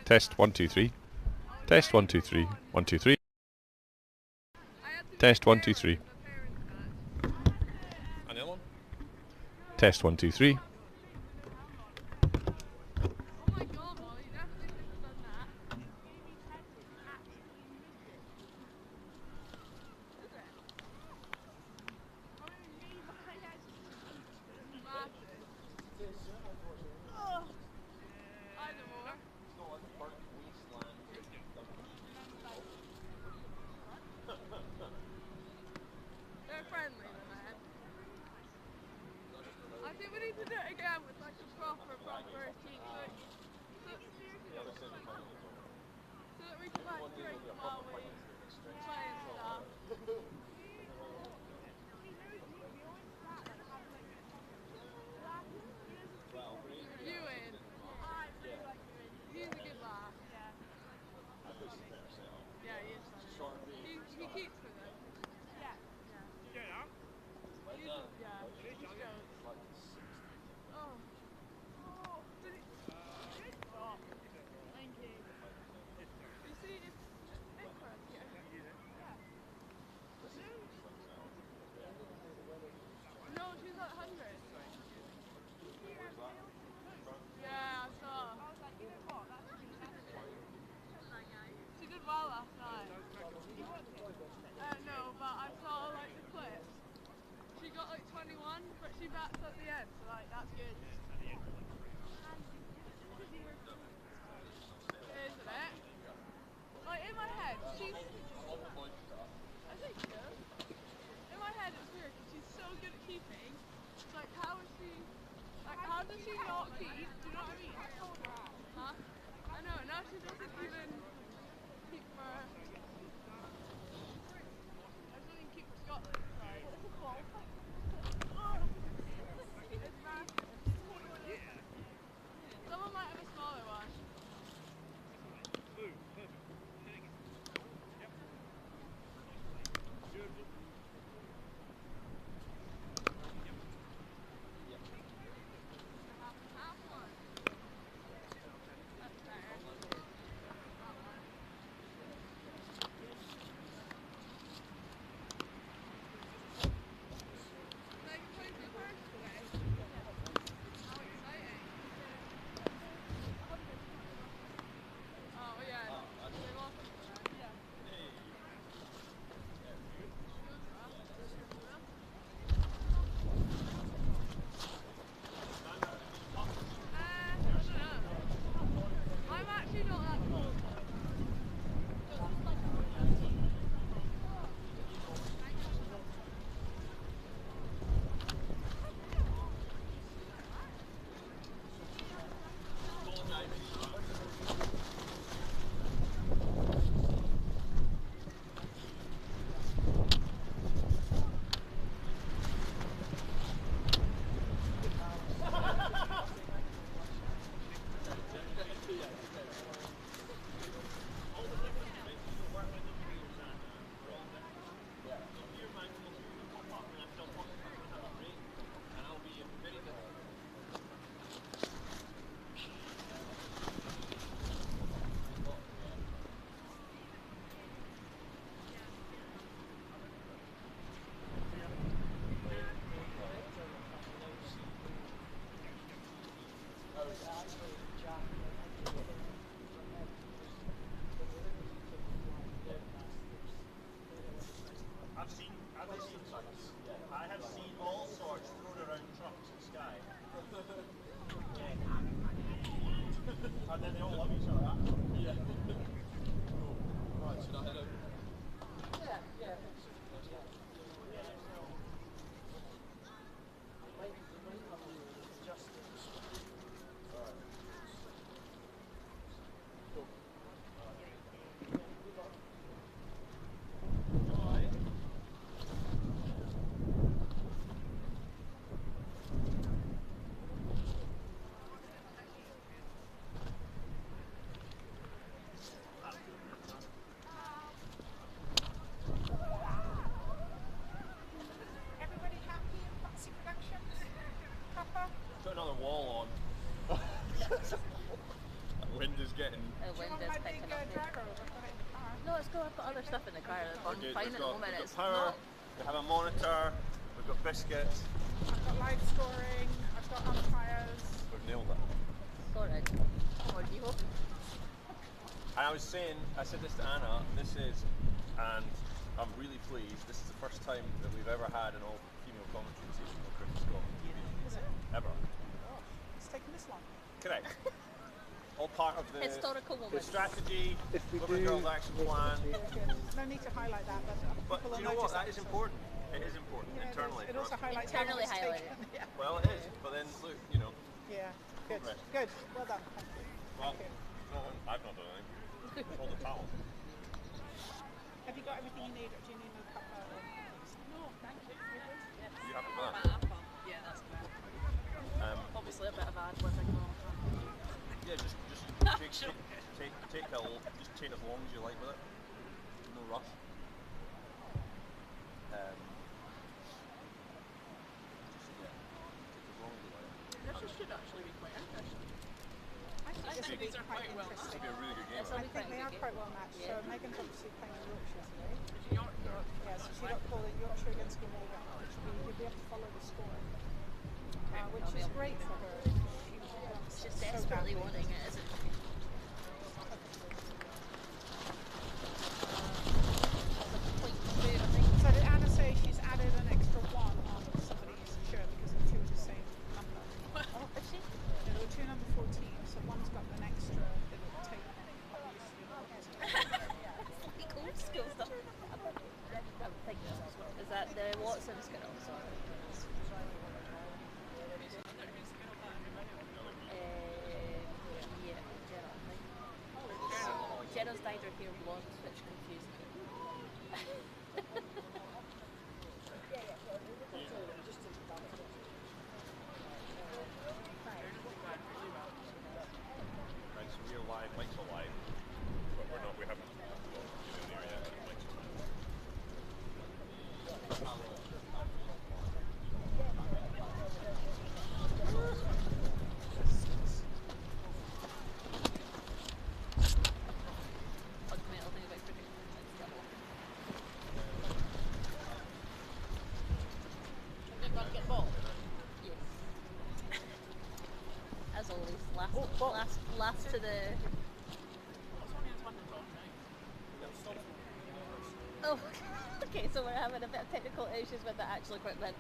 Test 1 2 3. Test 1 2 3. 1 2 3. Test 1 2 3. Another one. Test 1 2 3. good. fine at the moment. We've It's got power, not. we have a monitor, we've got biscuits. I've got live scoring, I've got umpires. We've nailed it. Sorry. Come on, you hope. And I was saying, I said this to Anna, and I'm really pleased, this is the first time that we've ever had an all-female commentary team on Cricket Scotland. Is it? Ever. Oh, it's taken this long. Correct. All part of the Historical moment. the strategy, If we Women do- Girls Action Plan. No need to highlight that, but But people do will you know what? notice That is so- important. It is important Yeah, internally. It for also us. highlights how long Internally it's highlighted. taken. Yeah. Well, it is. But then look, you know. Yeah. Good. Progress. Good. Well done. Thank you. Well, Thank you. no, I've not done anything. Just hold the towel. Have you got everything you need, or do you need a cup? No, thank you. You have to What that. about Apple? Yeah, that's great. Obviously a bit of ad libbing going on. Yeah, just take a just take as long as you like with it. No rush. Take as long as you like. This should actually be quite interesting. I think this would be these are quite quite well This interesting. would be a really good game. It's I a- think they are quite well matched. So Yeah. Megan's obviously playing Yorkshire today. York. Yeah, so she got called in Yorkshire against Glamorgan, which you'll be able to follow the score, which is great for her. She's desperately wanting it, isn't she? Point two, I think. So did Anna say she's added an extra one on somebody's shirt because the two are the same number? Oh, is she? Yeah, there were two number 14, so one's got an extra little tape on it, obviously. Like old school stuff. I'm thinking, is that the Watson's girl? Sorry. Yeah, Jenna, I think. Jenna's dyed her hair blonde, which confused me. Right, so we are live, mics are live, but we're not. We haven't got in there yet. Mics are live. Fundamental thing about cricket is double. They've got to get ball. Yes. As always, ball. last to the. Watsonian's won the top now. Oh, okay. So we're having a bit of technical issues with the actual equipment.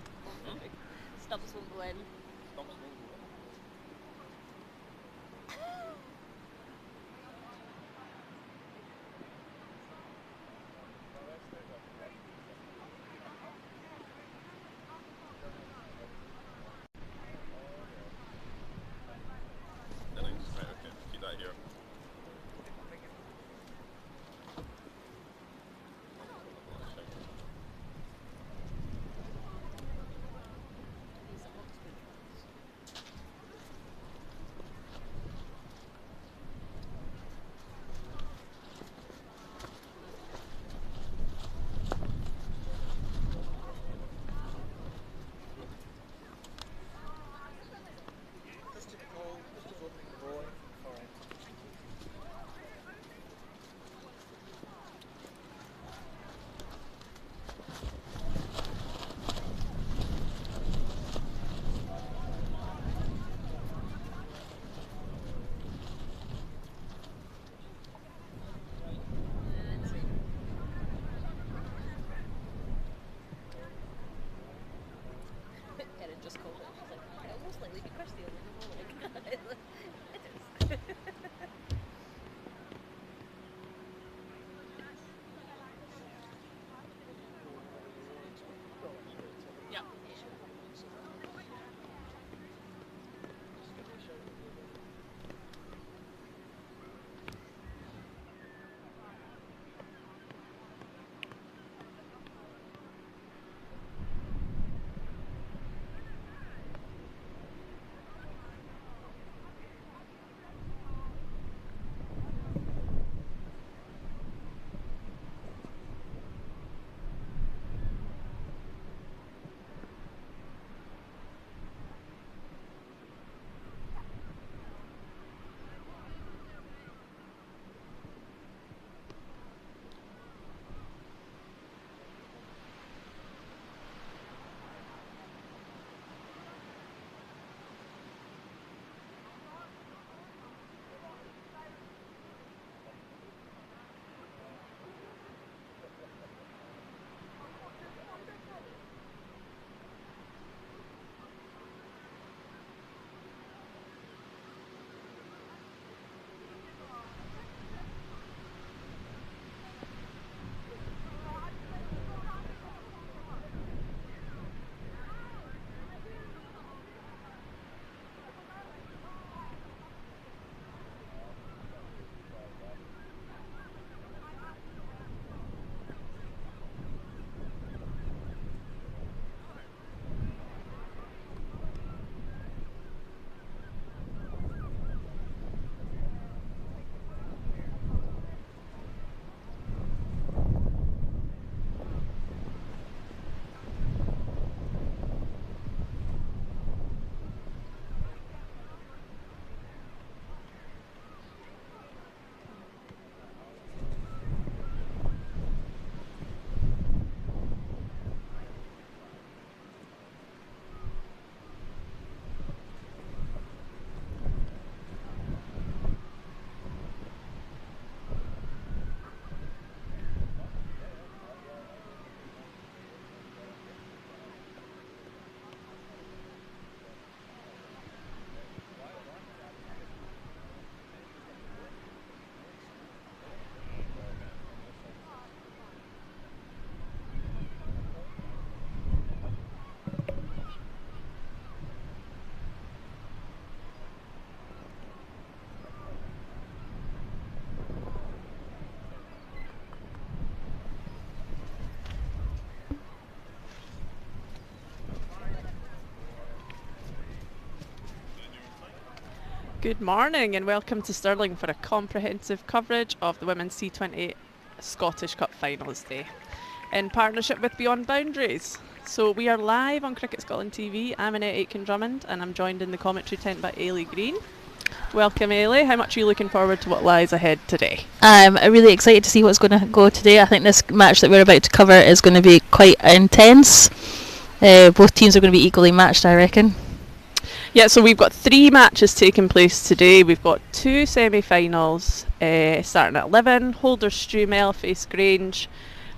Stumps won't go in. Stumps will go in. Innings, right, okay, keep that here. These are Oxford ones. Good morning and welcome to Stirling for a comprehensive coverage of the Women's T20 Scottish Cup Finals Day in partnership with Beyond Boundaries. So we are live on Cricket Scotland TV. I'm Annette Aitken-Drummond and I'm joined in the commentary tent by Ailey Green. Welcome Ailey, how much are you looking forward to what lies ahead today? I'm really excited to see what's going to go today. I think this match that we're about to cover is going to be quite intense. Both teams are going to be equally matched, I reckon. Yeah, so we've got 3 matches taking place today. We've got 2 semi-finals starting at 11. Holder Strumel face Grange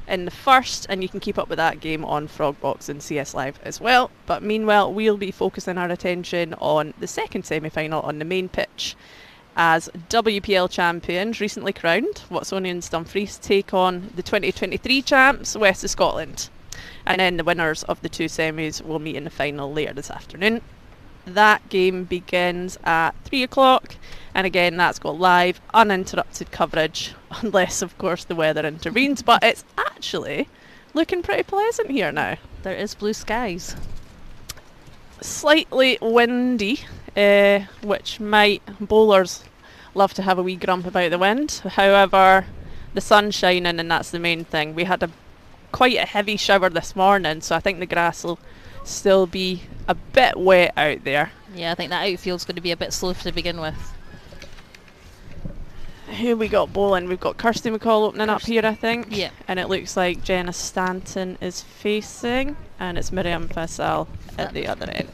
in the first, and you can keep up with that game on Frogbox and CS Live as well. But meanwhile, we'll be focusing our attention on the second semi-final on the main pitch as WPL champions, recently crowned, Watsonian Dumfries, take on the 2023 champs, West of Scotland. And then the winners of the 2 semis will meet in the final later this afternoon. That game begins at 3 o'clock, and again that's got live uninterrupted coverage, unless of course the weather intervenes, but it's actually looking pretty pleasant here now. There is blue skies. Slightly windy, which might bowlers love to have a wee grump about the wind. However, the sun's shining and that's the main thing. We had quite a heavy shower this morning, so I think the grass will still be a bit wet out there. Yeah, I think that outfield's going to be a bit slow to begin with. Who we got bowling? We've got Kirsty McCall opening up here, I think. Yeah. And it looks like Jenna Stanton is facing, and it's Miriam Faisal at the other end.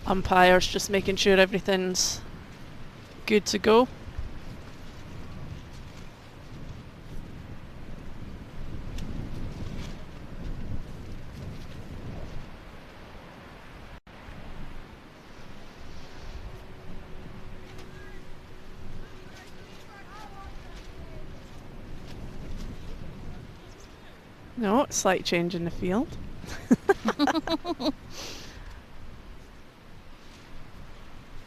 Umpires just making sure everything's good to go. No, slight change in the field.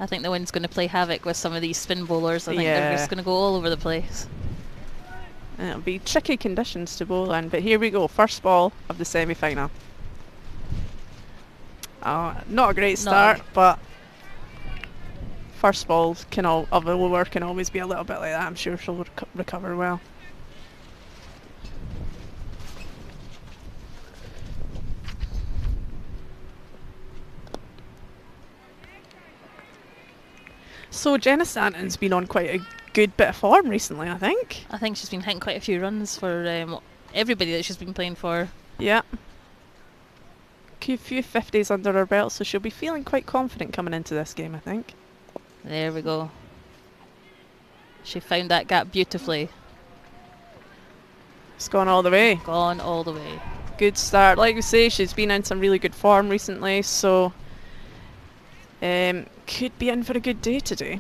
I think the wind's going to play havoc with some of these spin bowlers. I think they're just going to go all over the place. And it'll be tricky conditions to bowl in, but here we go, first ball of the semi-final. Not a great start, but first balls of a lower can always be a little bit like that. I'm sure she'll recover well. So Jenna Stanton's been on quite a good bit of form recently, I think. I think she's been hitting quite a few runs for everybody that she's been playing for. Yeah. A few 50s under her belt, so she'll be feeling quite confident coming into this game, I think. There we go. She found that gap beautifully. It's gone all the way. Gone all the way. Good start. Like we say, she's been in some really good form recently, so could be in for a good day today.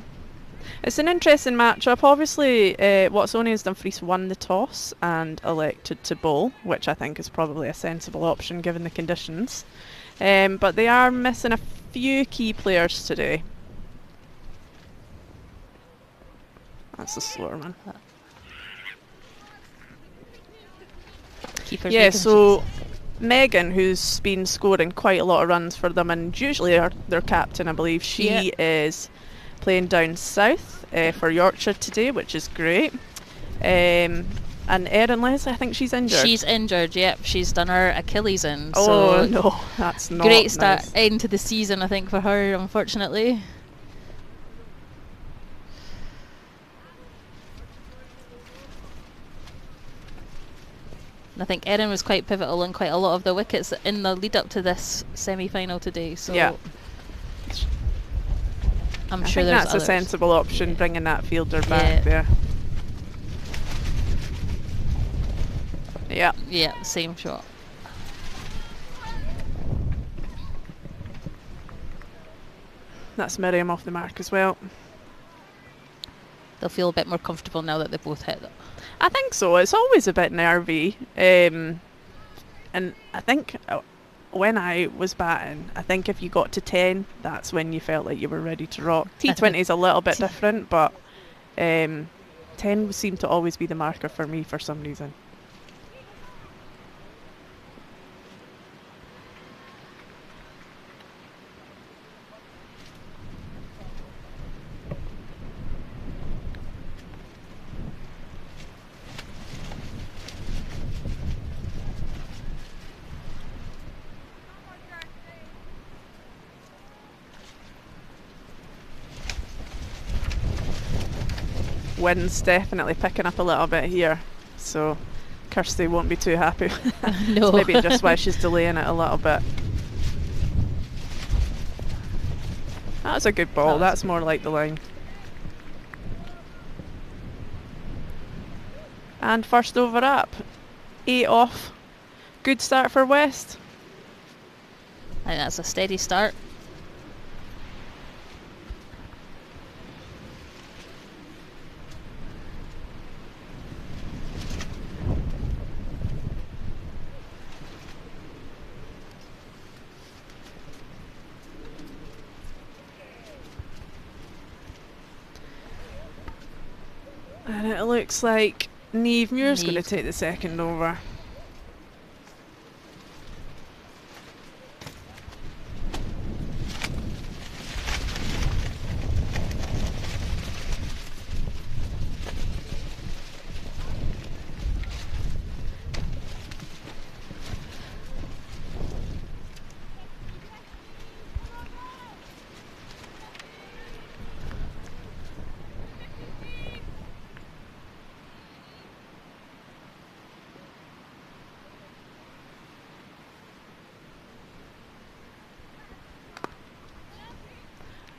It's an interesting matchup. Obviously, Watsonian Dumfries won the toss and elected to bowl, which I think is probably a sensible option given the conditions. But they are missing a few key players today. That's a slower one. Keepers yeah, so Megan, who's been scoring quite a lot of runs for them and usually their captain, I believe, she is playing down south for Yorkshire today, which is great. And Erin Leslie, I think she's injured. She's injured, yep. She's done her Achilles in. Oh so no, that's not great start nice. end to the season, I think, for her, unfortunately. I think Erin was quite pivotal in quite a lot of the wickets in the lead up to this semi-final today. So yeah. I'm I sure think there's that's others. a sensible option, bringing that fielder back there. Yeah. Yeah, same shot. That's Miriam off the mark as well. They'll feel a bit more comfortable now that they both hit it. I think so. It's always a bit nervy. And I think when I was batting, I think if you got to 10, that's when you felt like you were ready to rock. T20 is a little bit different, but 10 seemed to always be the marker for me for some reason. Wind's definitely picking up a little bit here, so Kirsty won't be too happy. No. It's maybe just why she's delaying it a little bit. That's a good ball. That's more like the line. And first over up, 8 off. Good start for West. I think that's a steady start. And it looks like Niamh Muir's going to take the second over.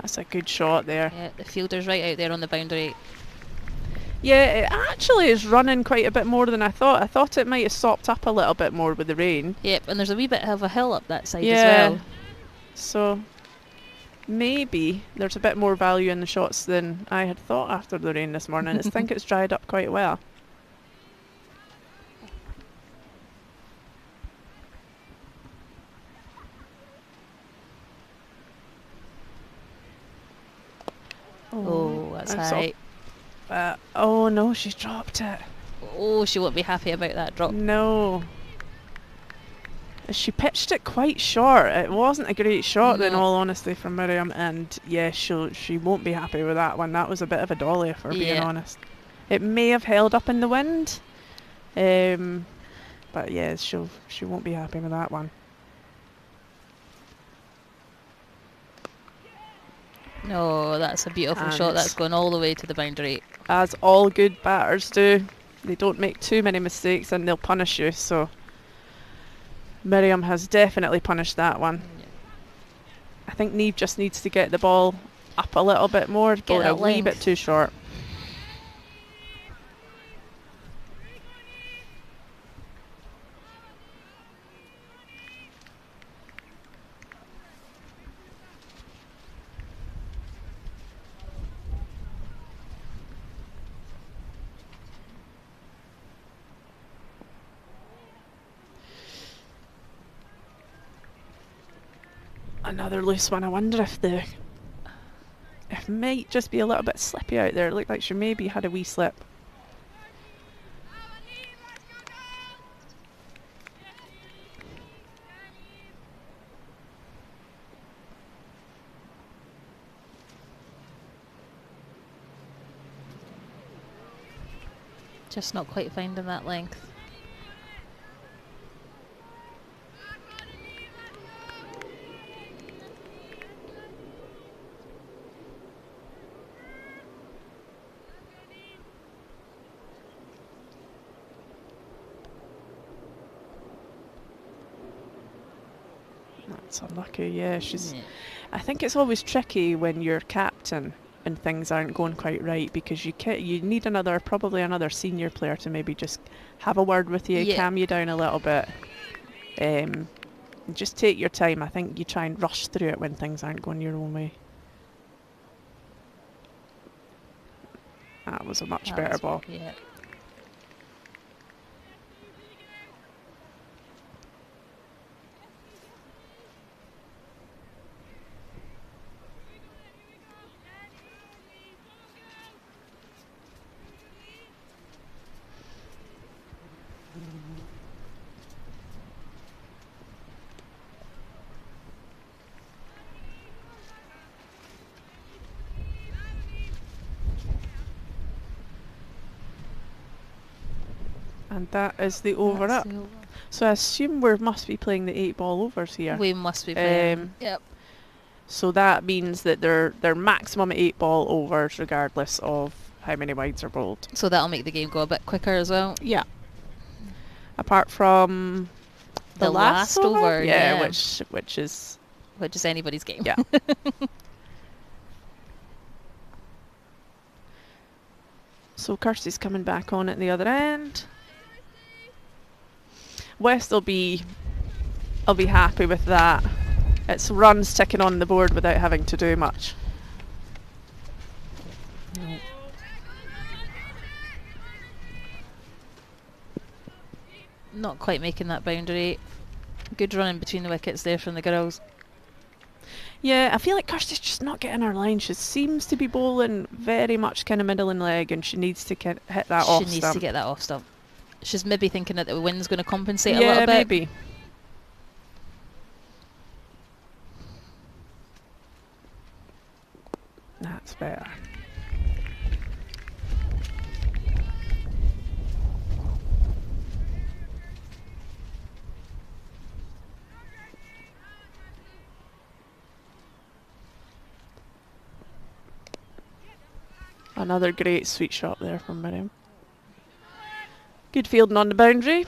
That's a good shot there. Yeah, the fielder's right out there on the boundary. Yeah, it actually is running quite a bit more than I thought. I thought it might have sopped up a little bit more with the rain. Yep, and there's a wee bit of a hill up that side as well. So maybe there's a bit more value in the shots than I had thought after the rain this morning. I think it's dried up quite well. Oh, that's high. Oh no, she's dropped it. Oh, she won't be happy about that drop. No. She pitched it quite short. It wasn't a great shot, in all honesty, from Miriam. And yeah, she won't be happy with that one. That was a bit of a dolly, if we're being honest. It may have held up in the wind, but yeah, she won't be happy with that one. No, that's a beautiful shot. That's going all the way to the boundary. As all good batters do, they don't make too many mistakes and they'll punish you. So Miriam has definitely punished that one. Yeah. I think Niamh just needs to get the ball up a little bit more, going a wee bit too short. Another loose one. I wonder if it might just be a little bit slippy out there. It looked like she maybe had a wee slip. Just not quite finding that length. That's unlucky, yeah. I think it's always tricky when you're captain and things aren't going quite right, because you need probably another senior player to maybe just have a word with you, calm you down a little bit. Just take your time. I think you try and rush through it when things aren't going your own way. That was a much better ball. Yeah. And that is the over That's up. the over. So I assume we must be playing the 8 ball overs here. We must be playing. Um, Yep. So that means that they're maximum 8 ball overs regardless of how many wides are bowled. So that'll make the game go a bit quicker as well. Yeah. Apart from the last over, yeah. which is anybody's game. yeah. So Kirsty's coming back on at the other end. West will be happy with that. It's runs ticking on the board without having to do much. Not quite making that boundary. Good running between the wickets there from the girls. Yeah, I feel like Kirsty's just not getting her line. She seems to be bowling very much kind of middle and leg, and she needs to hit that off She needs stump. to get that off stump. She's maybe thinking that the wind's going to compensate a Yeah, little bit. maybe. That's better. Another great sweet shot there from Miriam. Good fielding on the boundary.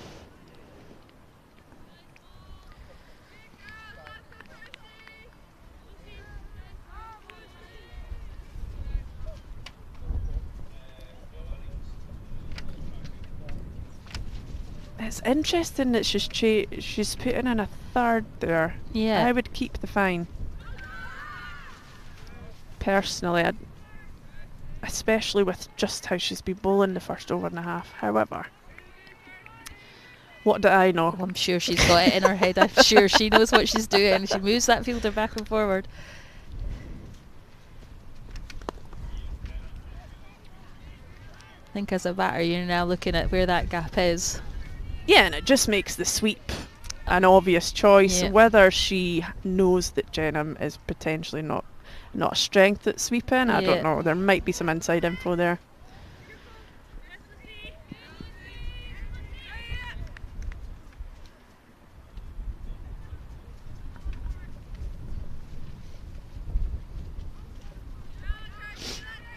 It's interesting that she's putting in a third there. Yeah. I would keep the fine. Personally, especially with just how she's been bowling the first over and a half. However, what do I know? I'm sure she's got it in her head. I'm sure she knows what she's doing. She moves that fielder back and forward. I think as a batter, you're now looking at where that gap is. Yeah, and it just makes the sweep an obvious choice. Yeah. Whether she knows that Jenham is potentially not a strength at sweeping, I Yeah. don't know. There might be some inside info there.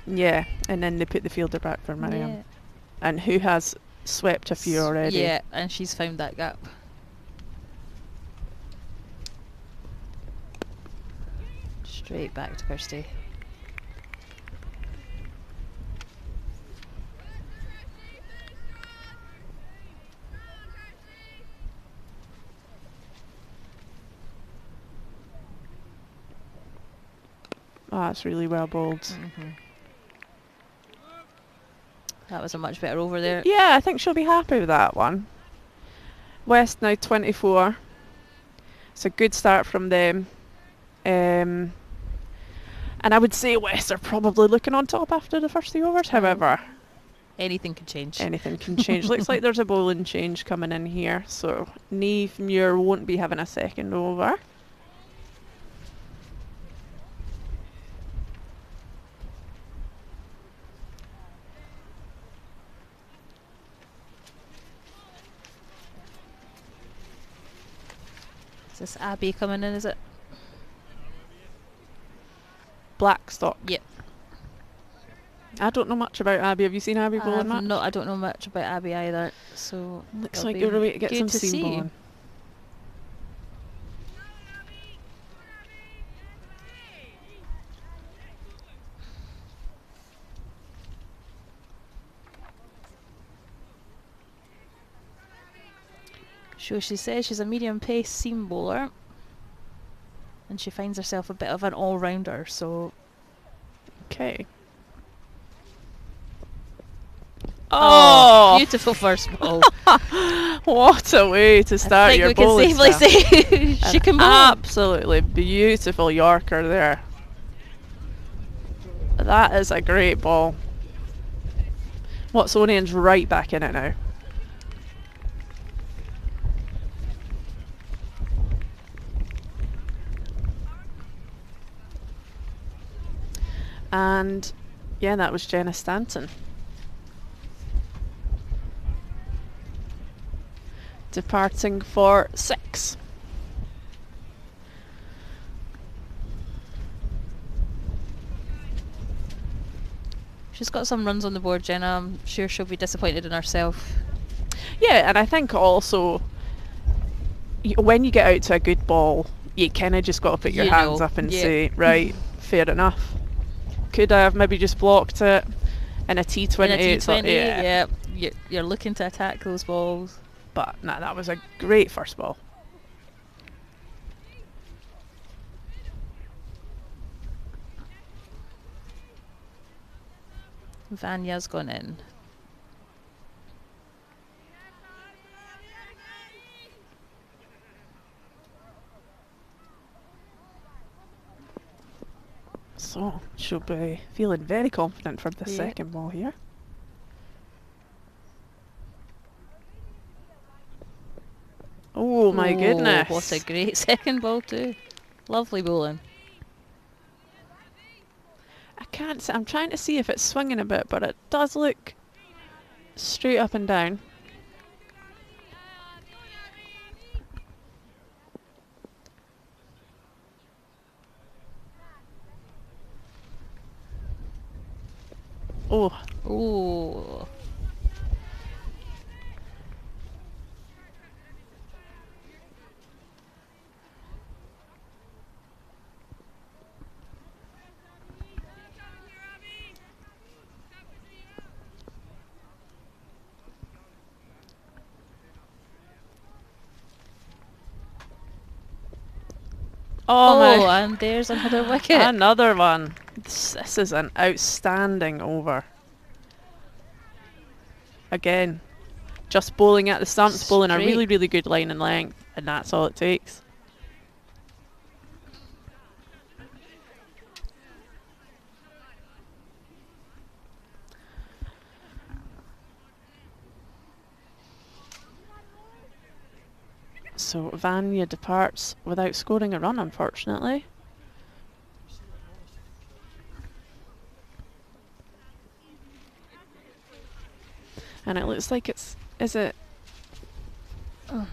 Yeah, and then they put the fielder back for Miriam. Yeah. And who has swept a few already. Yeah, and she's found that gap. Straight back to Kirsty. Oh, that's really well bowled. That was a much better over there. Yeah, I think she'll be happy with that one. West now 24. It's a good start from them. And I would say West are probably looking on top after the first 3 overs. However, Anything can change. anything can change. Looks like there's a bowling change coming in here. So Neve Muir won't be having a second over. Is this Abby coming in, is it? Blackstock. Yep. I don't know much about Abby. Have you seen Abby bowling much? No, I don't know much about Abby either. So Looks it'll like be you're away to get good some to seam see. bowling. So she says she's a medium pace seam bowler, and she finds herself a bit of an all-rounder. So Okay. oh, beautiful first ball. What a way to start I think your we can bowling safely stuff. say she An can bowl. absolutely beautiful Yorker there. That is a great ball. Watsonian's right back in it now. And yeah, that was Jenna Stanton. departing for 6. She's got some runs on the board, Jenna. I'm sure she'll be disappointed in herself. Yeah, and I think also when you get out to a good ball, you kind of just got to put your hands up and say, right, fair enough. Could I have maybe just blocked it in a T20? In a T20, it's like, yeah. You're looking to attack those balls. But nah, that was a great first ball. Vanya's gone in. So she'll be feeling very confident for the second ball here. Oh my goodness. What a great second ball too. Lovely bowling. I can't see, I'm trying to see if it's swinging a bit, but it does look straight up and down. Oh. Ooh. Oh my. And there's another wicket. Another one. This is an outstanding over. Again, just bowling at the stumps, bowling a really, really good line and length, and that's all it takes. So Vanya departs without scoring a run, unfortunately. And it looks like it's... Is it... Oh.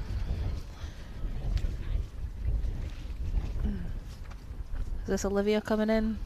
Is this Olivia coming in?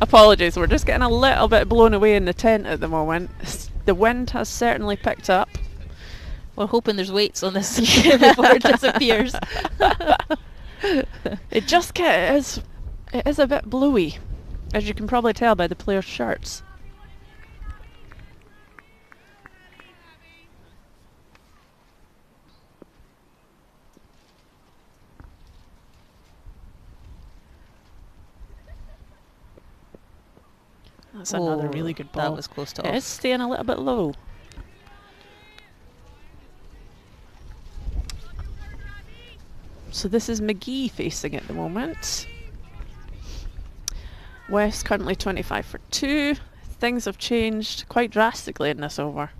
Apologies, we're just getting a little bit blown away in the tent at the moment. The wind has certainly picked up. We're hoping there's weights on this before it disappears. It just it is a bit blowy, as you can probably tell by the players' shirts. That's another really good ball. That was close to off. It is staying a little bit low. So this is McGee facing at the moment. West currently 25 for 2. Things have changed quite drastically in this over.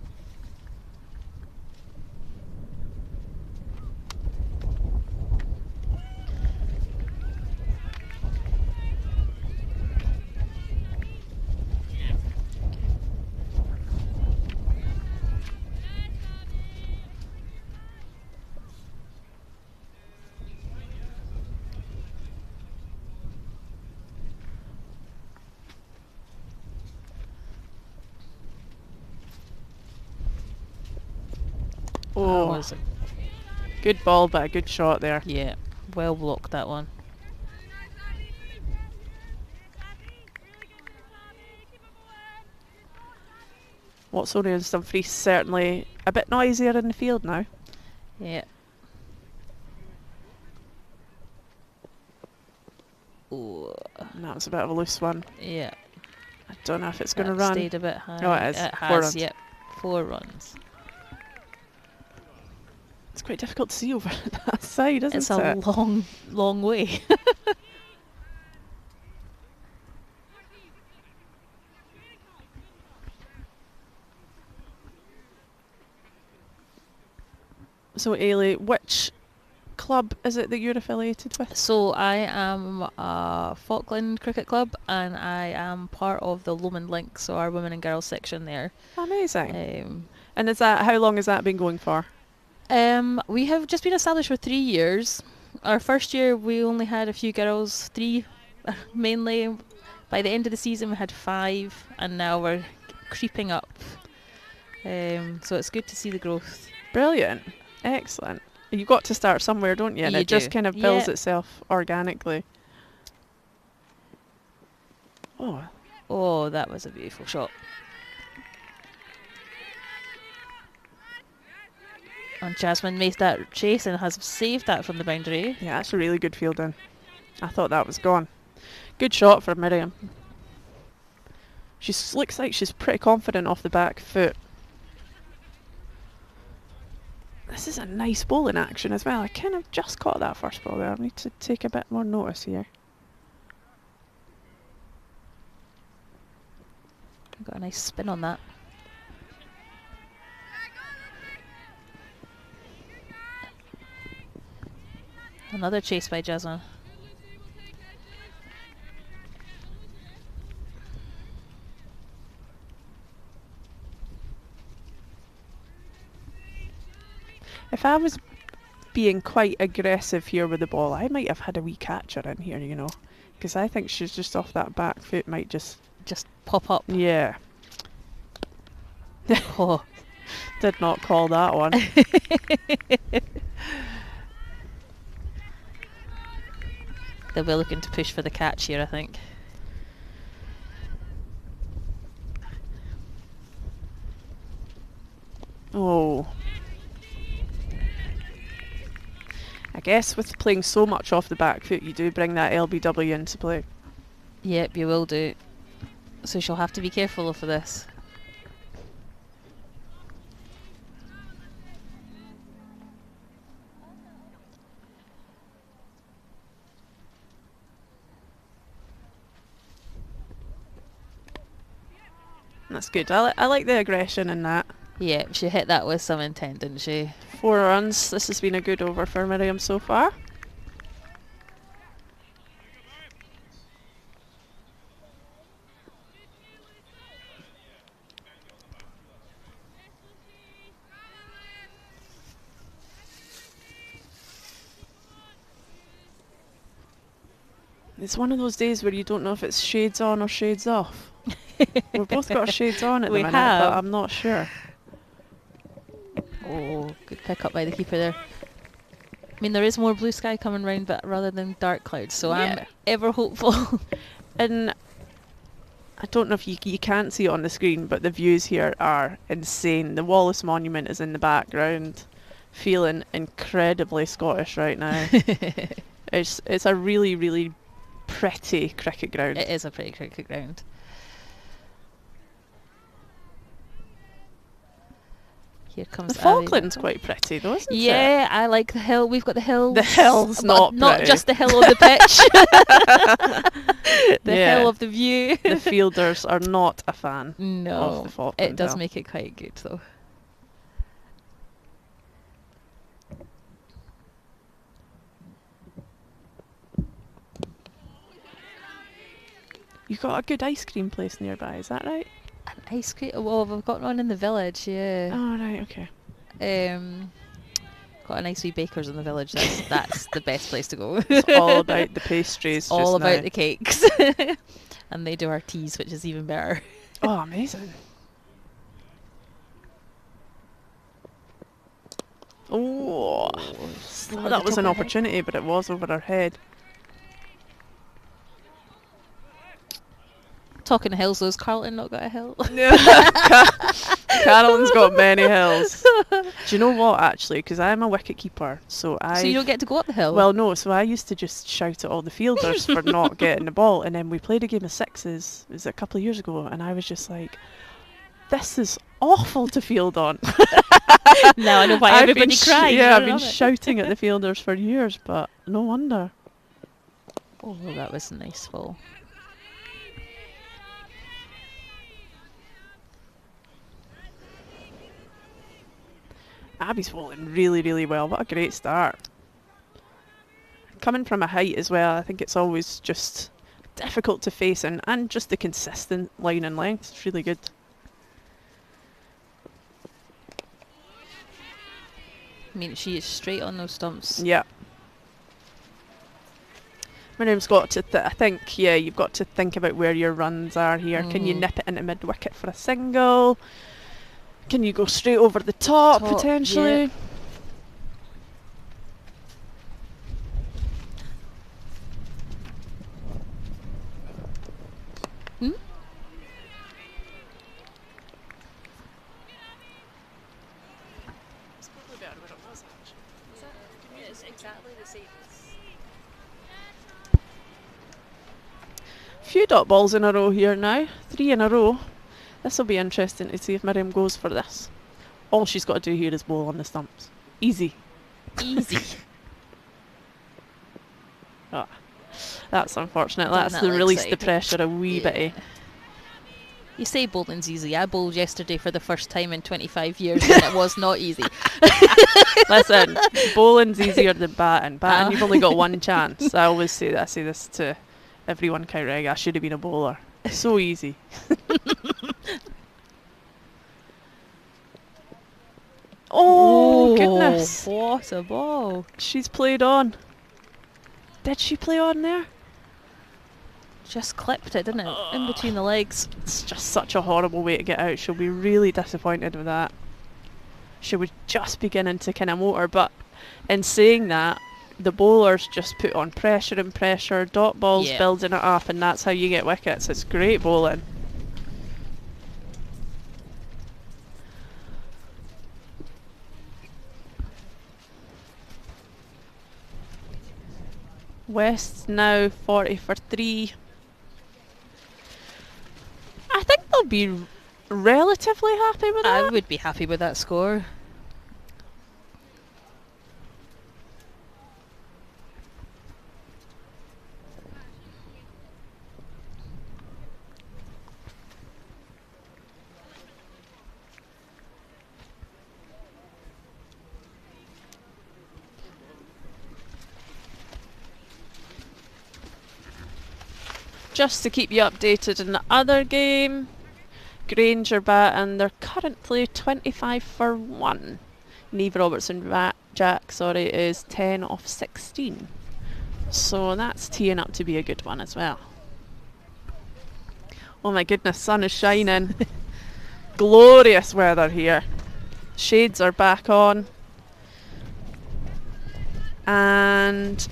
Oh, was a good ball, but a good shot there. Yeah, well blocked that one. Watsonian and Dumfries certainly a bit noisier in the field now. Yeah. Ooh. And that was a bit of a loose one. Yeah. I don't know if it's going to run. Stayed a bit high. Oh, it is. It 4 has, runs. yep. 4 runs. It's quite difficult to see over that side, isn't it? It's a long, long way. So Ailey, which club is it that you're affiliated with? So I am Falkland Cricket Club, and I am part of the Lomond Link, so our women and girls section there. Amazing. And is that, how long has that been going for? We have just been established for 3 years. Our first year we only had a few girls, 3 mainly. By the end of the season we had 5, and now we're creeping up. So it's good to see the growth. Brilliant. Excellent. You've got to start somewhere, don't you? And You it just do. kind of builds Yeah. itself organically. Oh, Oh, that was a beautiful shot. And Jasmine made that chase and has saved that from the boundary. yeah, that's a really good fielding. I thought that was gone. Good shot for Miriam. She looks like she's pretty confident off the back foot. This is a nice bowling action as well. I kind of just caught that first ball there. I need to take a bit more notice here. Got a nice spin on that. Another chase by Jasmine. If I was being quite aggressive here with the ball, I might have had a wee catcher in here, you know. Because I think she's just off that back foot, might just... Just pop up. Yeah. Oh. Did not call that one. They'll be looking to push for the catch here, I think. Oh. I guess with playing so much off the back foot, you do bring that LBW into play. Yep, you will do. So she'll have to be careful for this. That's good. I like the aggression in that. Yep, she hit that with some intent, didn't she? 4 runs. This has been a good over for Miriam so far. It's one of those days where you don't know if it's shades on or shades off. We've both got our shades on at the We minute, have. but I'm not sure. Oh, good pick up by the keeper there. I mean, there is more blue sky coming round, but rather than dark clouds, so I'm Yeah. ever hopeful. And I don't know if you can't see it on the screen, but the views here are insane. The Wallace Monument is in the background, feeling incredibly Scottish right now. It's a really, really pretty cricket ground. It is a pretty cricket ground. Here comes The Abby. Falkland's quite pretty though, isn't it? Yeah, I like the hill. We've got the hills. The hill's But not pretty. just the hill of the pitch. The Yeah. hill of the view. The fielders are not a fan of No, the Falkland it does Hill. make it quite good though. You've got a good ice cream place nearby, is that right? An ice cream. Well, we've got one in the village. Yeah. Oh, right, okay. Got a nice wee bakers in the village. That's the best place to go. It's all about the pastries. It's all just about now. the cakes. And they do our teas, which is even better. Oh, amazing. Oh, Slid that the was top an of the head. opportunity, but it was over her head. Talking hills, though, has Carlton not got a hill? Carolyn's got many hills. Do you know what, actually? Because I'm a wicket keeper, so I... So you don't get to go up the hill? Well, no, so I used to just shout at all the fielders for not getting the ball, and then we played a game of sixes, it was a couple of years ago, and I was just like, this is awful to field on. now I know why I've been everybody cries. Yeah, I I've been love it. shouting at the fielders for years, but no wonder. Oh, that was a nice fall. Abby's bowling really, really well. What a great start. Coming from a height as well, I think it's always just difficult to face, and just the consistent line and length. It's really good. I mean, she is straight on those stumps. Yeah. Miriam's got to, I think, yeah, you've got to think about where your runs are here. Can you nip it into mid-wicket for a single? Can you go straight over the top potentially? Yeah. Hmm? It's probably better where it was, actually. It's exactly the same. Few dot balls in a row here now. 3 in a row. This will be interesting to see if Miriam goes for this. All she's got to do here is bowl on the stumps. Easy. Easy. Oh, that's unfortunate. Doing That's that the leg release the side. pressure a wee bit. Eh? You say bowling's easy. I bowled yesterday for the first time in 25 years and it was not easy. Listen, bowling's easier than batting. Batting, you've only got one chance. I always say that. I say this to everyone, Kyreg. I should have been a bowler. So easy. Oh, goodness. What a ball. She's played on. Did she play on there? Just clipped it, didn't it? In between the legs. It's just such a horrible way to get out. She'll be really disappointed with that. She was just beginning to kind of motor, but in saying that, the bowlers just put on pressure and pressure, dot balls building it up, and that's how you get wickets. It's great bowling. West's now 40 for 3. I think they'll be relatively happy with that. I would be happy with that score. Just to keep you updated in the other game, Grange are batting. They're currently 25 for 1. Neve Robertson Jack, is 10 off 16. So that's teeing up to be a good one as well. Oh my goodness, sun is shining. Glorious weather here. Shades are back on. And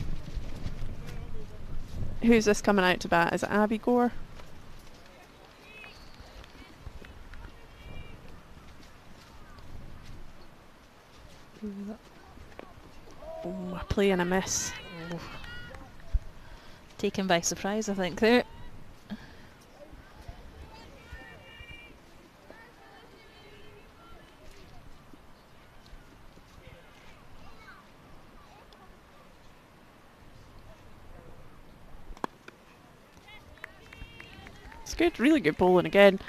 who's this coming out to bat? Is it Abby Gore? Oh, a play and a miss. Oh. Taken by surprise, I think, there. It's good, really good bowling again.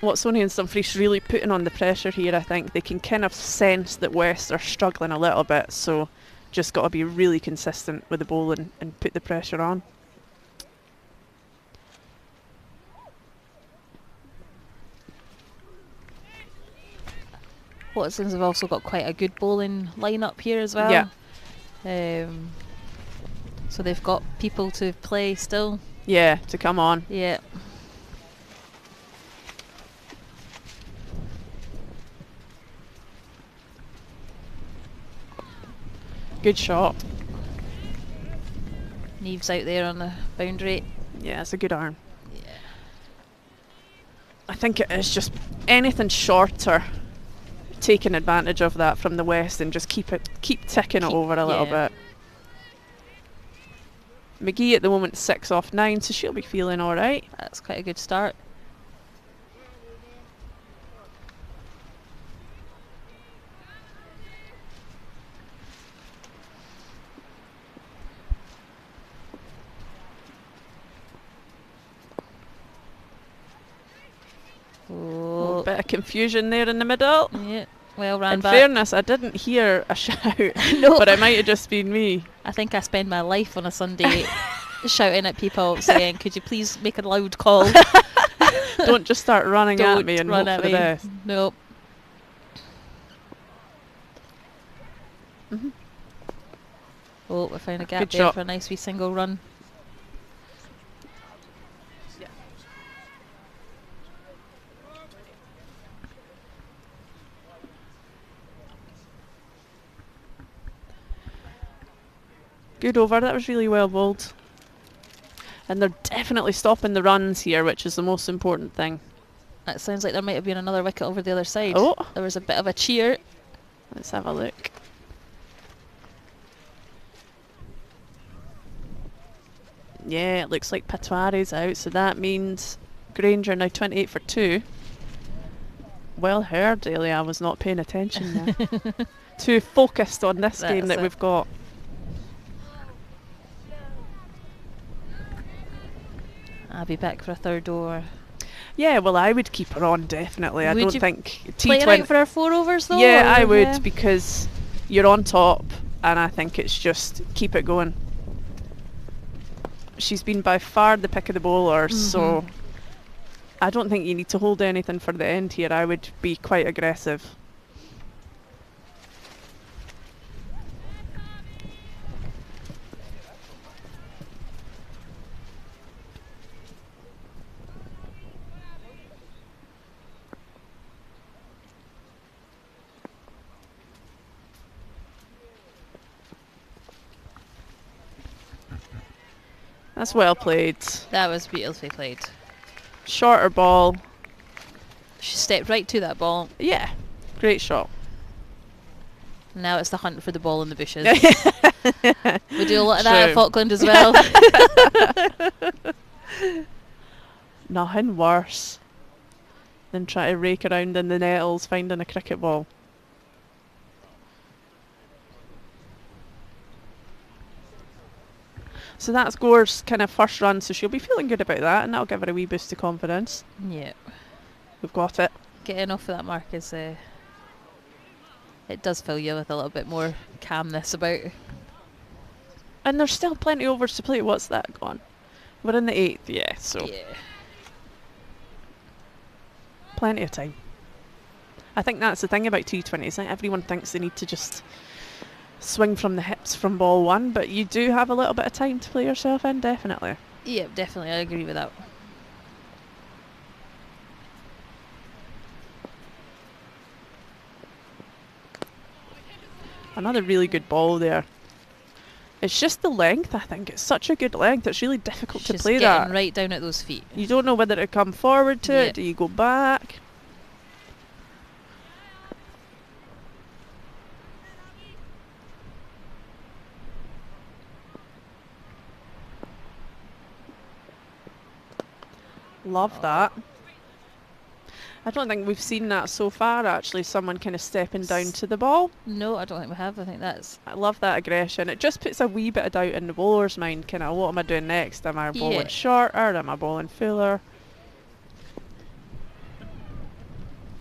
Watsonian and Dumfries really putting on the pressure here, I think. They can kind of sense that West are struggling a little bit, so just got to be really consistent with the bowling and put the pressure on. Watsons have also got quite a good bowling lineup here as well. Yeah. So they've got people to play still. Yeah, to come on. Yeah. Good shot. Neve's out there on the boundary. Yeah, it's a good arm. Yeah. I think it is just anything shorter, taking advantage of that from the West and just keep ticking it over a little bit. McGee at the moment 6 off 9, so she'll be feeling alright. That's quite a good start. Oh, bit of confusion there in the middle. Yeah. Well, ran In back. fairness, I didn't hear a shout, No. but it might have just been me. I think I spend my life on a Sunday shouting at people saying, could you please make a loud call? Don't just start running Don't at me and run hope at for the me. best. Nope. Mhm. Oh, we found a gap Good there shot. for a nice wee single run. Good over, that was really well bowled. And they're definitely stopping the runs here, which is the most important thing. That sounds like there might have been another wicket over the other side. Oh. There was a bit of a cheer. Let's have a look. Yeah, it looks like Patoire's out, so that means Granger now 28 for 2. Well heard, Daly, I was not paying attention there. Too focused on this game That's that it. we've got. I'll be back for a third over. Yeah, well, I would keep her on, definitely. I Would don't you think Play it out for our 4 overs though? Yeah, or- I would, yeah? because you're on top, and I think it's just keep it going. She's been by far the pick of the bowlers, so I don't think you need to hold anything for the end here. I would be quite aggressive. That's well played. That was beautifully played. Shorter ball. She stepped right to that ball. Yeah, great shot. Now it's the hunt for the ball in the bushes. We do a lot of that True. at Falkland as well. Nothing worse than trying to rake around in the nettles finding a cricket ball. So that's Gore's kind of first run, so she'll be feeling good about that, and that'll give her a wee boost of confidence. Yeah. We've got it. Getting off of that mark is... it does fill you with a little bit more calmness about. And there's still plenty of overs to play. What's that gone? We're in the 8th, yeah, so Yeah. plenty of time. I think that's the thing about T20s. Everyone thinks they need to just swing from the hips from ball 1, but you do have a little bit of time to play yourself in, definitely. Yeah, definitely. I agree with that. Another really good ball there. It's just the length, I think. It's such a good length. It's really difficult to She's play getting that. right down at those feet. You don't know whether to come forward to Yeah. it. Do you go back? Love that. I don't think we've seen that so far, actually. Someone kind of stepping down to the ball. No, I don't think we have. I think that's... I love that aggression. It just puts a wee bit of doubt in the bowler's mind. Kind of, what am I doing next? Am I bowling Yeah. shorter? Am I bowling fuller?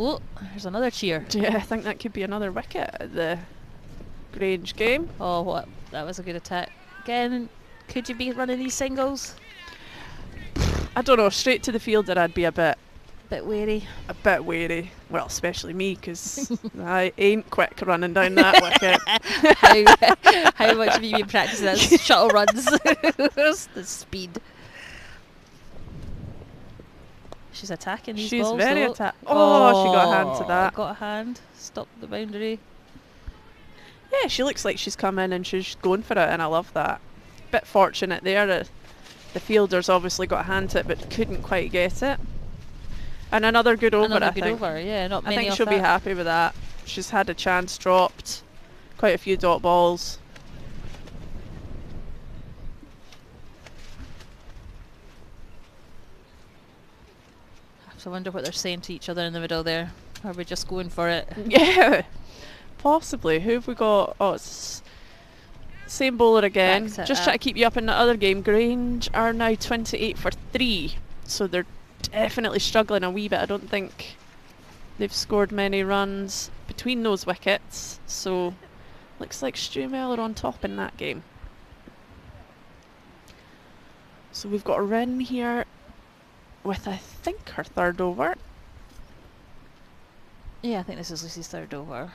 Oh, there's another cheer. Yeah, I think that could be another wicket at the Grange game. Oh, what? That was a good attack. Again, could you be running these singles? I don't know, straight to the fielder I'd be a bit Wary. wary. Well, especially me, because I ain't quick running down that wicket. How much have you been practicing those shuttle runs? The speed. She's attacking these She's balls. very though. attack. Oh, she got a hand to that. Got a hand. Stopped the boundary. Yeah, she looks like she's come in and she's going for it, and I love that. Bit fortunate there. The fielder's obviously got a hand to it, but couldn't quite get it. And another good over, Another I good think. over. Yeah, not I many think off she'll be that. happy with that. She's had a chance dropped. Quite a few dot balls. I wonder what they're saying to each other in the middle there. Are we just going for it? Yeah, possibly. Who have we got? Oh, it's same bowler again. Back to Just it trying up. to keep you up in the other game. Grange are now 28 for 3, so they're definitely struggling a wee bit. I don't think they've scored many runs. between those wickets, so looks like Strumel are on top in that game. So we've got a Rin here with, I think, her third over. Yeah, I think this is Lucy's third over.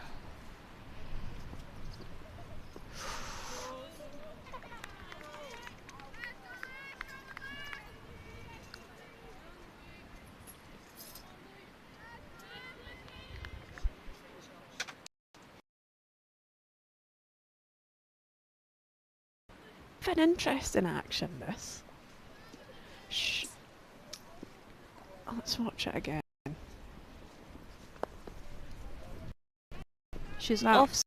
An interesting action, this. Let's watch it again. She's Now, off.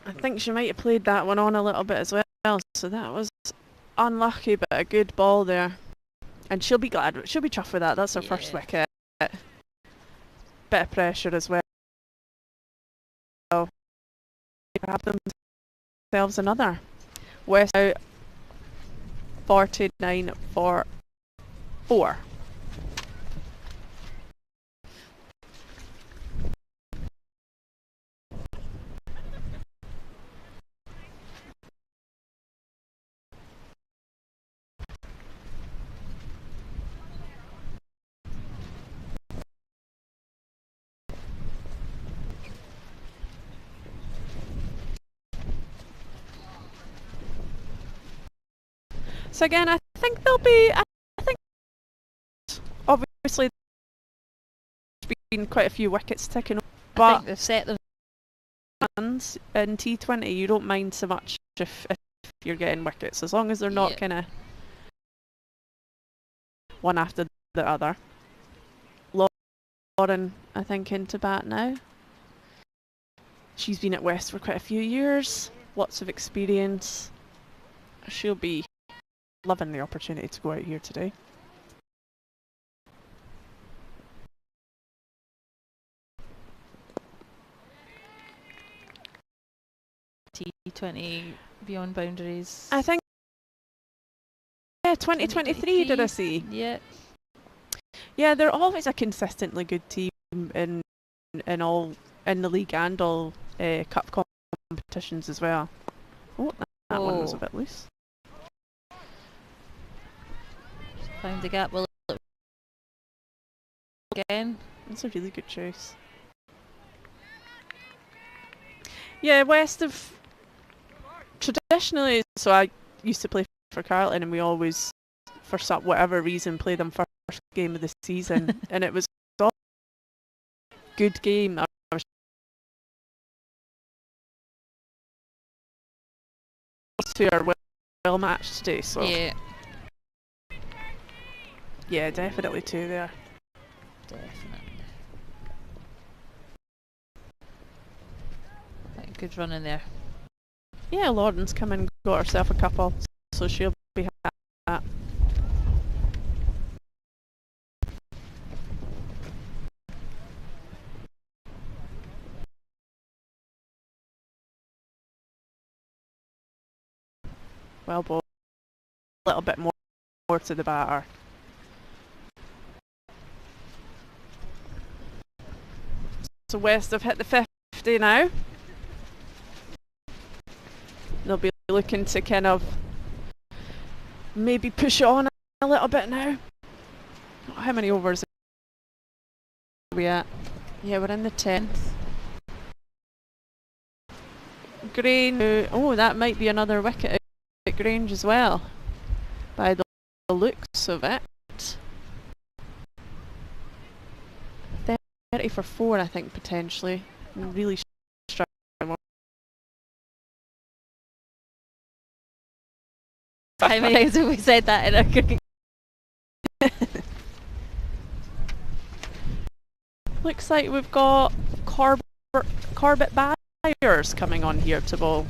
I think she might have played that one on a little bit as well, so that was unlucky, but a good ball there. And she'll be glad, she'll be chuffed with that. That's her first wicket. Bit of pressure as well. Have themselves another. West out 49 for 4. So again, I think there'll be, I think obviously there's been quite a few wickets ticking, but I think they've set them. runs in T20 you don't mind so much if you're getting wickets, as long as they're not kind of one after the other. Lauren, I think, into bat now. She's been at West for quite a few years, lots of experience. She'll be loving the opportunity to go out here today. T20 beyond boundaries. I think, yeah, 2023 did I see? Yeah. Yeah, they're always a consistently good team in the league and all cup competitions as well. Oh, that one was a bit loose. Found the gap. Will it again? That's a really good choice. Yeah, West have traditionally, so I used to play for Carlton and we always, for some whatever reason, play them first game of the season and it was all good game. I was to our well match today, so yeah, definitely 2 there. Definitely. Good run in there. Yeah, Lauren's come and got herself a couple, so she'll be happy with that. Well bowled. A little bit more to the batter. So West have hit the 50 now. They'll be looking to kind of maybe push on a little bit now. How many overs are we at? Yeah, we're in the 10th. Grange. Oh, that might be another wicket at Grange as well, by the looks of it. 30 for 4, I think, potentially. Really How many times have we said that in our cricket? Looks like we've got Corbett Byers coming on here to bowl.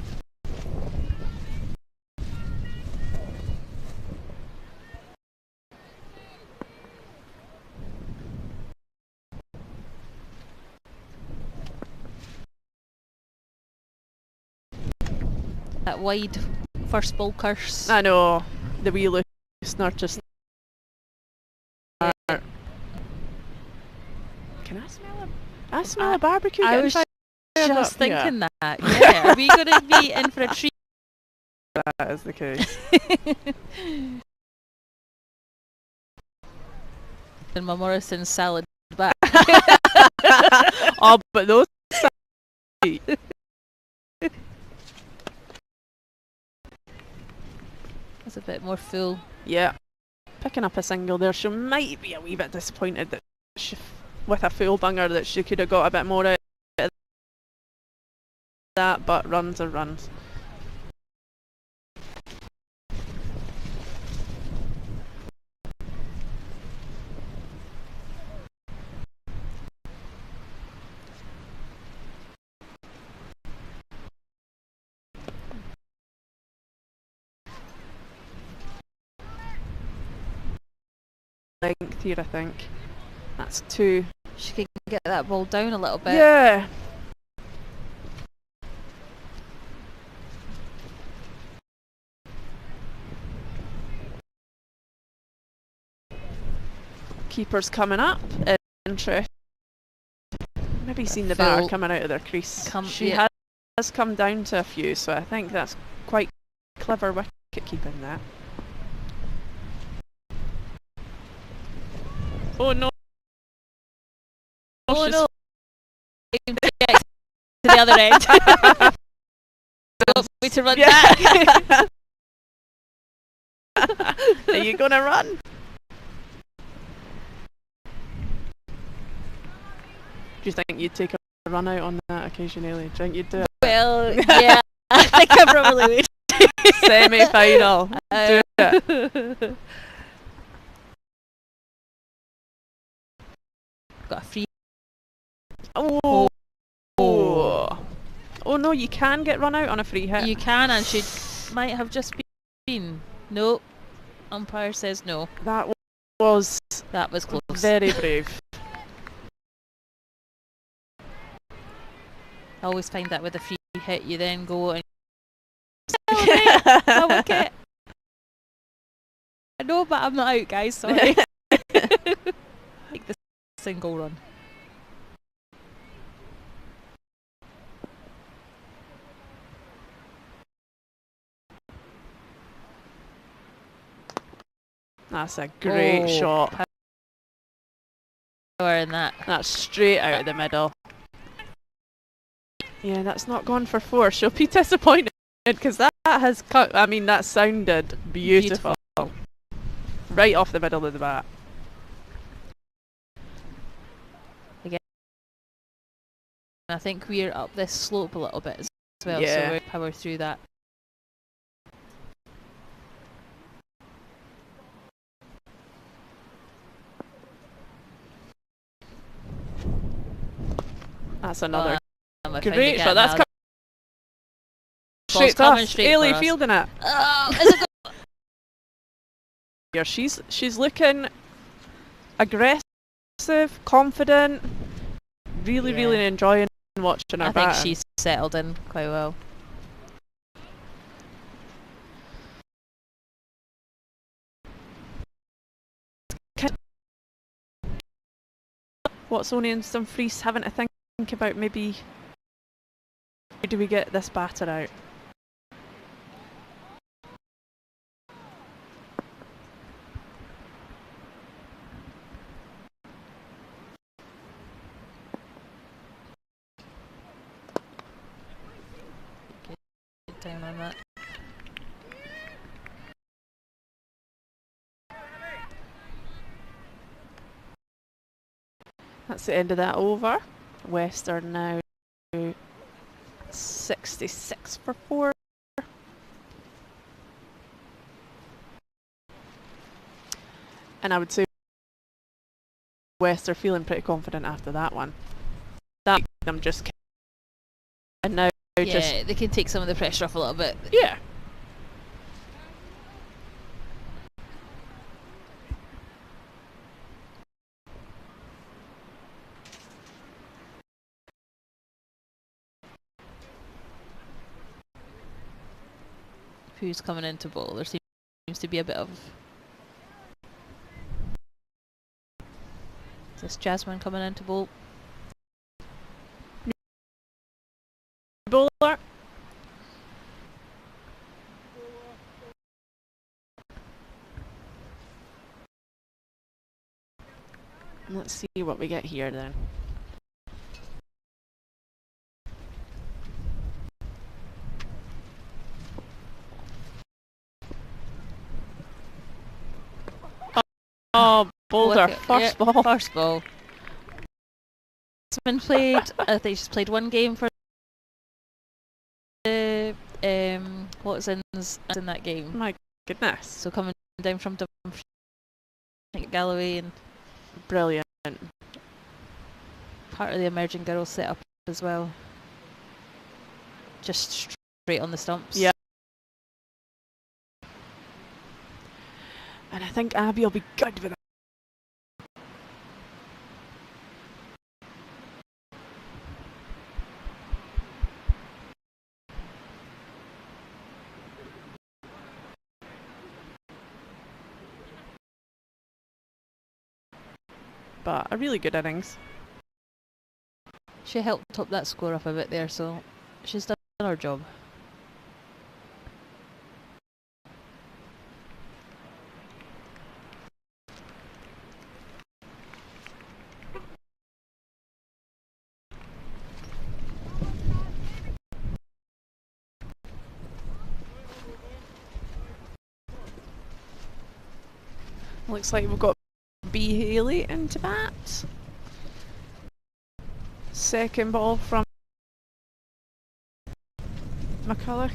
That wide first ball curse. I know, the wee loosener just... Can I smell I smell a barbecue I getting was fired just up. thinking that. Yeah, are we going to be in for a treat? That is the case. And my Morrison salad back. Oh, but those... That's a bit more full. Yeah. Picking up a single there. She might be a wee bit disappointed that she, with a full bunger, that she could have got a bit more out of that, but runs are runs. Length here, I think. That's 2. She can get that ball down a little bit. Yeah. Keeper's coming up. Interest. Maybe seen the batter coming out of their crease. She has come down to a few, so I think that's quite clever wicket keeping that. Oh no! Oh no! To the other end. Want me to run back? Are you gonna run? Do you think you'd take a run out on that occasionally? Do you think you'd do it? Well, yeah, I think I probably would. Semi-final. Do it. Got a free. Oh. Oh no, you can get run out on a free hit. You can, and she might have just been. Nope. Umpire says no. That was close. Very brave. I always find that with a free hit, you then go and a wicket. I know, but I'm not out, guys. Sorry. Take the single run. That's a great shot. Power in that. That's straight out of the middle. Yeah, that's not gone for 4. She'll be disappointed because that has cut. I mean, that sounded beautiful. Right off the middle of the bat. Again, I think we're up this slope a little bit as well, so we'll power through that. That's another great shot. That's straight coming off. straight Ailey fielding it. Here she's looking aggressive, confident, really enjoying watching her batting. I think she's settled in quite well. Watsonian and Dumfries having to think about maybe how do we get this batter out? Get down on that. That's the end of that over. Western now 66 for 4. And I would say West are feeling pretty confident after that one. That made them just and now Yeah, they can take some of the pressure off a little bit. yeah. Who's coming into bowl? There seems to be a bit of... Is this Jasmine coming into bowl? Bowler. Let's see what we get here then. Oh, Boulder, Wicket, first yeah, ball. First ball. Jasmine played, I think she's played one game for the Watsons in that game. My goodness. So coming down from Dumfries, I think Galloway, and Brilliant. part of the emerging girls setup as well. Just straight on the stumps. Yeah. And I think Abby will be good with that. But a really good innings. She helped top that score up a bit there, so she's done her job. Looks like we've got B. Haley into bat. Second ball from McCullough.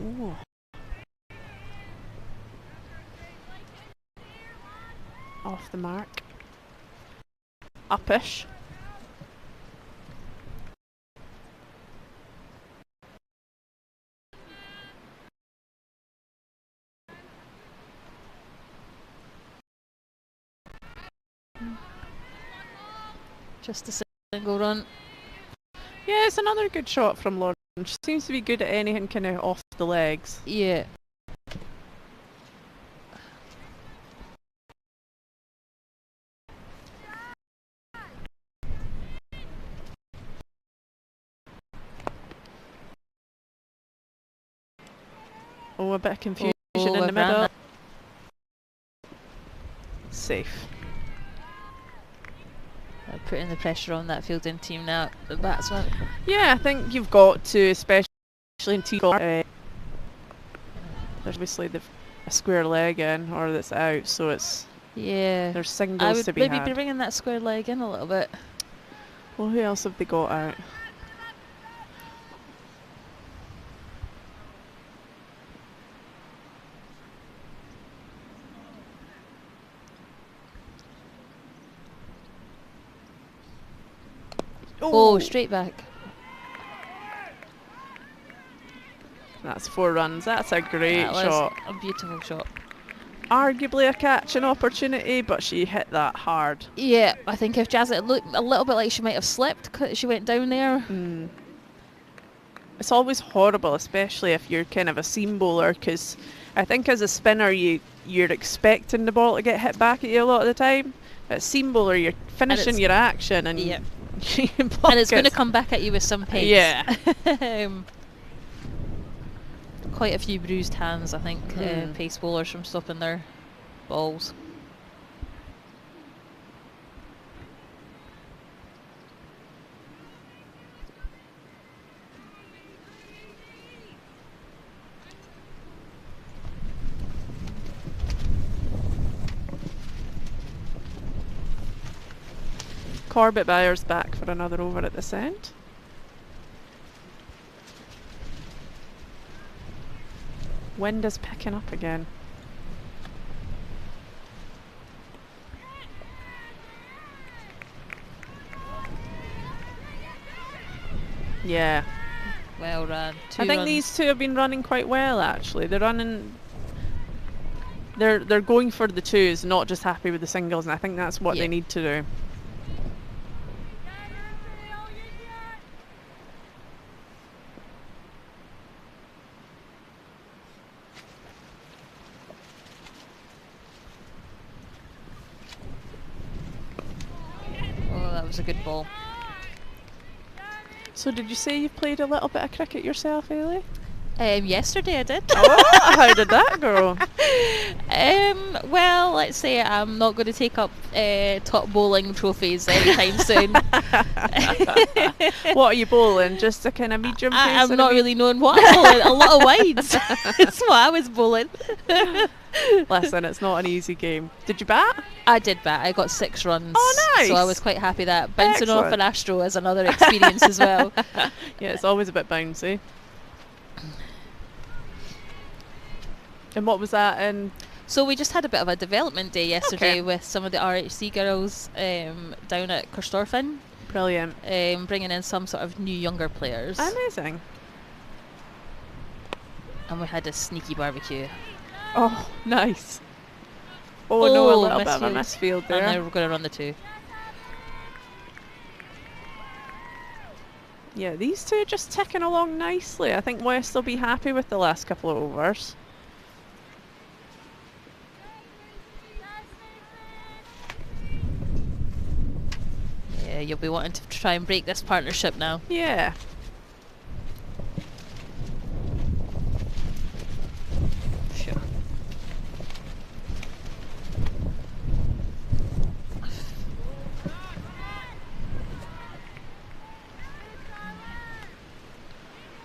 Ooh. Off the mark. Uppish. Just a single run. Yeah, it's another good shot from Lauren. She seems to be good at anything kind of off the legs. Yeah. Oh, a bit of confusion in the I've ran middle. that. Safe. Putting the pressure on that fielding team now, the batsman. Yeah, I think you've got to, especially in T20. There's obviously a square leg in, or that's out, so it's Yeah. there's I singles would to be maybe had. be bringing that square leg in a little bit. Well, who else have they got out? Oh, straight back. That's 4 runs. That's a great That was shot. a beautiful shot. Arguably a catching opportunity, but she hit that hard. Yeah, I think if Jazz, it looked a little bit like she might have slipped 'cause she went down there. It's always horrible, especially if you're kind of a seam bowler, because I think as a spinner you're expecting the ball to get hit back at you a lot of the time. At seam bowler, you're finishing your action and Yeah. you block And it's going to it. come back at you with some pace. Yeah. Quite a few bruised hands, I think, pace bowlers from stopping their balls. Corbett Byers back for another over at this end. Wind is picking up again. Yeah. Well run. I think these two have been running quite well, actually. They're running... They're going for the twos, not just happy with the singles, and I think that's what they need to do. Oh, that was a good ball. So did you say you've played a little bit of cricket yourself, Ailey? Yesterday I did. Oh, how did that go? Well, let's say I'm not going to take up top bowling trophies anytime soon. What are you bowling? Just a kind of medium pace? I'm not really knowing what I'm bowling. A lot of wides. That's what I was bowling. Listen, it's not an easy game. Did you bat? I did bat. I got 6 runs. Oh, nice. So I was quite happy that. Bouncing Excellent. off an Astro is another experience as well. Yeah, it's always a bit bouncy. And what was that in? So we just had a bit of a development day yesterday with some of the RHC girls down at Corstorphine. Brilliant. Bringing in some sort of new younger players. Amazing. And we had a sneaky barbecue. Oh, nice. Oh, no, a little bit of a misfield. misfield there. And now we're going to run the 2. Yeah, these two are just ticking along nicely. I think West will be happy with the last couple of overs. Yeah, you'll be wanting to try and break this partnership now. Yeah. Sure.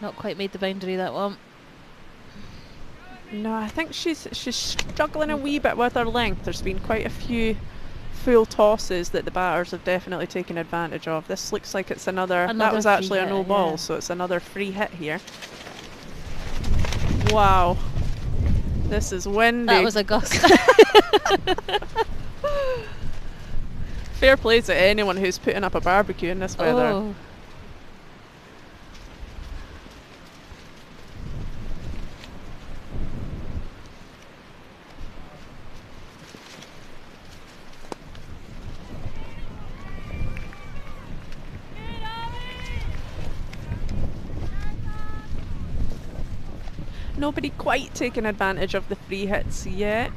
Not quite made the boundary, that one. No, I think she's struggling a wee bit with her length. There's been quite a few full tosses that the batters have definitely taken advantage of. This looks like it's another that was actually a no ball, so it's another free hit here. Wow. This is windy. That was a gust. Fair play to anyone who's putting up a barbecue in this weather. Oh. Nobody quite taken advantage of the free hits yet,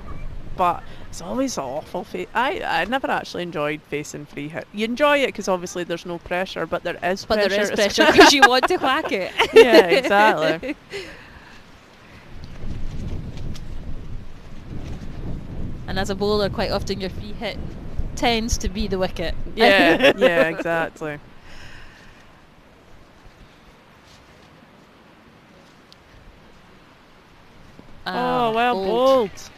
but it's always awful. I never actually enjoyed facing free hit. You enjoy it because obviously there's no pressure, but there is pressure. But there is pressure because you want to whack it. Yeah, exactly. And as a bowler, quite often your free hit tends to be the wicket. Yeah, yeah, exactly. Oh, well bowled.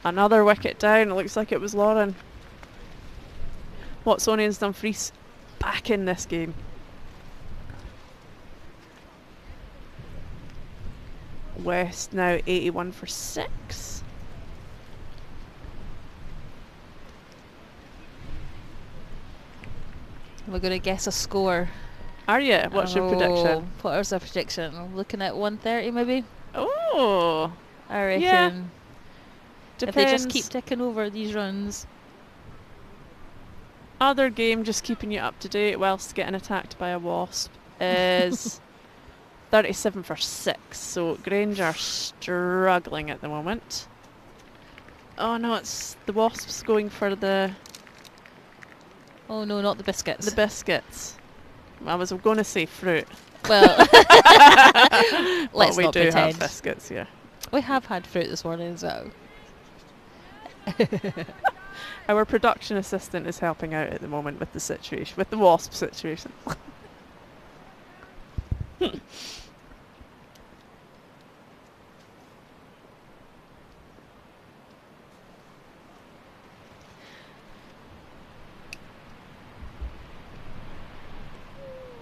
Another wicket down. It looks like it was Lauren. Watsonian's Dumfries back in this game. West now 81 for 6. We're going to guess a score. Are you? What's your prediction? What is our prediction? I'm looking at 130 maybe. Oh, I reckon. Yeah. If they just keep ticking over these runs. Other game just keeping you up to date whilst getting attacked by a wasp is 37 for 6. So Grange are struggling at the moment. Oh no, it's the wasps going for the... Oh no, not the biscuits. The biscuits. I was going to say fruit. Well, let's we not do pretend. have biscuits, yeah. We have had fruit this morning as well. Our production assistant is helping out at the moment with the situation, with the wasp situation.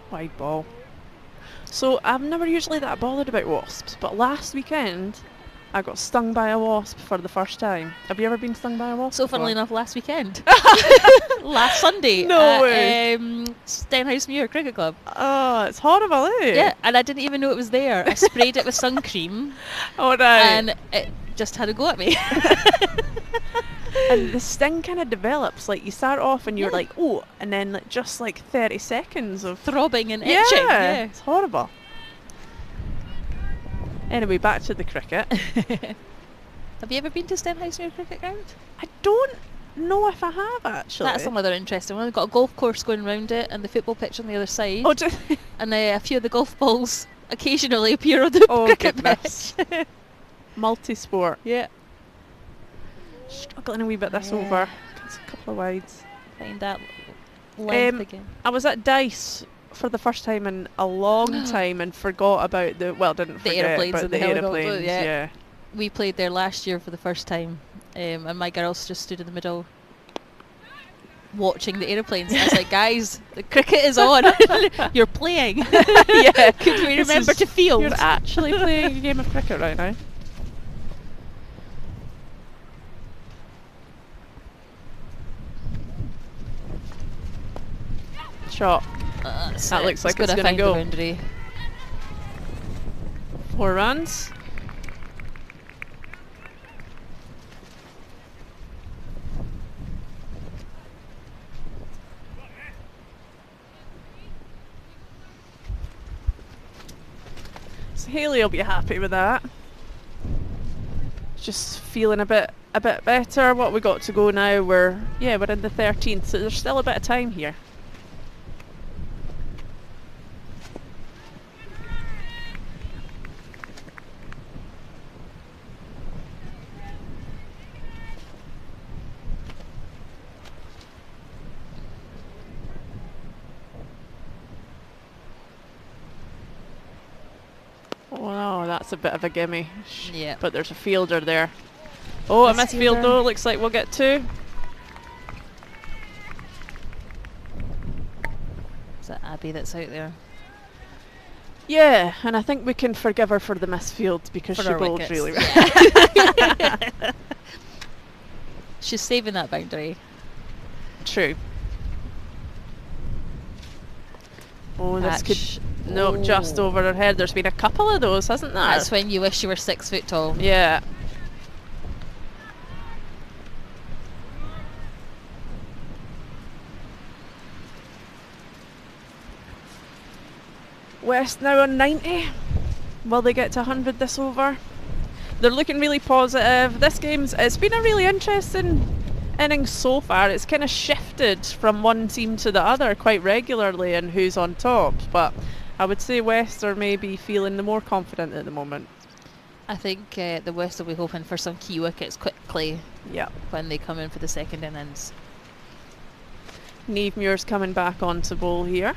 Wide ball. So I'm never usually that bothered about wasps, but last weekend I got stung by a wasp for the first time. Have you ever been stung by a wasp? So funnily before? enough, last weekend, last Sunday, No at way. Stenhouse Muir Cricket Club. Oh, it's horrible, eh? Yeah, and I didn't even know it was there. I sprayed it with sun cream, Oh, right. and it just had a go at me. And the sting kind of develops. Like, you start off and you're Yeah. like, oh, and then like, just like 30 seconds of Throbbing and yeah, itching. Yeah. it's horrible. Anyway, back to the cricket. Have you ever been to Stenhouse Muir Cricket Ground? I don't know if I have actually. That's another interesting one. We've got a golf course going around it and the football pitch on the other side. Oh, just And a few of the golf balls occasionally appear on the Oh, cricket goodness. pitch. multi-sport. Yeah. Struggling a wee bit this over. It's a couple of wides. Find that length again. I was at Dice for the first time in a long time and forgot about didn't forget aeroplanes about and the the helicopter, aeroplanes. yeah. Yeah. We played there last year for the first time, and my girls just stood in the middle watching the aeroplanes. I was like, guys, the cricket is on. You're playing. Yeah. Could we This remember is- to field? You're actually playing a game of cricket right now. Shot. That looks like it's gonna gonna find go. the boundary. 4 runs. So Haley will be happy with that. Just feeling a bit better. What we got to go now? We're in the 13th, so there's still a bit of time here. Oh no, that's a bit of a gimme. Yeah. But there's a fielder there. Oh, a Missed misfield fielder. though. Looks like we'll get 2. Is that Abby that's out there? Yeah, and I think we can forgive her for the misfield because For she our bowled wickets. really well. She's saving that boundary. True. Oh, this Catch. could no, just over her head. There's been a couple of those, hasn't there? That's when you wish you were 6 foot tall. Yeah. West now on 90. Will they get to 100 this over? They're looking really positive. It's been a really interesting innings so far. It's kind of shifted from one team to the other quite regularly and who's on top, but I would say West are maybe feeling the more confident at the moment. I think the West will be hoping for some key wickets quickly Yeah. when they come in for the second innings. Neve Muir's coming back on to bowl here.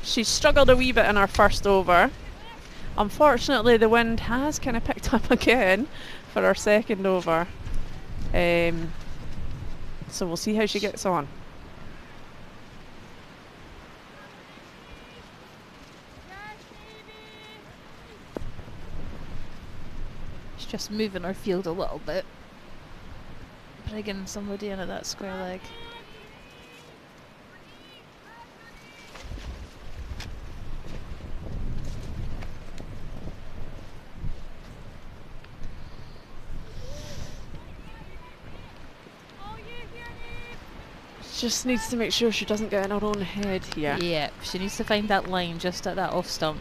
She struggled a wee bit in her first over. Unfortunately, the wind has kind of picked up again for her second over. So we'll see how she gets on. She's just moving her field a little bit. Bringing somebody in at that square leg. Just needs to make sure she doesn't get in her own head here. Yeah, she needs to find that line just at that off stump.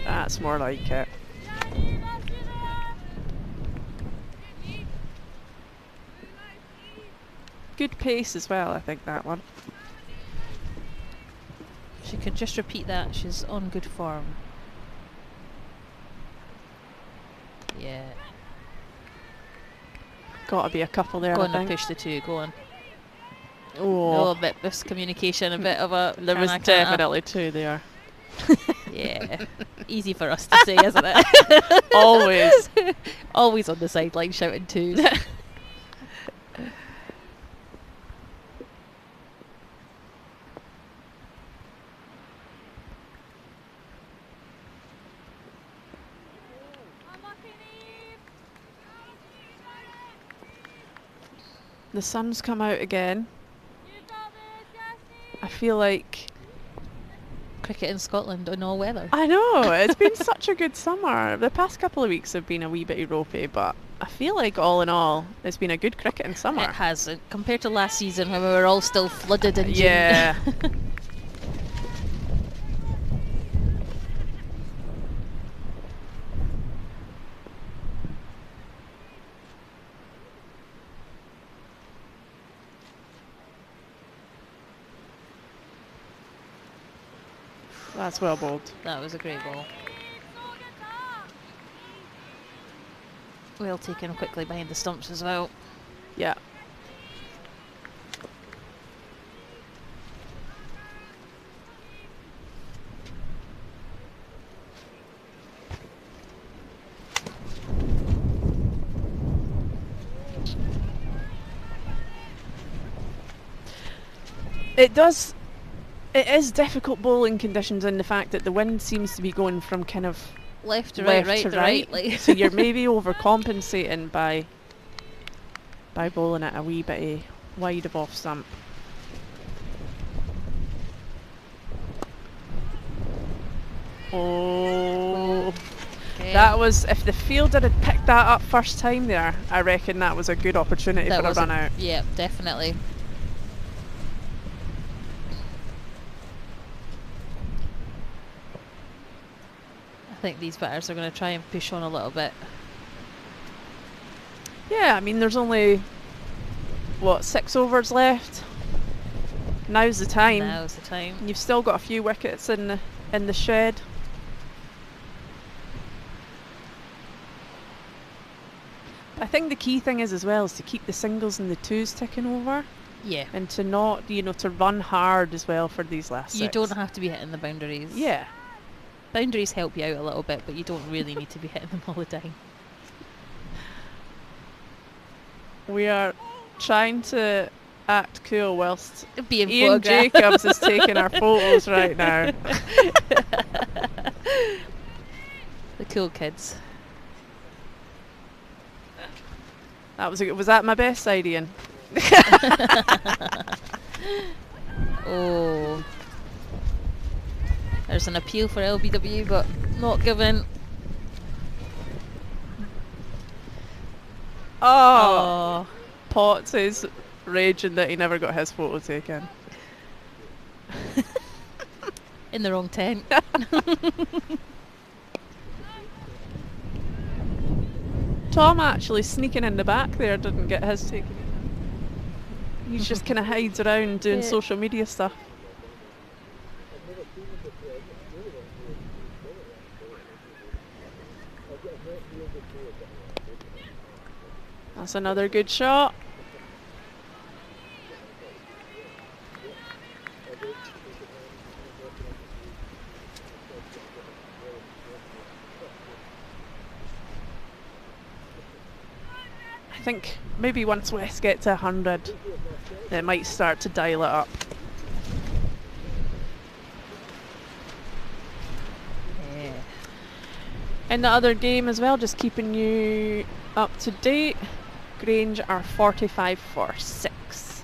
That's more like it. Good pace as well, I think, that one. She could just repeat that. She's on good form. Yeah. Gotta be a couple there, Go I on and think. push the 2. Go on. Oh, Oh, a bit miscommunication, a bit of a... there was kinda, kinda. definitely 2 there. Yeah. Yeah. Easy for us to say, isn't it? Always. Always on the sideline shouting twos. The sun's come out again. I feel like... Cricket in Scotland in all weather. I know, it's been such a good summer. The past couple of weeks have been a wee bit ropey, but I feel like all in all, it's been a good cricketing summer. It has, compared to last season when we were all still flooded in June. Yeah. That's well bowled. That was a great ball. Well taken quickly behind the stumps as well. Yeah. It is difficult bowling conditions in the fact that the wind seems to be going from kind of Left to right, right to right. Like so you're maybe overcompensating by bowling it a wee bit wide of off stump. Oh, okay. that was, if the fielder had picked that up first time there, I reckon that was a good opportunity That for a was run out. Yeah, definitely. I think these batters are going to try and push on a little bit. Yeah, I mean, there's only, what, 6 overs left? Now's the time. Now's the time. You've still got a few wickets in the shed. I think the key thing is as well is to keep the singles and the twos ticking over. Yeah. And to not, to run hard as well for these last 6. You don't have to be hitting the boundaries. Yeah. Boundaries help you out a little bit, but you don't really need to be hitting them all the time. We are trying to act cool whilst Being Ian photographed. Jacobs is taking our photos right now. The cool kids. Was that my best side, Ian? Oh. There's an appeal for LBW, but not given. Oh. Potts is raging that he never got his photo taken. In the wrong tent. Tom actually sneaking in the back there didn't get his taken. He's just kind of hides around doing Yeah. social media stuff. That's another good shot. I think maybe once West get to 100, it might start to dial it up. Yeah. In the other game as well, just keeping you up to date, Grange are 45 for 6.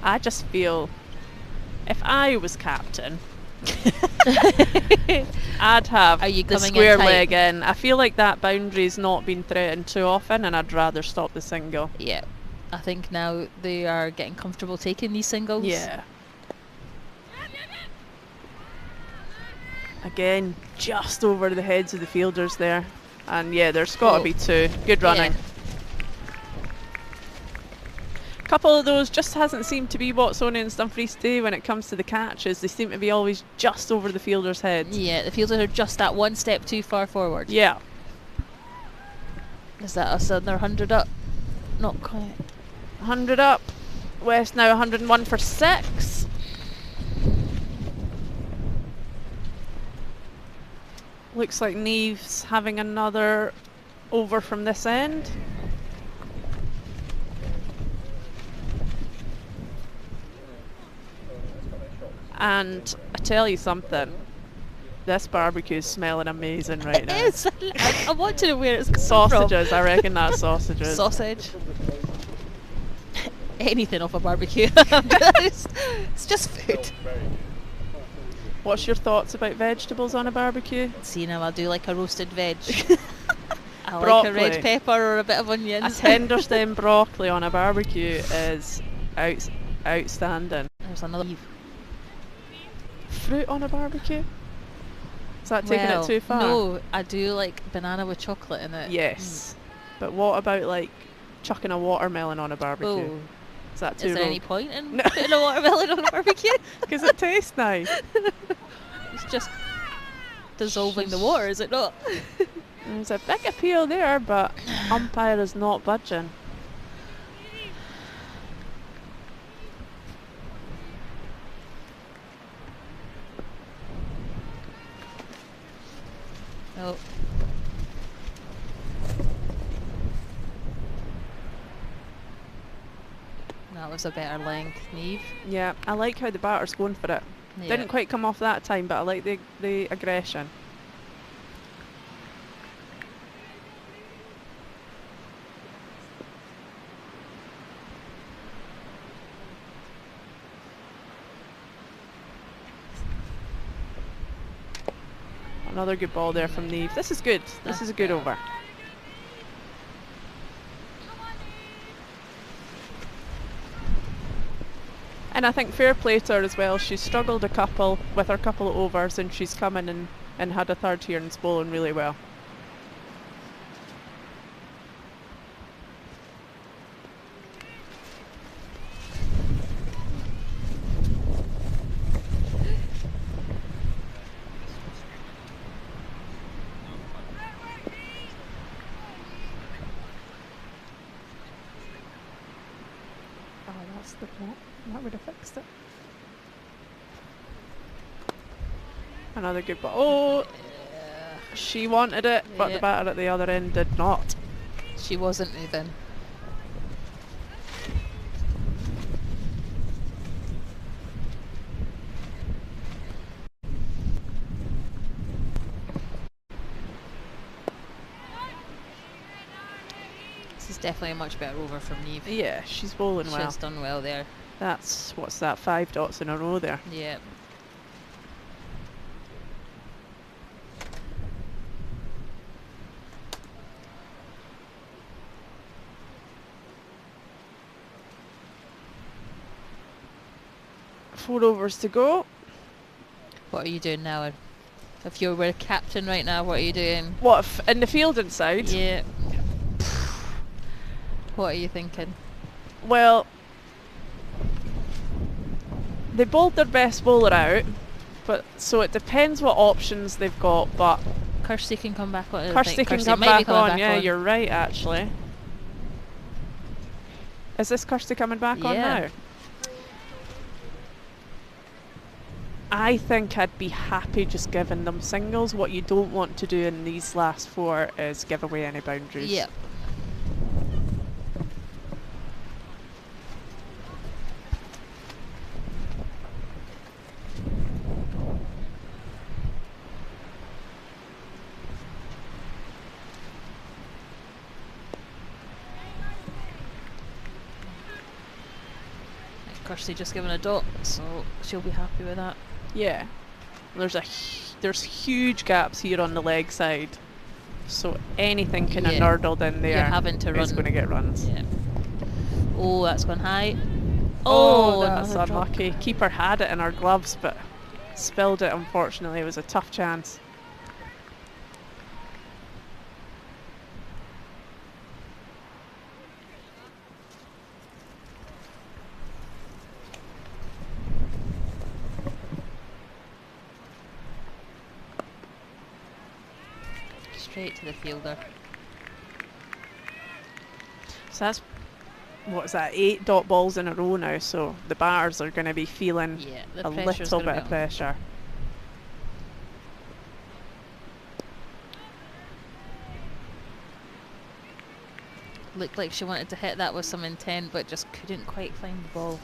I just feel if I was captain, I'd have Are you the coming in square tight? leg in. I feel like that boundary's not been threatened too often, and I'd rather stop the single. Yeah. I think now they are getting comfortable taking these singles. Yeah. Again, just over the heads of the fielders there. And yeah, there's got to Oh. be 2. Good running. Yeah. Couple of those just hasn't seemed to be Watsonian Dumfries today when it comes to the catches. They seem to be always just over the fielder's head. Yeah, the fielders are just that one step too far forward. Yeah. Is that us another 100 up? Not quite. 100 up. West now 101 for 6. Looks like Neve's having another over from this end. And I tell you something, this barbecue's smelling amazing right now. It is. I want to know where it's coming Sausages, I reckon that's sausages. Sausage. Anything off a barbecue. It's just food. What's your thoughts about vegetables on a barbecue? See, now I'll do like a roasted veg. I like Broccoli. a red pepper or a bit of A onions. tender stem broccoli on a barbecue is outstanding. There's another. Fruit on a barbecue? Is that taking it too far? No, I do like banana with chocolate in it. Yes. But what about like chucking a watermelon on a barbecue? Oh, Is that too is there rogue? any point in No. putting a watermelon on a barbecue? Because it tastes nice. It's just dissolving the water, is it not? There's a big appeal there, but umpire is not budging. Oh. That was a better length, Neve. Yeah, I like how the batter's going for it. Yeah. Didn't quite come off that time, but I like the aggression. Another good ball there from Neve. This is good. This is a good over. And I think fair play to her as well. She's struggled a couple with her couple of overs, and she's come in and had a third here and is bowling really well. Oh, that's the point. That would have fixed it. Another good ball. Oh, she wanted it, but the Yeah. batter at the other end did not. She wasn't moving. This is definitely a much better over from Neve. Yeah, she's bowling well. She's done well there. That's, what's that, 5 dots in a row there. Yeah. Four overs to go. What are you doing now? If you were captain right now, what are you doing? What, in the fielding side? Yeah. What are you thinking? Well, they bowled their best bowler out, but so it depends what options they've got, but Kirsty can come back on. Kirsty can come might be back coming on. Yeah, you're right, actually. Is this Kirsty coming back on Yeah. now? I think I'd be happy just giving them singles. What you don't want to do in these last four is give away any boundaries. Yeah. Kirsty just given a dot, so she'll be happy with that. Yeah. There's huge gaps here on the leg side, so anything kind of Yeah. nurdled in there You're having to is run. going to get runs. Yeah. Oh, that's gone high. Oh, that's another drop. unlucky. Keeper had it in her gloves, but spilled it. Unfortunately, it was a tough chance. straight to the fielder. So that's, what's that, 8 dot balls in a row now, so the batters are going to be feeling Yeah, a the pressure's little gonna bit be of on. pressure. Looked like she wanted to hit that with some intent, but just couldn't quite find the ball.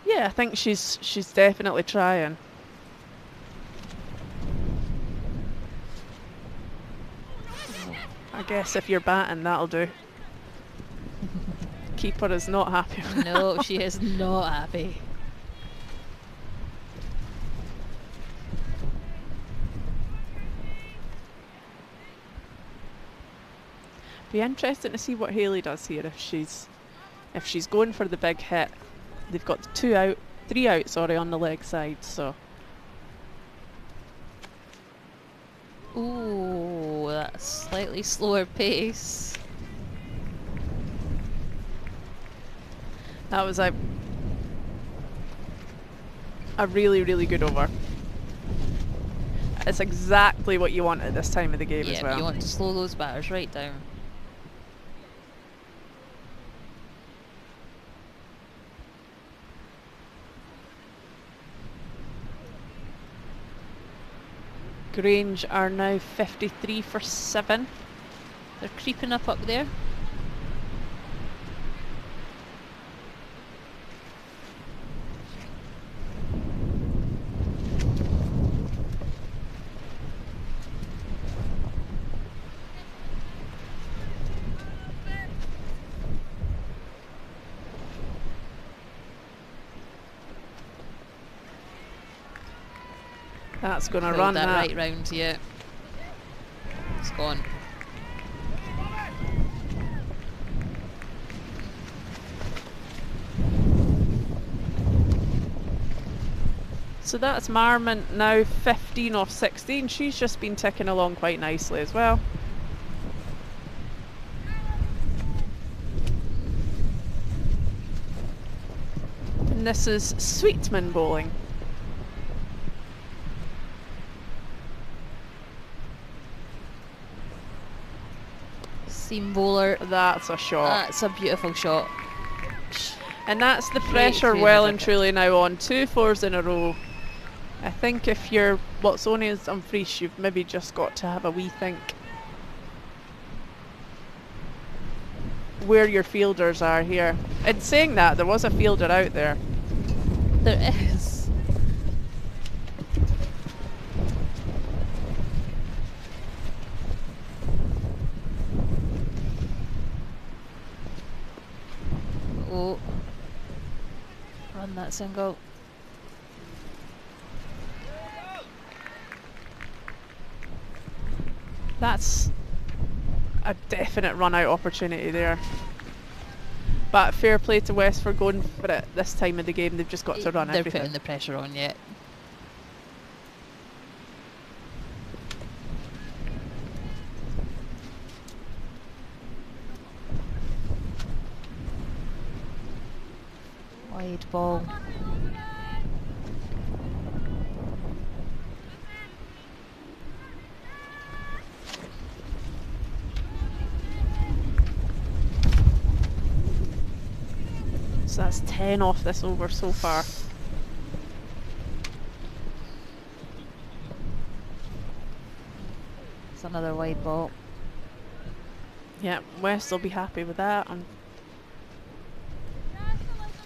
Yeah, I think she's definitely trying. I guess if you're batting, that'll do. Keeper is not happy with No, she is not happy. Be interesting to see what Hayley does here if she's going for the big hit. They've got 3 out, sorry, on the leg side, so Ooh, that's slightly slower pace. that was a really, really good over. It's exactly what you want at this time of the game as Yeah, well. you want to slow those batters right down. Grange are now 53 for 7. They're creeping up there. That's going to Pulled run that that. right round, yeah. It's gone. So that's Marmont now 15 off 16. She's just been ticking along quite nicely as well. And this is Sweetman bowling. Seam bowler. That's a shot. That's a beautiful shot. And that's the Great pressure through well the and wicket. truly now on. 2 4s in a row. I think if you're Watsonian Dumfries, you've maybe just got to have a wee think where your fielders are here. And saying that, there was a fielder out there. There is. Oh. Run that single. That's a definite run out opportunity there. But fair play to West for going for it this time of the game. They've just got to run They're everything. putting the pressure on yet. Wide ball. So that's 10 off this over so far. It's another wide ball. Yeah, West will be happy with that. And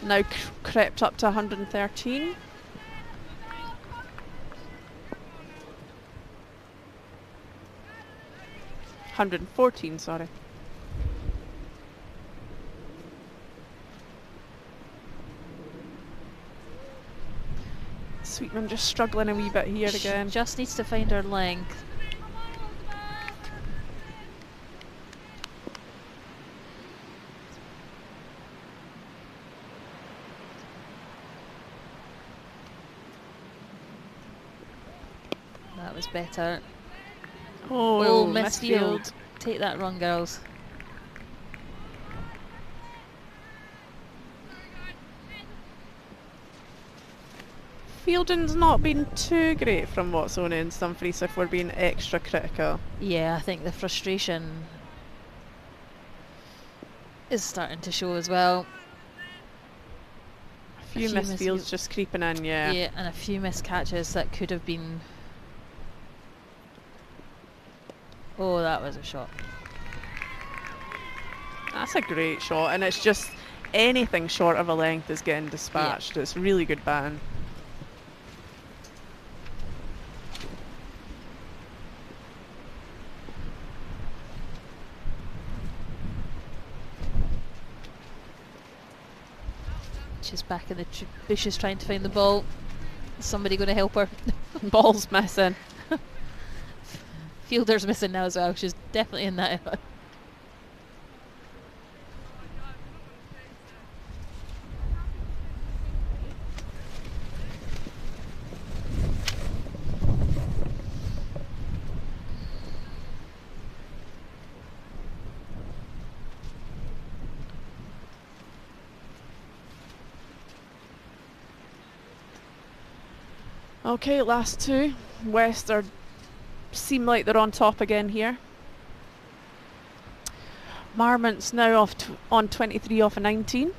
now crept up to 113. 114, sorry. Sweetman just struggling a wee bit here again. Just needs to find her length. That was better. Oh, misfield. Take that run, girls. Fielding's not been too great from Watsonian and Dumfries if we're being extra critical. Yeah, I think the frustration is starting to show as well. A few misfields just creeping in, yeah. Yeah, and a few missed catches that could have been... Oh, that was a shot. That's a great shot, and it's just anything short of a length is getting dispatched. It's really good batting. She's back in the bushes trying to find the ball. Is somebody going to help her? Ball's missing. Fielder's missing now as well. She's definitely in that area. Okay, last two. West seem like they're on top again here. Marmont's now on 23 off of 19.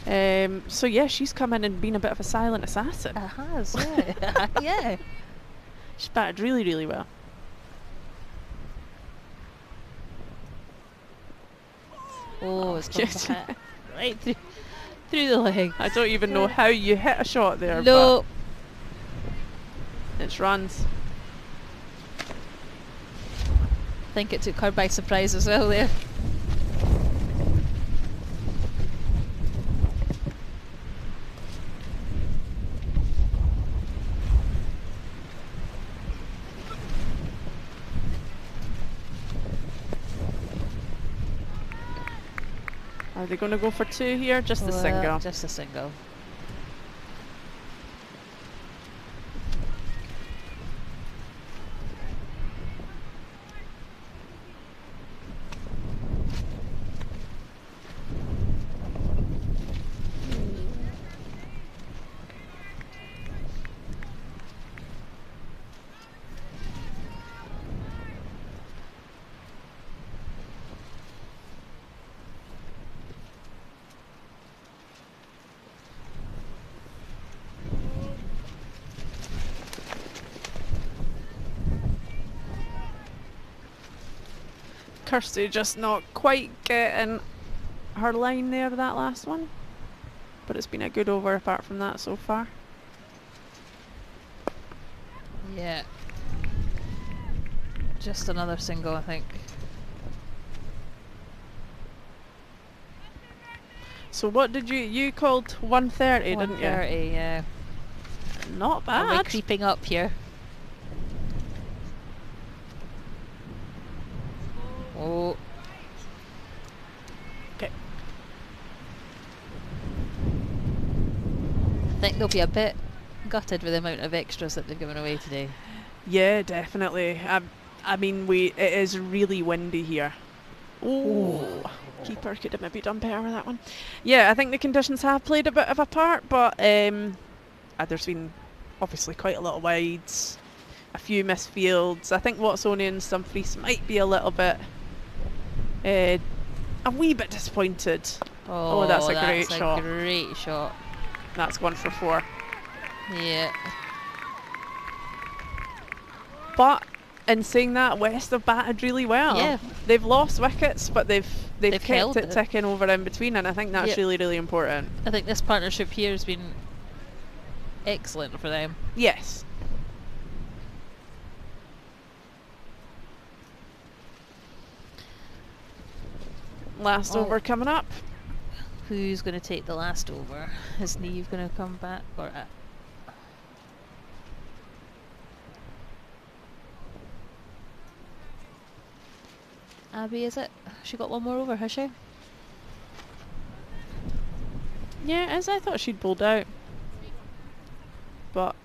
So yeah, she's come in and been a bit of a silent assassin. It has, yeah. Yeah. She's batted really, really well. Oh, it's going to hit right through the leg. I don't even know how you hit a shot there. No. But it's runs. I think it took her by surprise as well there. Are they going to go for two here? Just the single. Just a single. Kirsty just not quite getting her line there, that last one. But it's been a good over apart from that so far. Yeah. Just another single, I think. So what did you called 130, didn't you? 130, yeah. Not bad. Are we creeping up here? Oh. Okay. I think they'll be a bit gutted with the amount of extras that they've given away today. Yeah, definitely. I mean, it is really windy here. Oh, keeper could have maybe done better with that one. Yeah, I think the conditions have played a bit of a part, but there's been obviously quite a lot of wides, a few misfields. I think Watsonian and Dumfries might be a little bit, a wee bit disappointed. Oh, that's a great shot. That's a great shot. That's gone for 4. Yeah. But in saying that, West have batted really well. Yeah. They've lost wickets, but they've kept held it ticking over in between, and I think that's really, really important. I think this partnership here has been excellent for them. Yes. Last over coming up. Who's going to take the last over? Is Neve going to come back? Or Abby, is it? She got one more over, has she? Yeah, as I thought she'd pulled out. But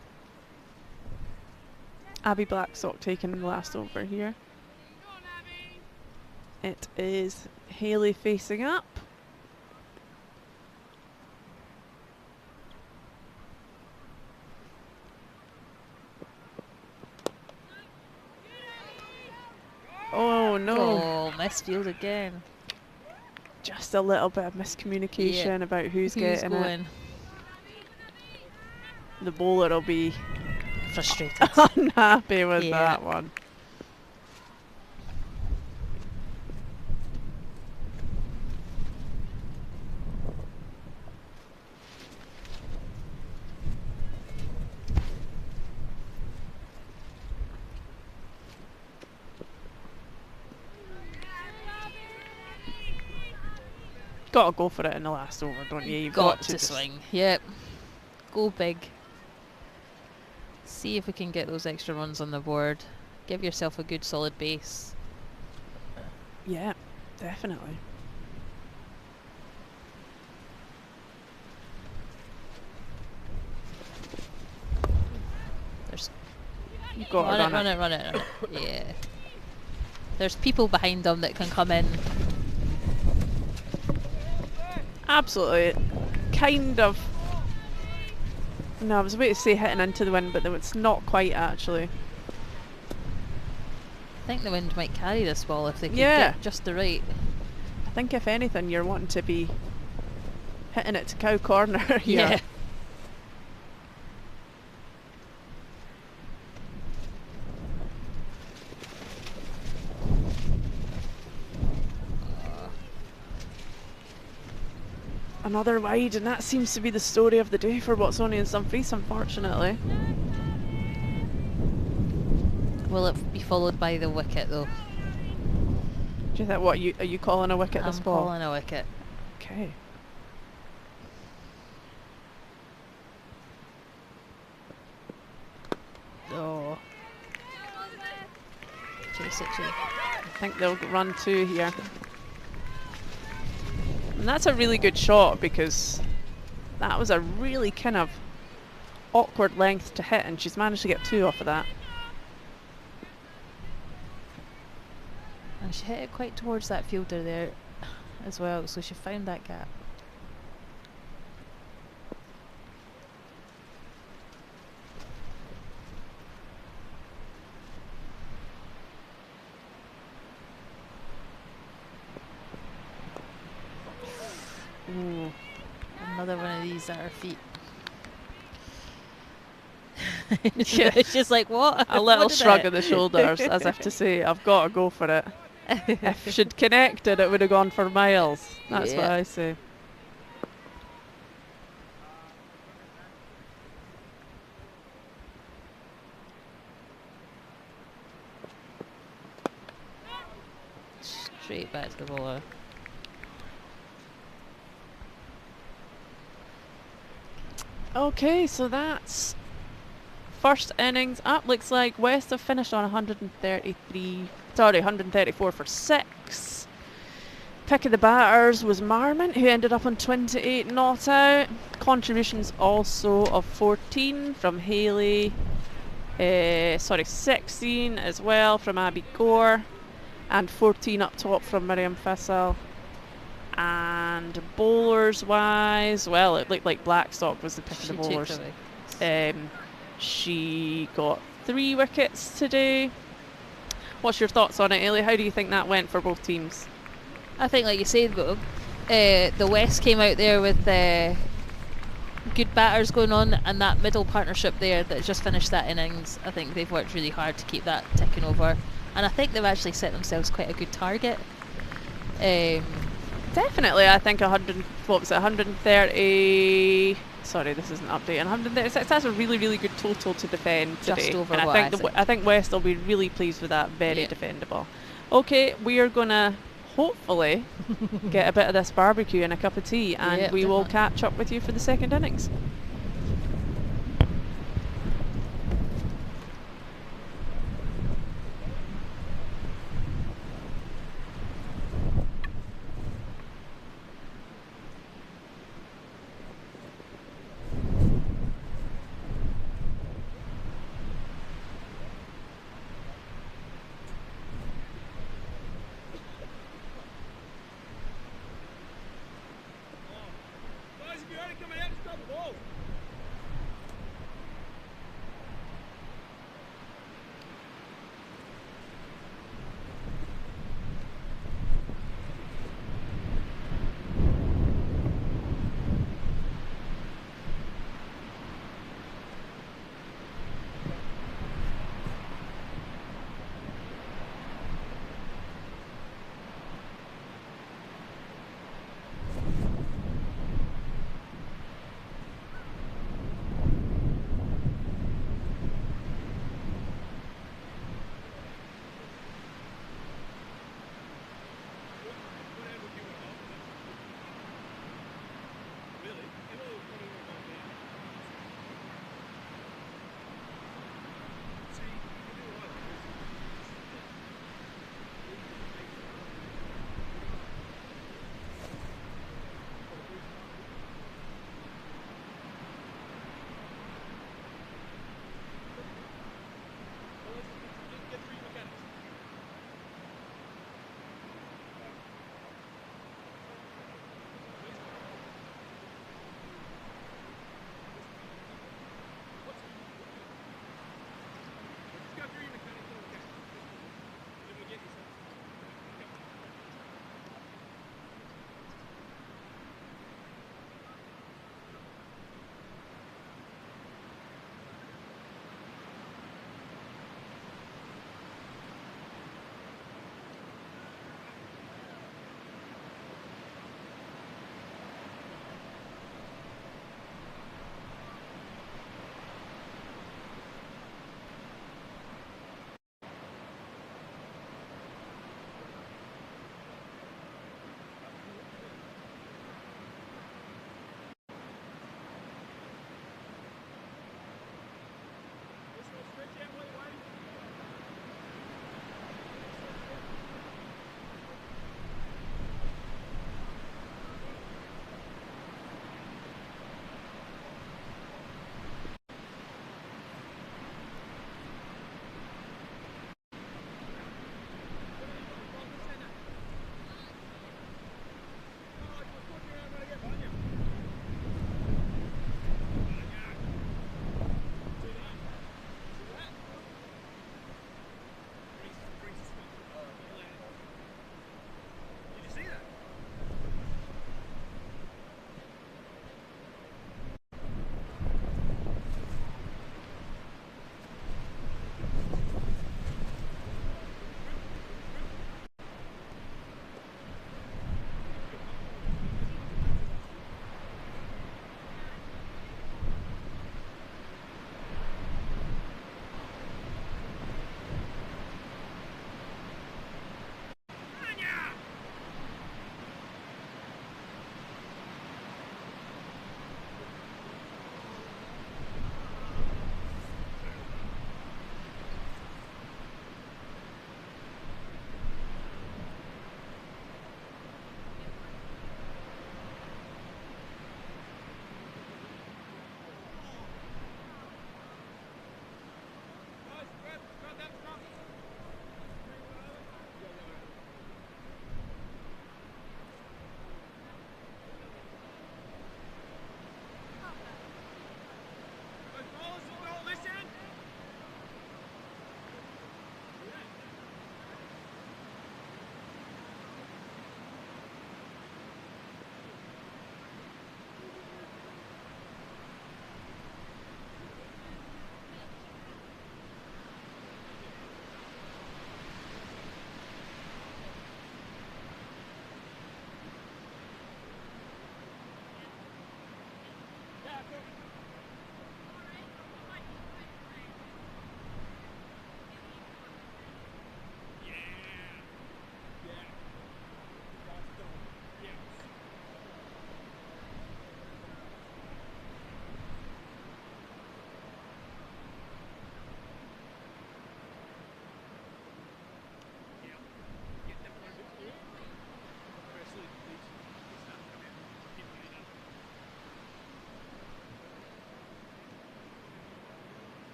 Abby Blackstock taking the last over here. It is Hayley facing up. Oh no. Oh, misfield again. Just a little bit of miscommunication about who's getting going? it. The bowler will be Frustrated. unhappy with Yeah. that one. Gotta go for it in the last over, don't you? You've Got to just swing. Yep. Go big. See if we can get those extra runs on the board. Give yourself a good solid base. Yeah, definitely. There's You've got to run it, run it. Yeah. There's people behind them that can come in. Absolutely. Kind of. No, I was about to say hitting into the wind, but it's not quite actually. I think the wind might carry this ball if they can Yeah. get just the right. I think if anything, you're wanting to be hitting it to cow corner. Yeah. Another wide, and that seems to be the story of the day for Watsonian and Dumfries, unfortunately. Will it be followed by the wicket though? Do you think what are you calling a wicket this I'm ball? calling a wicket. Okay. Oh. Chase it, chase. I think they'll run two here. And that's a really good shot because that was a really kind of awkward length to hit, and she's managed to get two off of that. And she hit it quite towards that fielder there as well, so she found that gap. Ooh, another one of these at her feet. Yeah. It's just like, what? A little What did shrug it? of the shoulders as if to say, I've got to go for it. If she'd connected, it would have gone for miles. That's what Yeah. I say. Straight back to the bowler. Okay, so that's first innings up. Looks like West have finished on 134 for 6. Pick of the batters was Marmont, who ended up on 28 not out. Contributions also of 14 from Haley. 16 as well from Abby Gore. And 14 up top from Miriam Fissel. And bowlers wise, well, it looked like Blackstock was the pick of the bowlers. She got 3 wickets today. What's your thoughts on it, Ailey? How do you think that went for both teams? I think, like you said, the West came out there with good batters going on, and that middle partnership there that just finished that innings, I think they've worked really hard to keep that ticking over. And I think they've actually set themselves quite a good target. Definitely, I think 130. Sorry, this isn't updating. 136. That's a really, really good total to defend today. Just over and what I think West will be really pleased with that. Very Yeah. defendable. Okay, we are gonna hopefully get a bit of this barbecue and a cup of tea, and Yep, we will definitely. catch up with you for the second innings. Guys, if you're only coming out, stop the ball.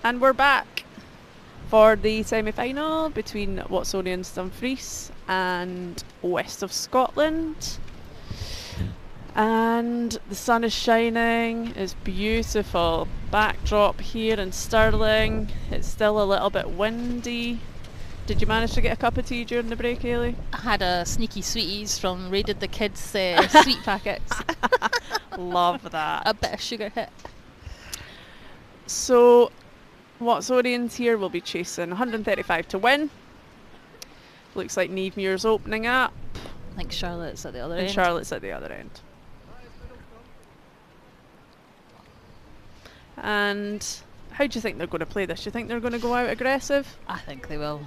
And we're back for the semi-final between Watsonian Dumfries and West of Scotland. And the sun is shining, it's beautiful. Backdrop here in Stirling. It's still a little bit windy. Did you manage to get a cup of tea during the break, Hayley? I had a sneaky sweeties from Raided the Kids sweet packets. Love that. A bit of sugar hit. So, Watsonians here will be chasing 135 to win. Looks like Niamh Muir's opening up. I think Charlotte's at the other And end. Charlotte's at the other end. And how do you think they're going to play this? Do you think they're going to go out aggressive? I think they will.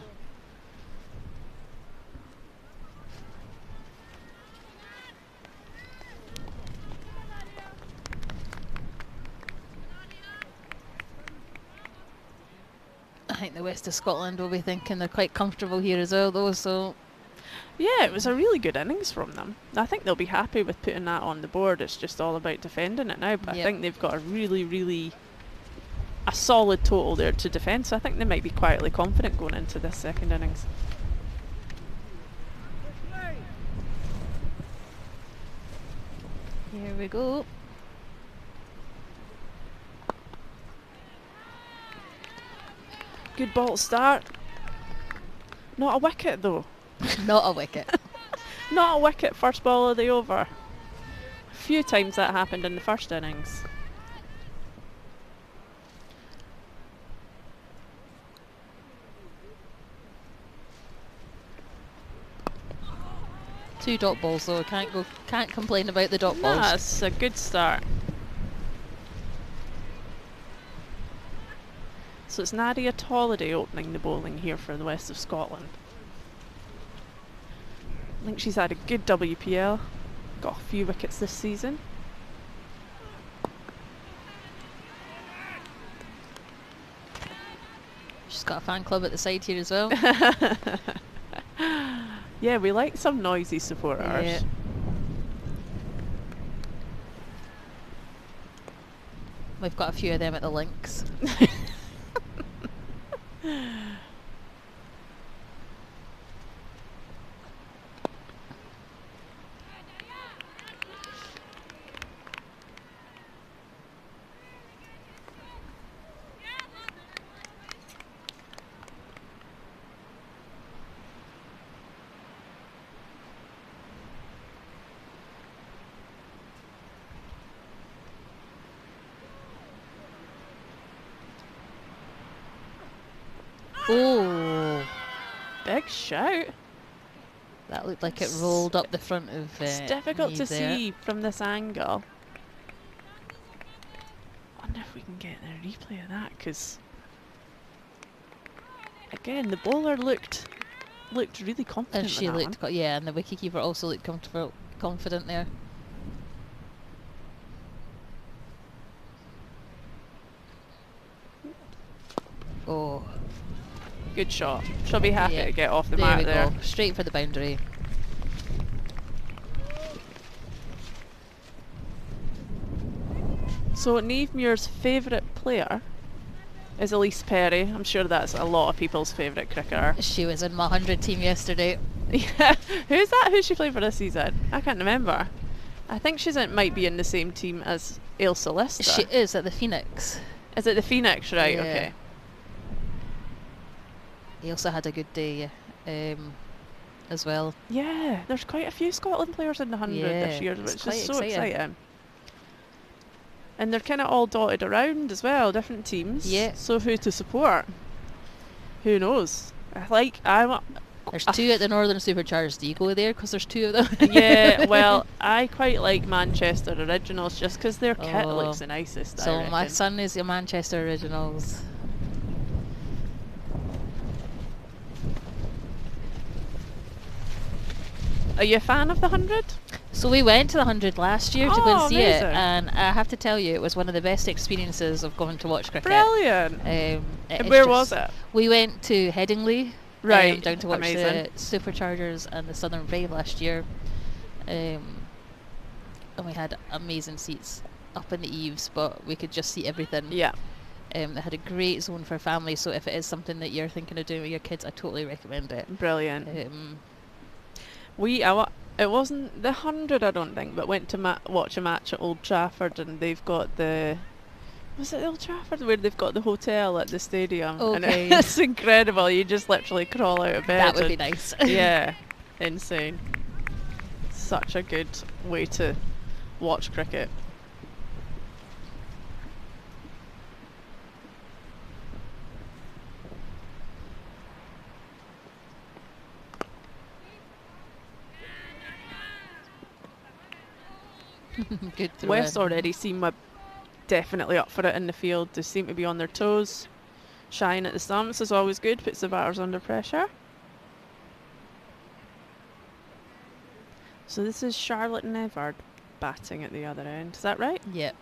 I think the West of Scotland will be thinking they're quite comfortable here as well, though, so... Yeah, it was a really good innings from them. I think they'll be happy with putting that on the board. It's just all about defending it now, but I think they've got a really a solid total there to defend, so I think they might be quietly confident going into this second innings. Here we go. Good ball start. Not a wicket though. Not a wicket. Not a wicket, first ball of the over. A few times that happened in the first innings. Two dot balls though, can't complain about the dot balls. That's a good start. So it's Nadia Tolliday opening the bowling here for the West of Scotland. I think she's had a good WPL, got a few wickets this season. She's got a fan club at the side here as well. Yeah, we like some noisy supporters. Yeah. We've got a few of them at the links. Oh, Big shout. that looked like it rolled up the front of It's difficult to Niamh there. see from this angle. Wonder if we can get a replay of that, because again the bowler looked really confident. And she with that looked, one. yeah, and the wicketkeeper also looked confident there. Oh, Good shot. She'll be happy yeah. to get off the There mark we there. go, straight for the boundary. So Niamh Muir's favourite player is Elise Perry. I'm sure that's a lot of people's favourite cricketer. She was in my 100 team yesterday. Yeah. Who's that? Who's she playing for this season? I can't remember. I think might be in the same team as Ailsa Lister. She is at the Phoenix. Is it the Phoenix? Right, Yeah. okay. He also had a good day as well. Yeah, there's quite a few Scotland players in the 100 this year, it's which is quite so exciting. exciting. And they're kind of all dotted around as well, different teams. Yeah. So who to support? Who knows? I'm There's two at the Northern Superchargers. Do you go there? Because there's two of them. yeah, well, I quite like Manchester Originals just because their kit Oh. looks the nicest. I So my reckon. son is your Manchester Originals. Are you a fan of the 100? So we went to the 100 last year to go Oh, and see it, amazing. and I have to tell you, it was one of the best experiences of going to watch cricket. Brilliant. And Where was it? We went to Headingley, Right, down to watch amazing. the Superchargers and the Southern Brave last year, and we had amazing seats up in the eaves, but we could just see everything. Yeah. They had a great zone for families, so if it is something that you're thinking of doing with your kids, I totally recommend it. Brilliant. It wasn't the 100, I don't think, but went to watch a match at Old Trafford, and they've got the... Was it Old Trafford where they've got the hotel at the stadium? And Okay. it's incredible. You just literally crawl out of bed. That would be nice. Yeah, insane. Such a good way to watch cricket. Good throw West in. already seem definitely up for it in the field. They seem to be on their toes. Shying at the stumps is always good, puts the batters under pressure. So this is Charlotte and Everard batting at the other end. Is that right? Yep.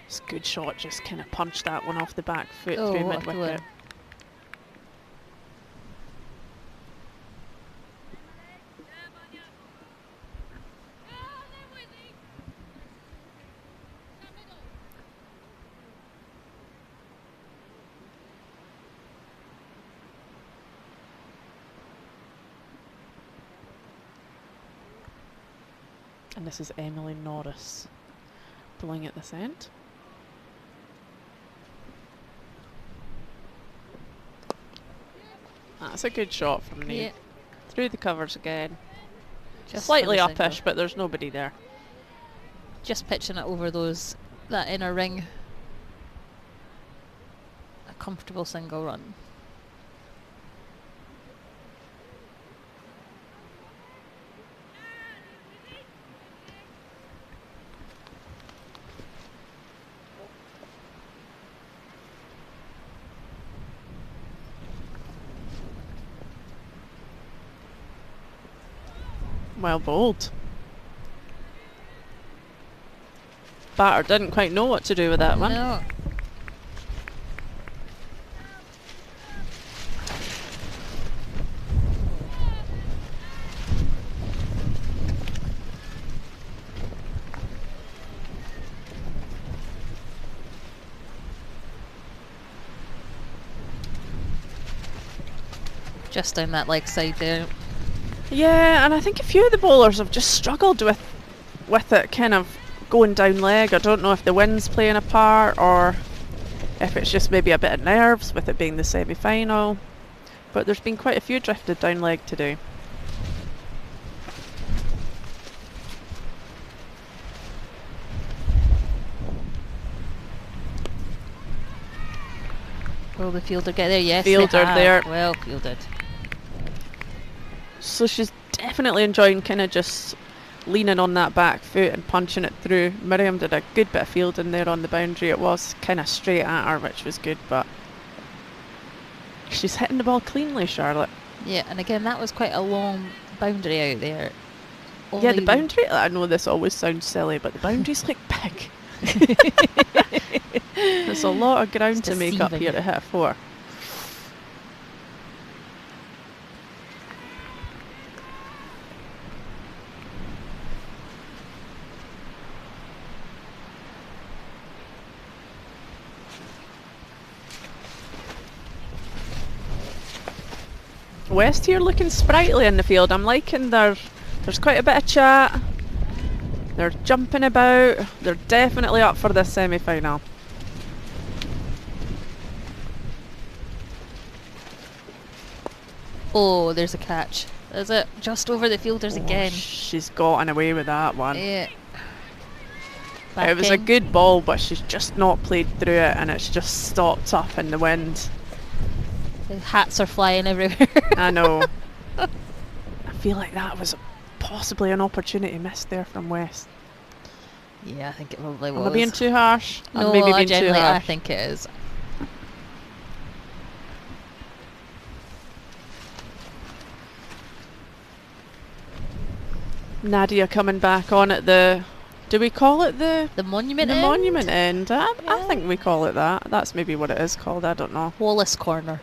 It's a good shot, just kind of punched that one off the back foot Oh, through what a mid-wicket. throw. And this is Emily Norris pulling at this end. That's a good shot from Nate. Yeah. Through the covers again. Just Slightly for the uppish, single. but there's nobody there. Just pitching it over that inner ring. A comfortable single run. Well bowled. Batter didn't quite know what to do with that one. No. Just down that leg side there. Yeah, and I think a few of the bowlers have just struggled with it kind of going down leg. I don't know if the wind's playing a part or if it's just maybe a bit of nerves with it being the semi-final. But there's been quite a few drifted down leg today. Will the fielder get there? Yes, Fielder they have. there. Well fielded. So she's definitely enjoying kind of just leaning on that back foot and punching it through. Miriam did a good bit of fielding there on the boundary. It was kind of straight at her, which was good, but she's hitting the ball cleanly, Charlotte. Yeah, and again, that was quite a long boundary out there. Yeah, the Only- boundary, I know this always sounds silly, but the boundary's like big. There's a lot of ground It's to make up deceiving. here to hit a 4. West here looking sprightly in the field. I'm liking there's quite a bit of chat. They're jumping about. They're definitely up for this semi-final. Oh, there's a catch. Is it just over the fielders again? She's gotten away with that one. Yeah. It was a in. good ball, but she's just not played through it, and it's just stopped up in the wind. The hats are flying everywhere. I know. I feel like that was possibly an opportunity missed there from West. Yeah, I think it probably Am was. I being too harsh? No, I'm maybe I being too generally, I harsh. think it is. Nadia coming back on at the Do we call it the monument the end? monument end? I Yeah. think we call it that. That's maybe what it is called. I don't know. Wallace Corner.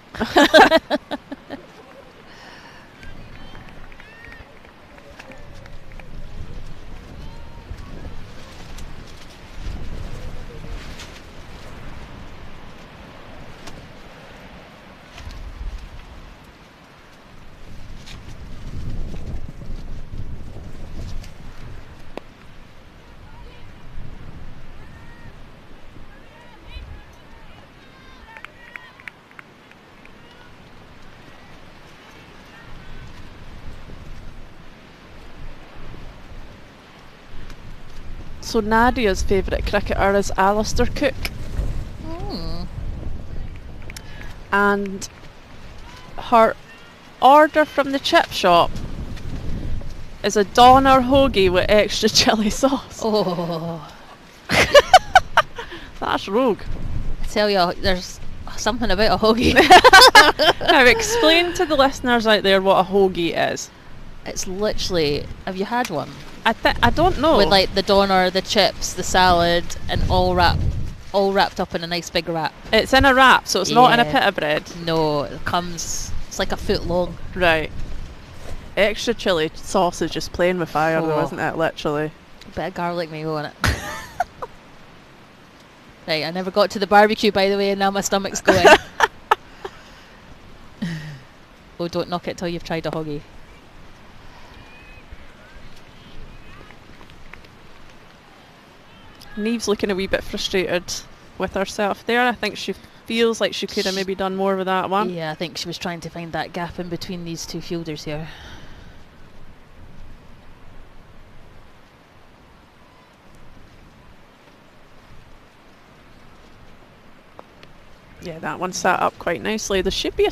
So Nadia's favourite cricketer is Alistair Cook, Hmm. and her order from the chip shop is a doner hoagie with extra chilli sauce. Oh, That's rogue. I tell you, there's something about a hoagie. Now explain to the listeners out there what a hoagie is. It's literally. Have you had one? I don't know. With like the doner, the chips, the salad, and all wrapped up in a nice big wrap. It's in a wrap, so it's not in a Yeah. pita bread. No, it comes. It's like a foot long. Right. Extra chilli sauce is just playing with fire though, Oh. isn't it? Literally. A bit of garlic mayo on it. Right, I never got to the barbecue, by the way, and now my stomach's going. Oh, don't knock it till you've tried a hoagie. Neve's looking a wee bit frustrated with herself there. I think she feels like she could have maybe done more with that one. Yeah, I think she was trying to find that gap in between these two fielders here. Yeah, that one sat up quite nicely. There should be a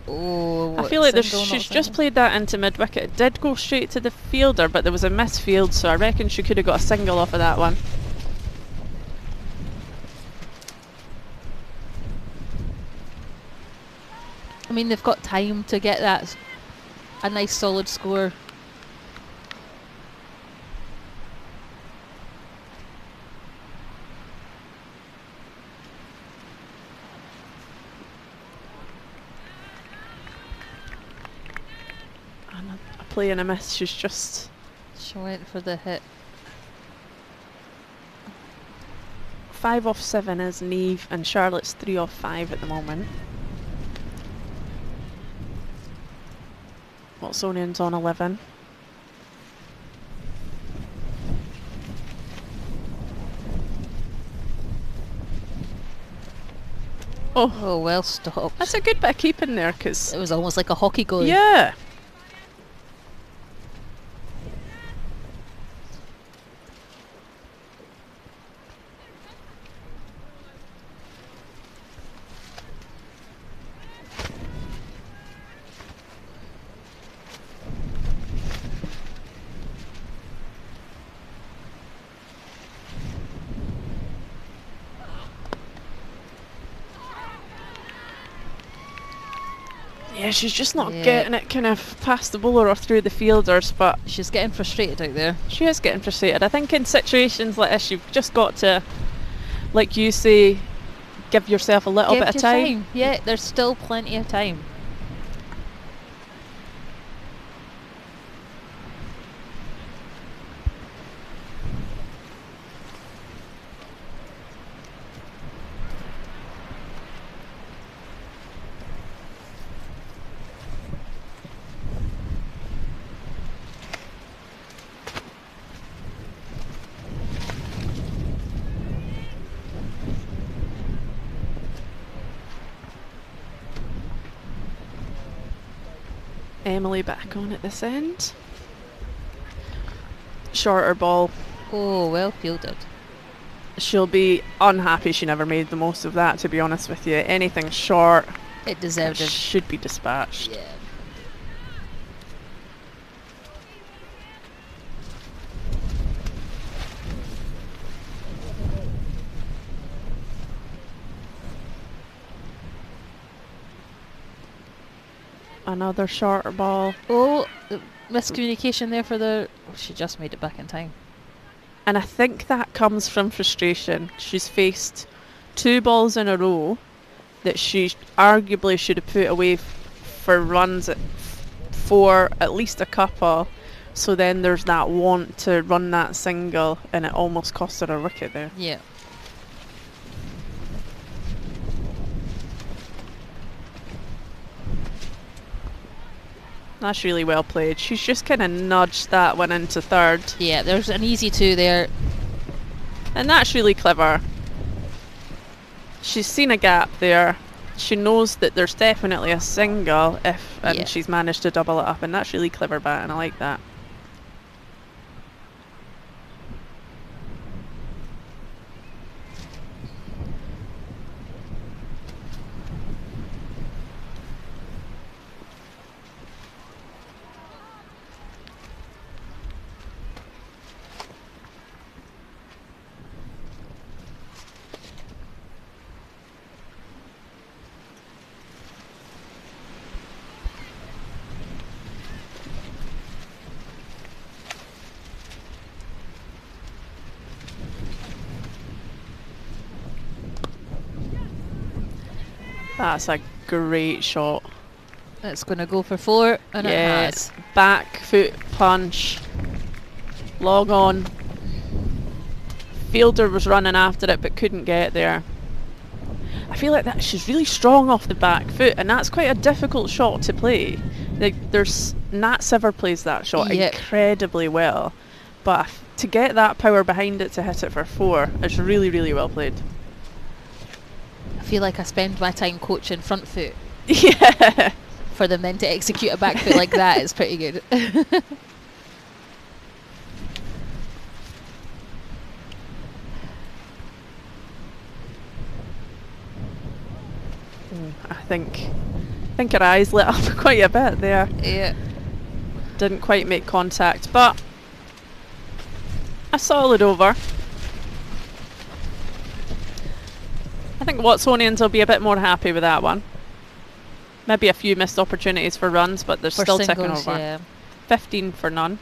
Oh, I feel like single, not she's just single. played that into mid wicket. It did go straight to the fielder, but there was a misfield, so I reckon she could have got a single off of that one. I mean, they've got time to get a nice solid score. And a play and a miss. She's just She went for the hit. 5 off 7 is Neve, and Charlotte's 3 off 5 at the moment. Watsonian's on 11. Oh, well stopped. That's a good bit of keeping there, because It was almost like a hockey goal. yeah. Yeah, she's just not Yeah. getting it kind of past the bowler or through the fielders, but She's getting frustrated out there. she is getting frustrated. I think in situations like this, you've just got to, like you say, give yourself a little Give bit of your time. Yeah, there's still plenty of time. Emily back on at this end. Shorter ball. Oh, well fielded. She'll be unhappy she never made the most of that, to be honest with you. Anything short It deserved it. should be dispatched. Yeah. Another shorter ball. Oh, miscommunication there for the... Oh, she just made it back in time. And I think that comes from frustration. She's faced 2 balls in a row that she arguably should have put away for runs for at least a couple. So then there's that want to run that single, and it almost cost her a wicket there. Yeah. That's really well played. She's just kind of nudged that one into third. Yeah, there's an easy 2 there. And that's really clever. She's seen a gap there. She knows that there's definitely a single and she's managed to double it up, and that's really clever batting. I like that. That's a great shot. It's going to go for 4, and it has. Back foot punch. Log on. Fielder was running after it but couldn't get there. I feel like that she's really strong off the back foot, and that's quite a difficult shot to play. Like, there's Nat Siver plays that shot incredibly well, but to get that power behind it to hit it for 4 is really, really well played. I feel like I spend my time coaching front foot. Yeah. For them then to execute a back foot like that is pretty good. I think her eyes lit up quite a bit there. Yeah. Didn't quite make contact, but a solid over. I think Watsonians will be a bit more happy with that one. Maybe a few missed opportunities for runs, but they're still ticking over. Yeah. 15 for none.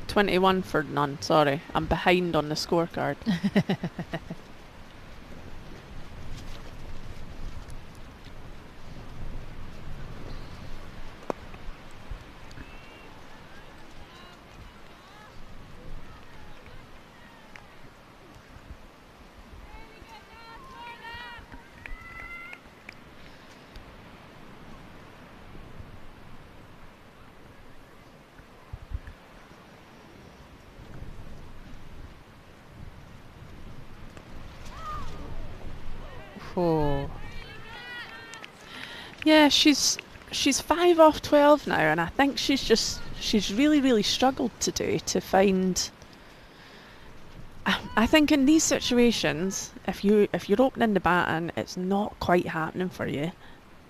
$21 for none. Sorry, I'm behind on the scorecard. Oh. Yeah, she's 5 off 12 now, and I think she's really struggled today to find. I think in these situations, if you're opening the baton, it's not quite happening for you.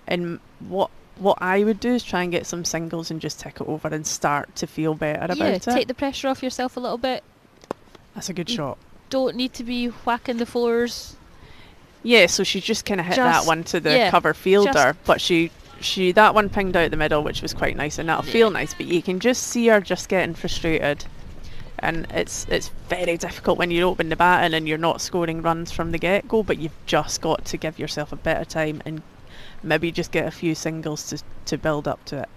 And what I would do is try and get some singles and just tick it over and start to feel better about it. Yeah, take the pressure off yourself a little bit. That's a good shot. Don't need to be whacking the 4s. Yeah, so she just kind of hit that one to the cover fielder, but she that one pinged out the middle, which was quite nice, and that'll feel nice. But you can just see her just getting frustrated, and it's very difficult when you open the baton and you're not scoring runs from the get-go. But you've just got to give yourself a bit of time and maybe just get a few singles to build up to it.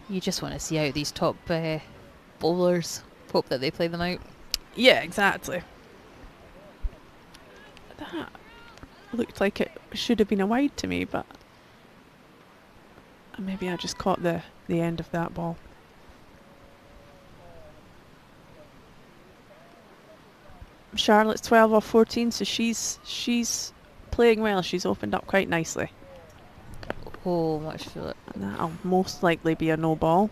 You just want to see out these top bowlers. Hope that they play them out. Yeah, exactly. That looked like it should have been a wide to me, but maybe I just caught the end of that ball. Charlotte's 12 off 14, so she's playing well. She's opened up quite nicely. Oh, much feel it. And that'll most likely be a no ball.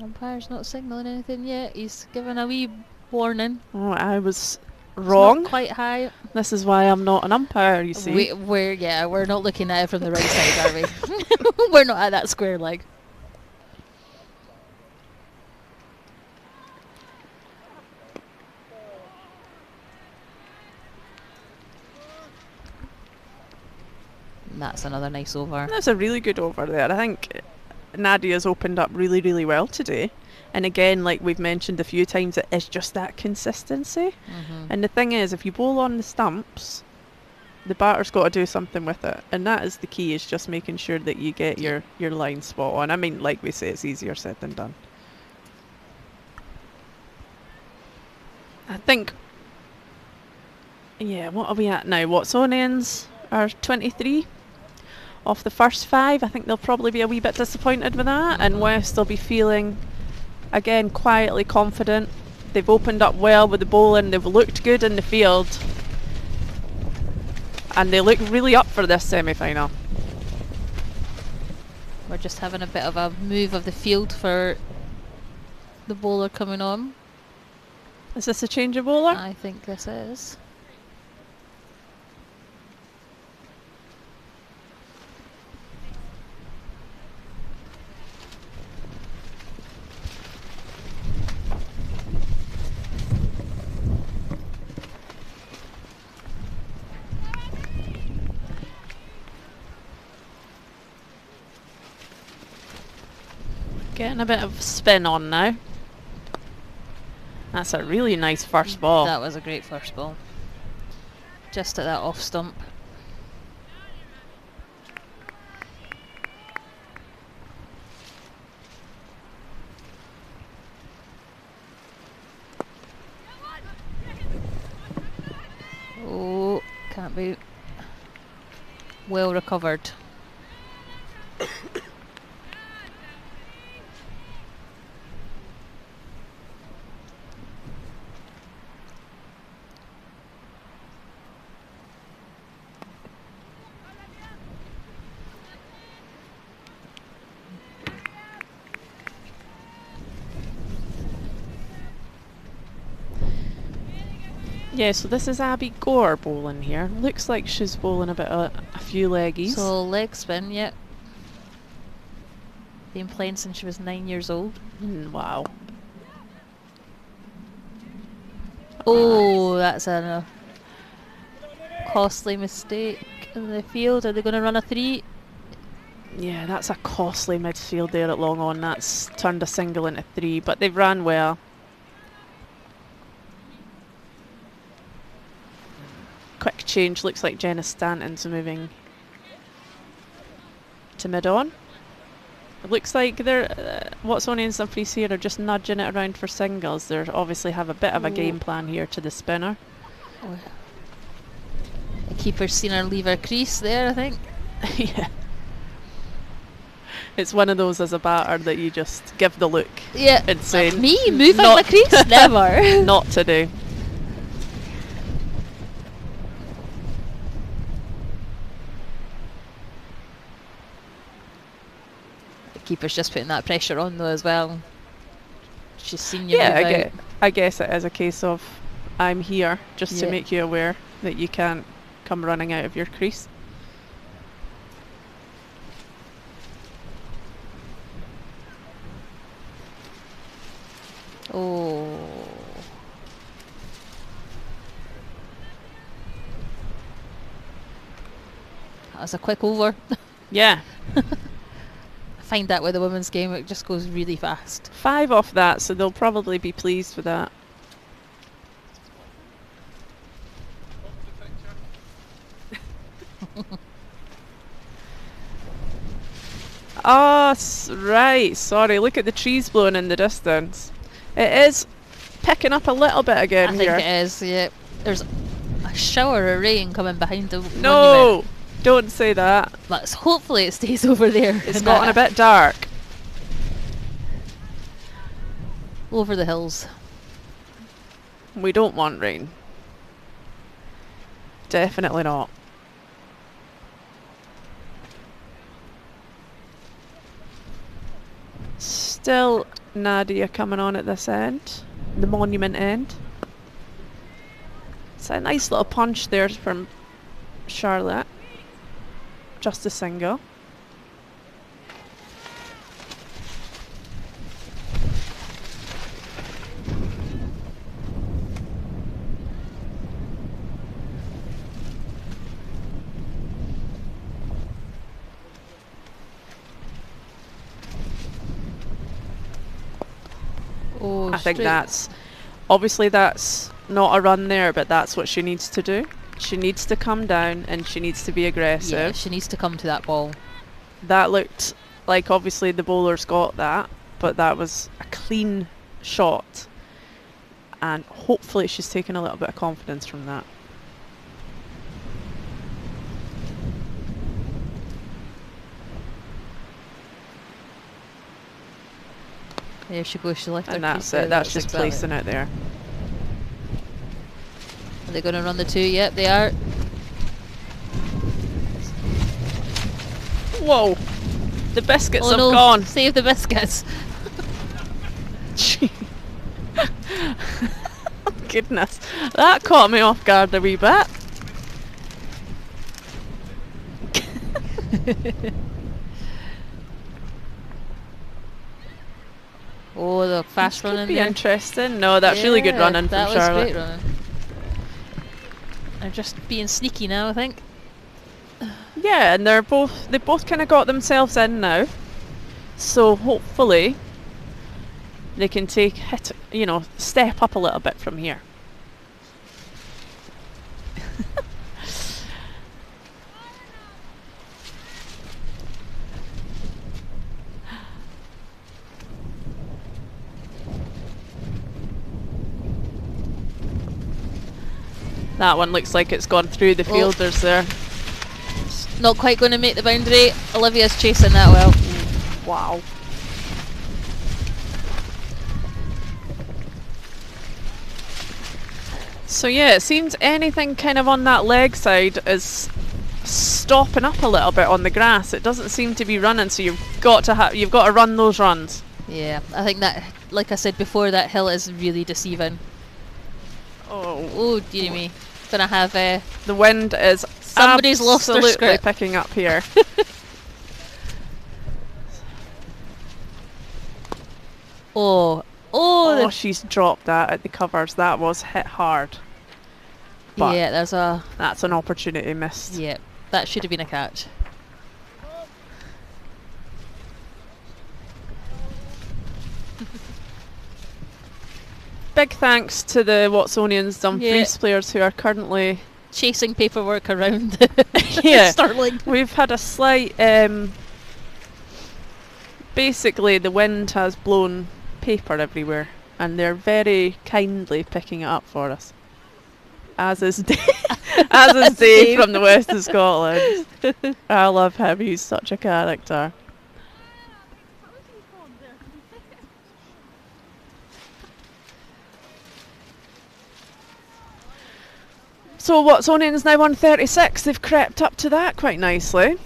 Umpire's not signalling anything yet. He's given a wee warning. Oh, I was wrong. Not quite high. This is why I'm not an umpire, you see. We're not looking at it from the right side, are we? We're not at that square leg. And that's another nice over. That's a really good over there. I think Nadia's opened up really, really well today. And again, like we've mentioned a few times, it is just that consistency. And the thing is, if you bowl on the stumps, the batter's got to do something with it. And that is the key, is just making sure that you get your line spot on. I mean, like we say, it's easier said than done. I think, yeah, what are we at now? Watsonians are 23 off the first 5. I think they'll probably be a wee bit disappointed with that. And West will be feeling, again, quietly confident. They've opened up well with the bowling. They've looked good in the field. And they look really up for this semi-final. We're just having a bit of a move of the field for the bowler coming on. Is this a change of bowler? I think this is. Getting a bit of spin on now. That's a really nice first ball. That was a great first ball. Just at that off stump. Oh, can't be. Well recovered. Yeah, so this is Abby Gore bowling here. Looks like she's bowling a bit of a few leggies. So leg spin, yeah. Been playing since she was 9 years old. Wow. Oh, that's a costly mistake in the field. Are they going to run a 3? Yeah, that's a costly midfield there at long on. That's turned a single into 3, but they've ran well. Quick change, looks like Jenna Stanton's moving to mid-on. It looks like they're Watsonian and Dumfries here are just nudging it around for singles. They obviously have a bit of a game plan here to the spinner. Oh. The keeper's seen her leave her crease there, I think. Yeah. It's one of those as a batter that you just give the look. Yeah. And say, me moving my crease? Never. Not today. Keeper's just putting that pressure on though as well. She's seen you. Yeah, I guess it is a case of I'm here just to make you aware that you can't come running out of your crease. Oh. That was a quick over. Yeah. Find that with the women's game, it just goes really fast. 5 off that, so they'll probably be pleased with that. Oh, right, sorry, look at the trees blowing in the distance. It is picking up a little bit again here. I think it is, yeah. There's a shower of rain coming behind the monument. No! Don't say that. But hopefully it stays over there. It's gotten a bit dark. Over the hills. We don't want rain. Definitely not. Still Nadia coming on at this end. The monument end. It's a nice little punch there from Charlotte. Just a single. Oh, I think straight. that's obviously that's not a run there, but that's what she needs to do. She needs to come down and she needs to be aggressive. Yeah, she needs to come to that ball. That looked like obviously the bowlers got that, but that was a clean shot, and hopefully she's taken a little bit of confidence from that. There she goes, she left her And that's crease there, it, that's just exactly placing it there. Are they going to run the 2? Yep, they are. Whoa! The biscuits Oh have no, gone! save the biscuits. Gee. Goodness, that caught me off guard a wee bit. Oh, the fast Could running be there. interesting. No, that's really good Yeah, running that from was Charlotte. great running. They're just being sneaky now, I think. Yeah, and they both kind of got themselves in now. So hopefully they can step up a little bit from here. That one looks like it's gone through the fielders there. Not quite going to make the boundary. Olivia's chasing that well. Wow. So yeah, it seems anything kind of on that leg side is stopping up a little bit on the grass. It doesn't seem to be running, so you've got to run those runs. Yeah, I think that, like I said before, that hill is really deceiving. Oh, dearie me. Gonna have the wind is somebody's lost their absolutely script. picking up here. Oh, She's dropped that at the covers. That was hit hard. But yeah, that's an opportunity missed. yeah, that should have been a catch. Big thanks to the Watsonians, Dumfries Yeah. players who are currently Chasing paperwork around Yeah. Stirling. We've had a slight basically the wind has blown paper everywhere and they're very kindly picking it up for us. As is Dave, Dave. from the west of Scotland. I love him, he's such a character. So Watsonian's now 136. They've crept up to that quite nicely.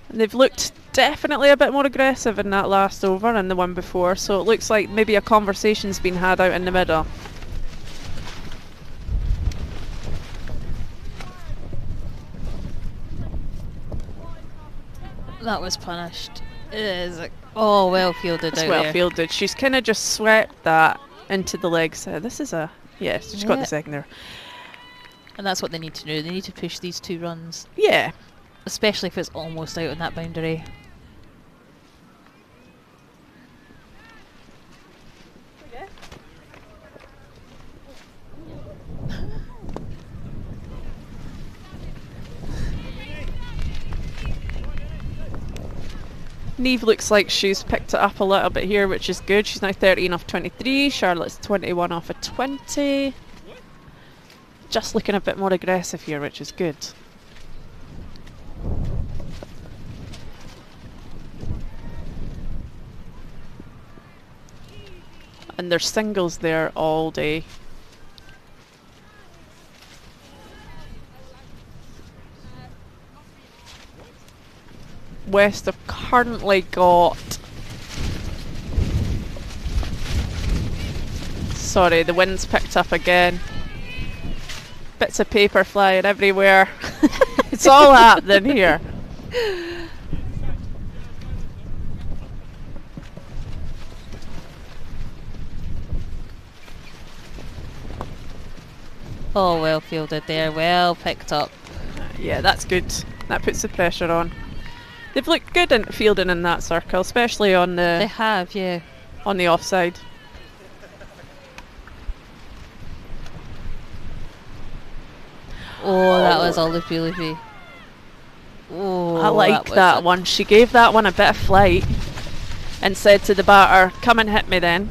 And they've looked definitely a bit more aggressive in that last over and the one before, so it looks like maybe a conversation's been had out in the middle. That was punished. It is well fielded It's out well there. fielded. She's kind of just swept that into the legs. This is a... Yeah, she's got Yeah. the second there. And that's what they need to do. They need to push these 2 runs, Yeah. especially if it's almost out on that boundary. Neve looks like she's picked it up a little bit here, which is good. She's now 13 off 23. Charlotte's 21 off of 20. Just looking a bit more aggressive here, which is good. And there's singles there all day. West have currently got Sorry, the wind's picked up again. Bits of paper flying everywhere. It's all happening here. Oh, well fielded there. Well picked up. Yeah, that's good. That puts the pressure on. They've looked good in fielding in that circle, especially on They the have, yeah. offside. Oh, that was a loopy loopy. Oh, I like was that a- one. She gave that one a bit of flight and said to the batter, "Come and hit me then."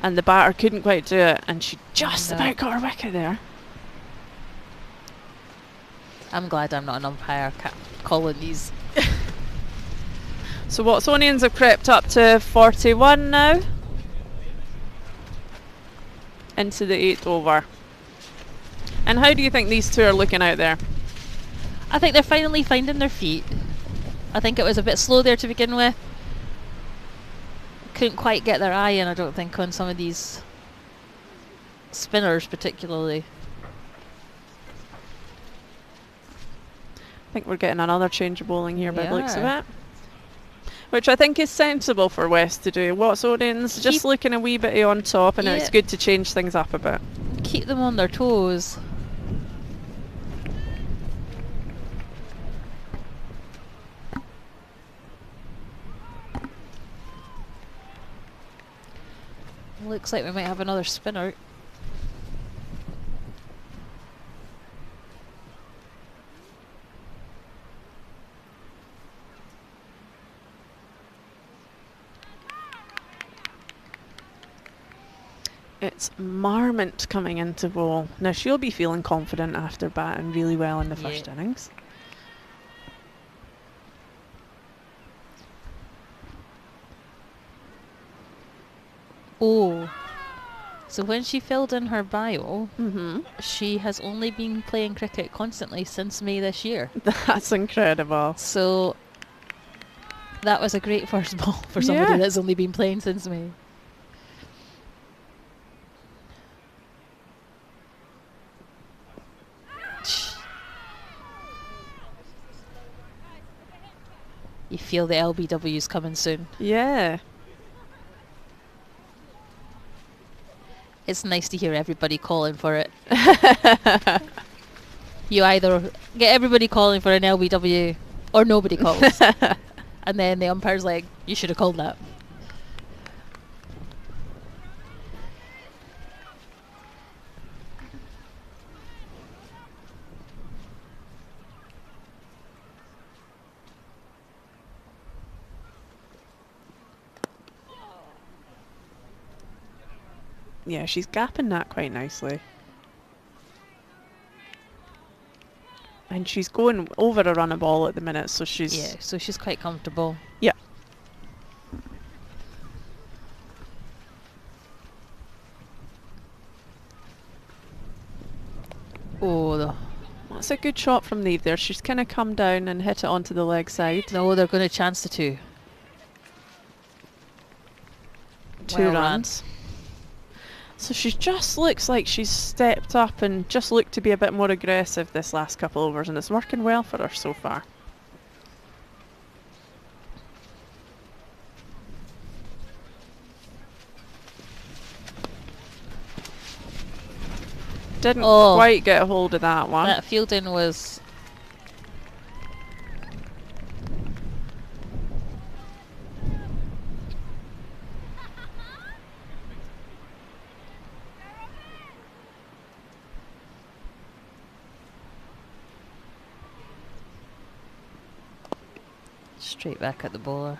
And the batter couldn't quite do it, and she just No. about got her wicket there. I'm glad I'm not an umpire calling these. So Watsonians have crept up to 41 now. Into the 8th over. And how do you think these two are looking out there? I think they're finally finding their feet. I think it was a bit slow there to begin with. Couldn't quite get their eye in, I don't think, on some of these spinners particularly. I think we're getting another change of bowling here by the looks of Yeah. it. Which I think is sensible for West to do. Watsonians just Keep- looking a wee bit on top, and it's Yeah. good to change things up a bit. Keep them on their toes. Looks like we might have another spinner. It's Marmont coming into bowl. Now she'll be feeling confident after batting really well in the first Yeah. innings. Oh. So when she filled in her bio, Mm-hmm. she has only been playing cricket constantly since May this year. That's incredible. So that was a great first ball for somebody Yeah. that's only been playing since May. You feel the LBW's coming soon. Yeah. It's nice to hear everybody calling for it. You either get everybody calling for an LBW or nobody calls. And then the umpire's like, you should have called that. Yeah, she's gapping that quite nicely. And she's going over a run of ball at the minute, so she's... Yeah, so she's quite comfortable. Yeah. Oh, That's a good shot from Neve there. She's kind of come down and hit it onto the leg side. no, they're going to chance the two. 2 Well runs. So she just looks like she's stepped up and just looked to be a bit more aggressive this last couple overs, and it's working well for her so far. Didn't Oh. quite get a hold of that one. That fielding was... Straight back at the bowler.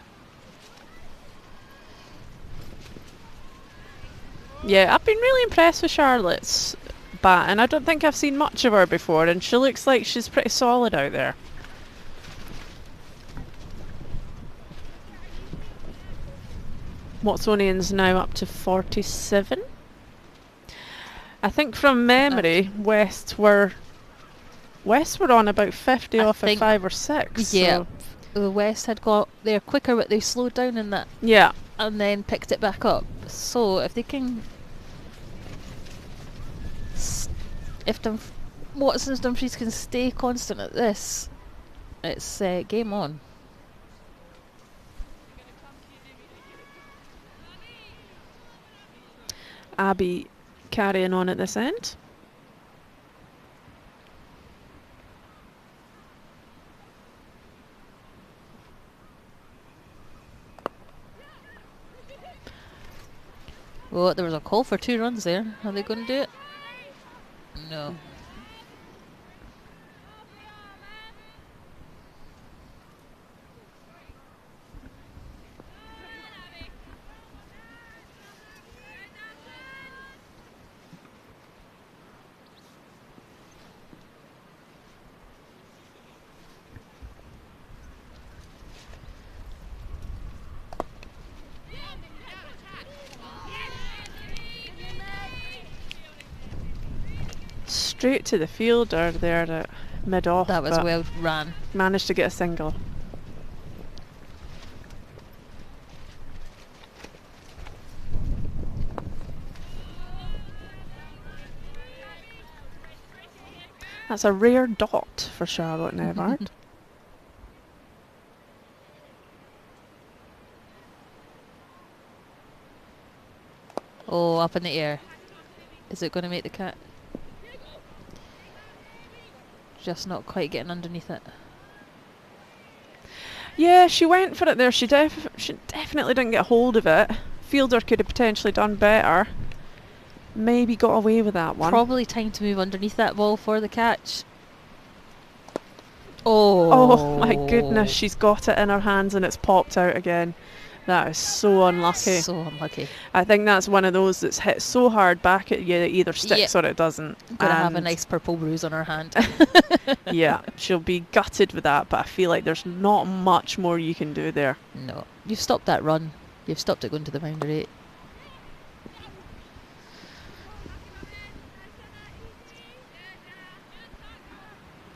Yeah, I've been really impressed with Charlotte's bat, and I don't think I've seen much of her before, and she looks like she's pretty solid out there. Watsonian's now up to 47. I think from memory, West were on about 50 I off of think- 5 or 6. Yeah, so- the West had got there quicker, but they slowed down in that yeah. and then picked it back up. So if they can, if Watson's Dumfries can stay constant at this, it's game on. Abby carrying on at this end. Well, there was a call for 2 runs there. Are they going to do it? No. Straight to the fielder there at mid-off. That was but well ran. managed to get a single. That's a rare dot for Charlotte Nevard. Oh, up in the air. Is it going to make the cat? Just not quite getting underneath it. Yeah, she went for it there. She definitely didn't get hold of it. Fielder could have potentially done better. Maybe got away with that one. Probably time to move underneath that ball for the catch. Oh. Oh my goodness, she's got it in her hands and it's popped out again. That is so unlucky. So unlucky. I think that's one of those that's hit so hard back at you that either sticks or it doesn't. Gonna have a nice purple bruise on her hand. Yeah, she'll be gutted with that, but I feel like there's not much more you can do there. No. You've stopped that run. You've stopped it going to the boundary.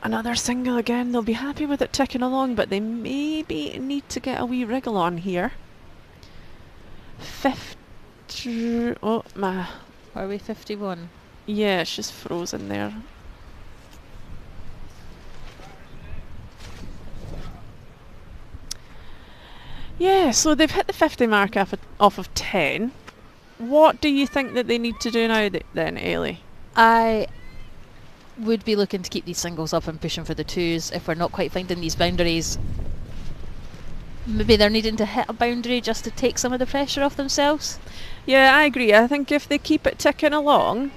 Another single again. They'll be happy with it ticking along, but they maybe need to get a wee wriggle on here. 50. Oh, my. Are we 51? Yeah, it's just frozen there. Yeah, so they've hit the 50 mark off of 10. What do you think that they need to do now then, Ailey? I would be looking to keep these singles up and pushing for the 2s if we're not quite finding these boundaries. Maybe they're needing to hit a boundary just to take some of the pressure off themselves. Yeah, I agree. I think if they keep it ticking along,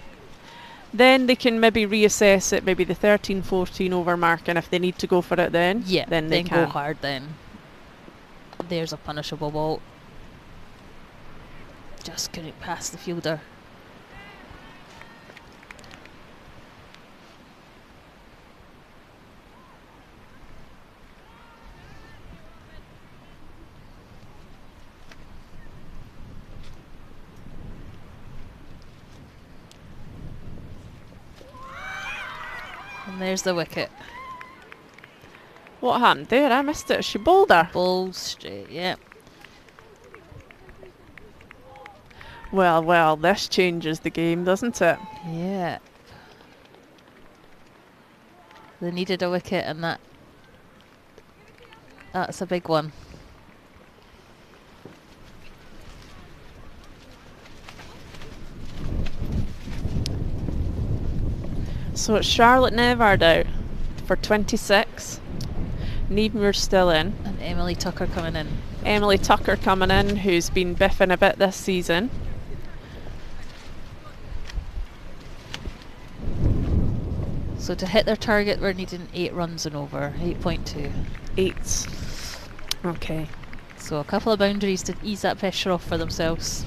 then they can maybe reassess it, maybe the 13, 14 over mark, and if they need to go for it then, then they can. Go hard then. There's a punishable ball. Just couldn't pass the fielder. And there's the wicket. What happened there? I missed it. She bowled her. Ball straight, yeah. Well, well, this changes the game, doesn't it? Yeah. They needed a wicket and that's a big one. So it's Charlotte Nevard out for 26. Needmuir's still in. And Emily Tucker coming in. Emily Tucker coming in, who's been biffing a bit this season. So to hit their target, we're needing 8 runs and over. 8.2. 8. Okay. So a couple of boundaries to ease that pressure off for themselves.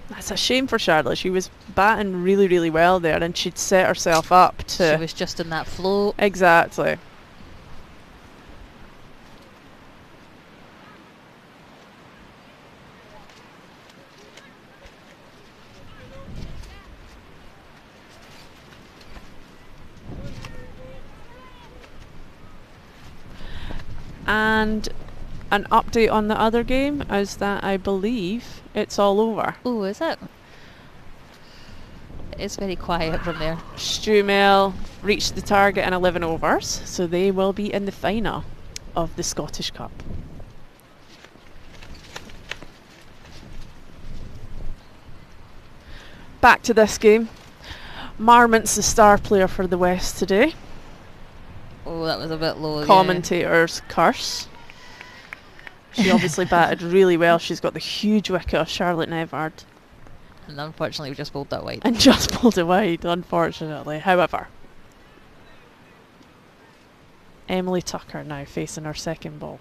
That's a shame for Charlotte. She was batting really, really well there, and she'd set herself up to... She was just in that flow. Exactly. And an update on the other game is that I believe it's all over. Oh, is it? It's very quiet from there. Strumel reached the target in 11 overs, so they will be in the final of the Scottish Cup. Back to this game. Marmont's the star player for the West today. Oh, that was a bit low. Commentator's curse. She obviously batted really well. She's got the huge wicket of Charlotte Nevard. And unfortunately, we just bowled that wide. And just pulled it wide, unfortunately. However, Emily Tucker now facing her second ball.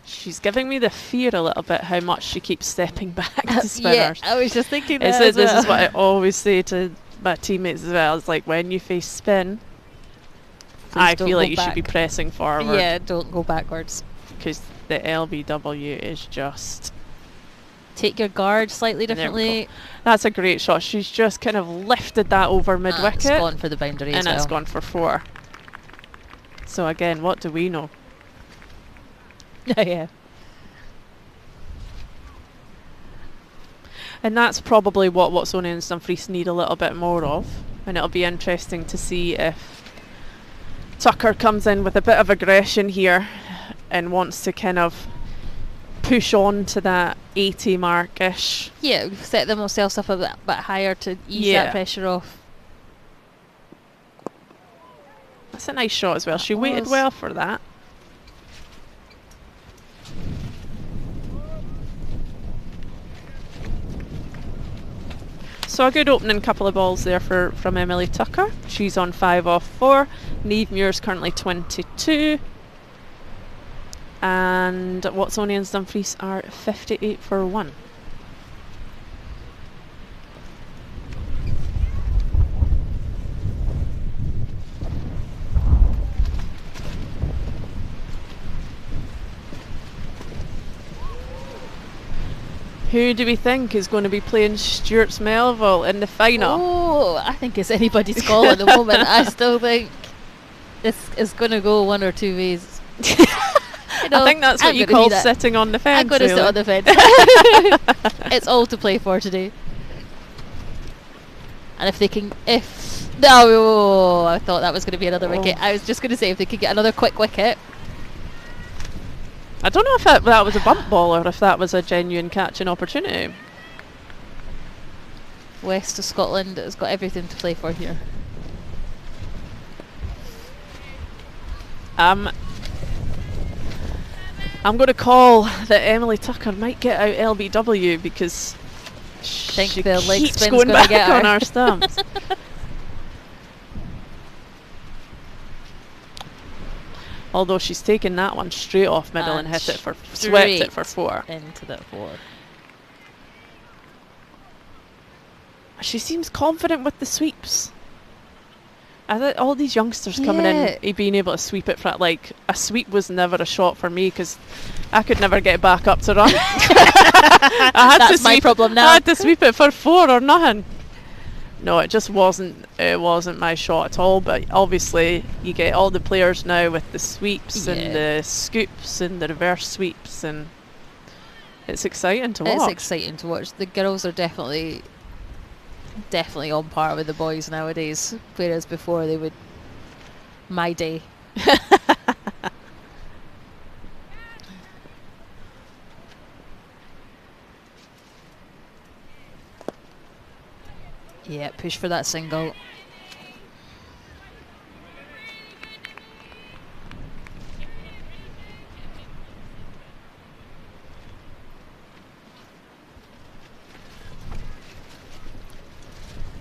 She's giving me the fear a little bit how much she keeps stepping back to spinners. Yeah, I was just thinking that. This is what I always say to my teammates as well. It's like when you face spin, I feel like you should be pressing forward. Yeah, don't go backwards. Because the LBW is just... Take your guard slightly differently. That's a great shot. She's just kind of lifted that over mid-wicket. It's gone for the boundary as well. And it's gone for 4. So again, what do we know? Yeah. And that's probably what Watsonian and Dumfries need a little bit more of. And it'll be interesting to see if Tucker comes in with a bit of aggression here and wants to kind of push on to that 80 mark-ish. Yeah, we've set themselves up a bit higher to ease that pressure off. That's a nice shot as well. She waited well for that. So a good opening couple of balls there from Emily Tucker. She's on 5 off 4. Niamh Muir's currently 22. And Watsonian and Dumfries are 58 for 1. Who do we think is going to be playing Stuart's Melville in the final? Oh, I think it's anybody's call at the moment. I still think this is going to go one or two ways. You know, I think that's what you call sitting on the fence. I'm going to sit on the fence. It's all to play for today. And if they can, no, I thought that was going to be another wicket. I was just going to say if they could get another quick wicket. I don't know if that was a bump ball or if that was a genuine catching opportunity. West of Scotland has got everything to play for here. I'm going to call that Emily Tucker might get out LBW because she keeps going back on our stumps. Although she's taken that one straight off middle and hit it swept it for 4. Into that 4. She seems confident with the sweeps. I thought all these youngsters coming in, being able to sweep it for like a sweep was never a shot for me because I could never get back up to run. That's my problem now. I had to sweep it for 4 or nothing. No, it just wasn't. It wasn't my shot at all. But obviously, you get all the players now with the sweeps and the scoops and the reverse sweeps, and it's exciting to watch. It's exciting to watch. The girls are definitely on par with the boys nowadays, whereas before they would. My day. Yeah, push for that single.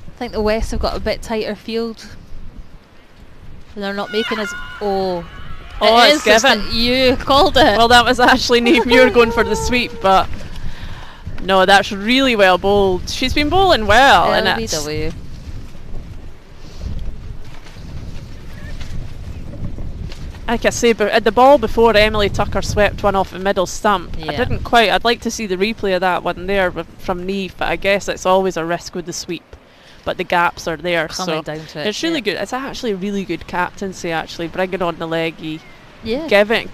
I think the West have got a bit tighter field. And they're not making as... Oh, it's given. You called it. Well, that was actually Niamh Muir going for the sweep, but... No, that's really well bowled. She's been bowling well. LBW. Like I say, but at the ball before, Emily Tucker swept one off the middle stump. Yeah. I didn't quite. I'd like to see the replay of that one there from Neve, but I guess it's always a risk with the sweep. But the gaps are there, Coming so down to it. it's really good. It's actually really good captaincy. Actually, bringing on the leggy, Yeah. giving,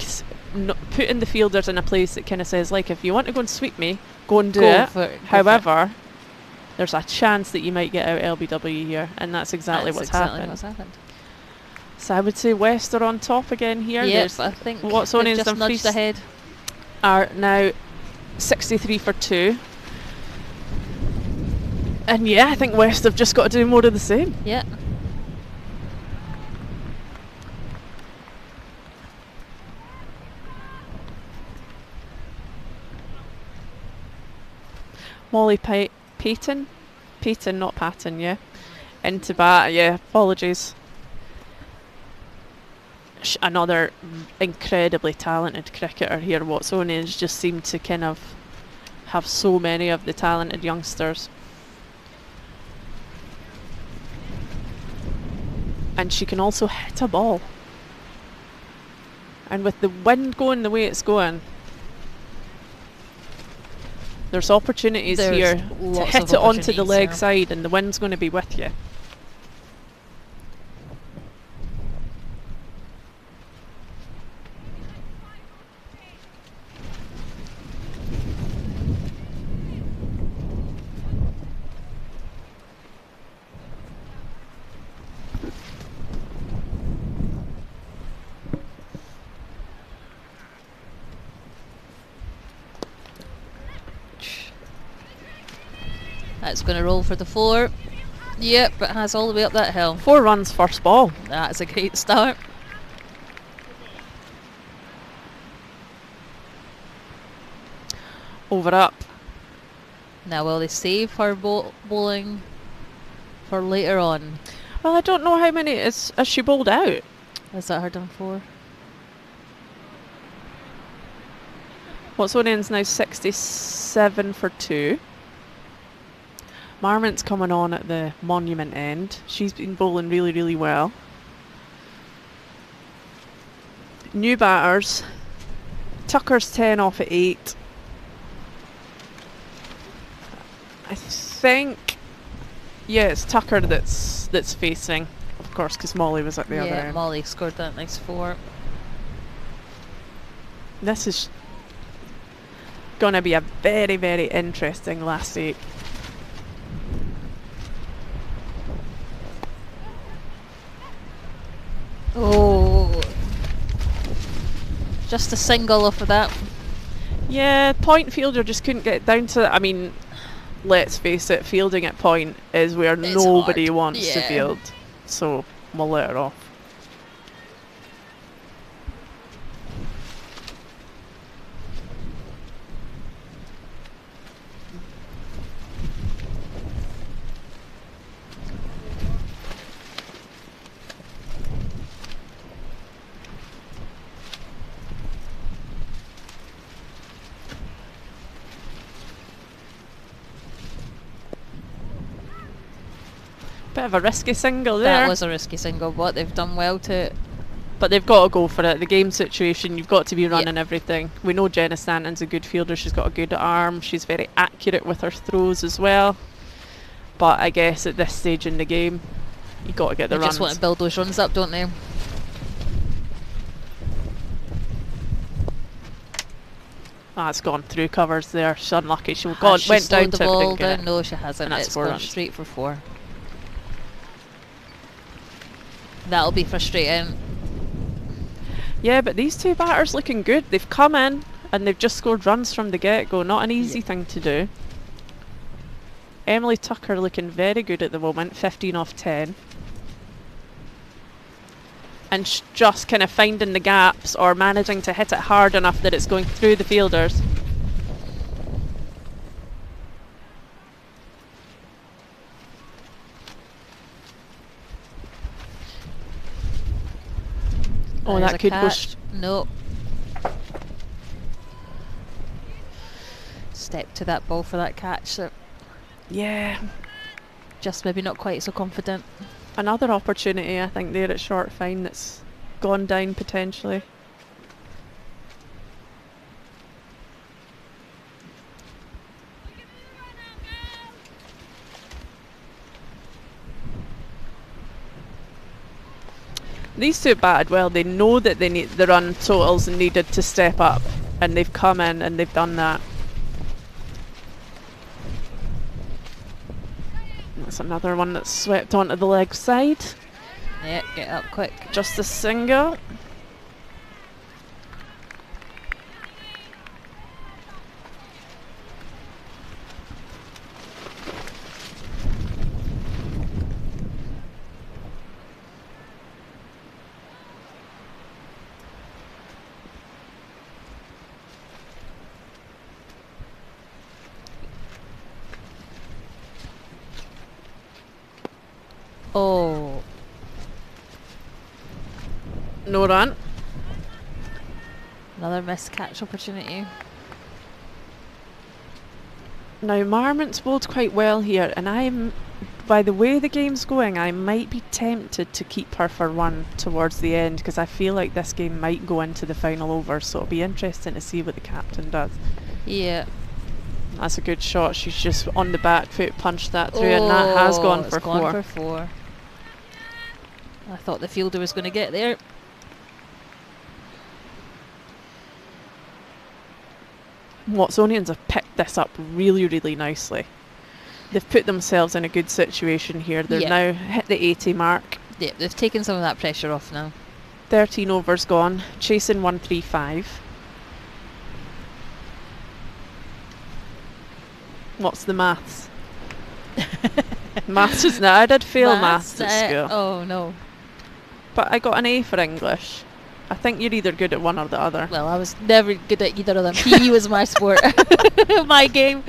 putting the fielders in a place that kind of says, like, if you want to go and sweep me, go and do Go it. for it, go for it. However, there's a chance that you might get out LBW here, and that's exactly what's happened. So I would say West are on top again here. Yes, I think Watsonians they've just Dumfries nudged ahead. are now 63 for 2. And yeah, I think West have just got to do more of the same. Yeah. Molly Payton, not Patton, yeah. Into bat, yeah, apologies. Another incredibly talented cricketer here. Watsonians just seem to kind of have so many of the talented youngsters. And she can also hit a ball. And with the wind going the way it's going, there's opportunities There's here to lots hit of it onto the opportunities, leg yeah. side, and the wind's going to be with you. That's going to roll for the 4. Yep, it has all the way up that hill. 4 runs first ball. That's a great start. Over up. Now will they save her bowling for later on? Well, I don't know how many has she bowled out. Is that her done for? Watsonian's now 67 for 2. Marmont's coming on at the monument end. She's been bowling really, really well. New batters. Tucker's 10 off at 8. I think, yeah, it's Tucker that's facing, of course, because Molly was at the other Yeah, end. Molly scored that nice 4. This is going to be a very, very interesting last 8. Oh, just a single off of that. Yeah, point fielder just couldn't get down to. I mean, let's face it, fielding at point is where It's nobody hard. wants to Yeah. field. So we'll let her off. Bit of a risky single there. That was a risky single, but they've done well to. But they've got to go for it. The game situation, you've got to be running everything. We know Jenna Stanton's a good fielder. She's got a good arm. She's very accurate with her throws as well. But I guess at this stage in the game, you got to get the They runs. just want to build those runs up, don't they? Ah, it's gone through covers there. She's unlucky. She Has went she down slowed to the it, but ball didn't get down? it. No, she hasn't. And that's It's 4 gone runs. straight for 4. That'll be frustrating. Yeah, but these two batters looking good. They've come in and they've just scored runs from the get-go. Not an easy thing to do. Emily Tucker looking very good at the moment. 15 off 10. And just kind of finding the gaps or managing to hit it hard enough that it's going through the fielders. Oh, There's that a could go. catch. No. Step to that ball for that catch. So Yeah. just maybe not quite so confident. Another opportunity, I think, there at short fine that's gone down potentially. These two batted well. They know that they need the run totals needed to step up, and they've come in and they've done that. That's another one that's swept onto the leg side. Yeah, get up quick. Just a single. Oh. No run. Another missed catch opportunity. Now Marmont's bowled quite well here, and by the way the game's going, I might be tempted to keep her for one towards the end, because I feel like this game might go into the final over, so it'll be interesting to see what the captain does. Yeah. That's a good shot. She's just on the back foot punched that through, and that has gone for four. Gone for four. I thought the fielder was going to get there. Watsonians have picked this up really, really nicely. They've put themselves in a good situation here. They're now hit the 80 mark. Yeah, they've taken some of that pressure off now. 13 overs gone, chasing 135. What's the maths? Maths is now. I did fail maths at school. Oh no. But I got an A for English. I think you're either good at one or the other. Well, I was never good at either of them. PE was my sport. My game.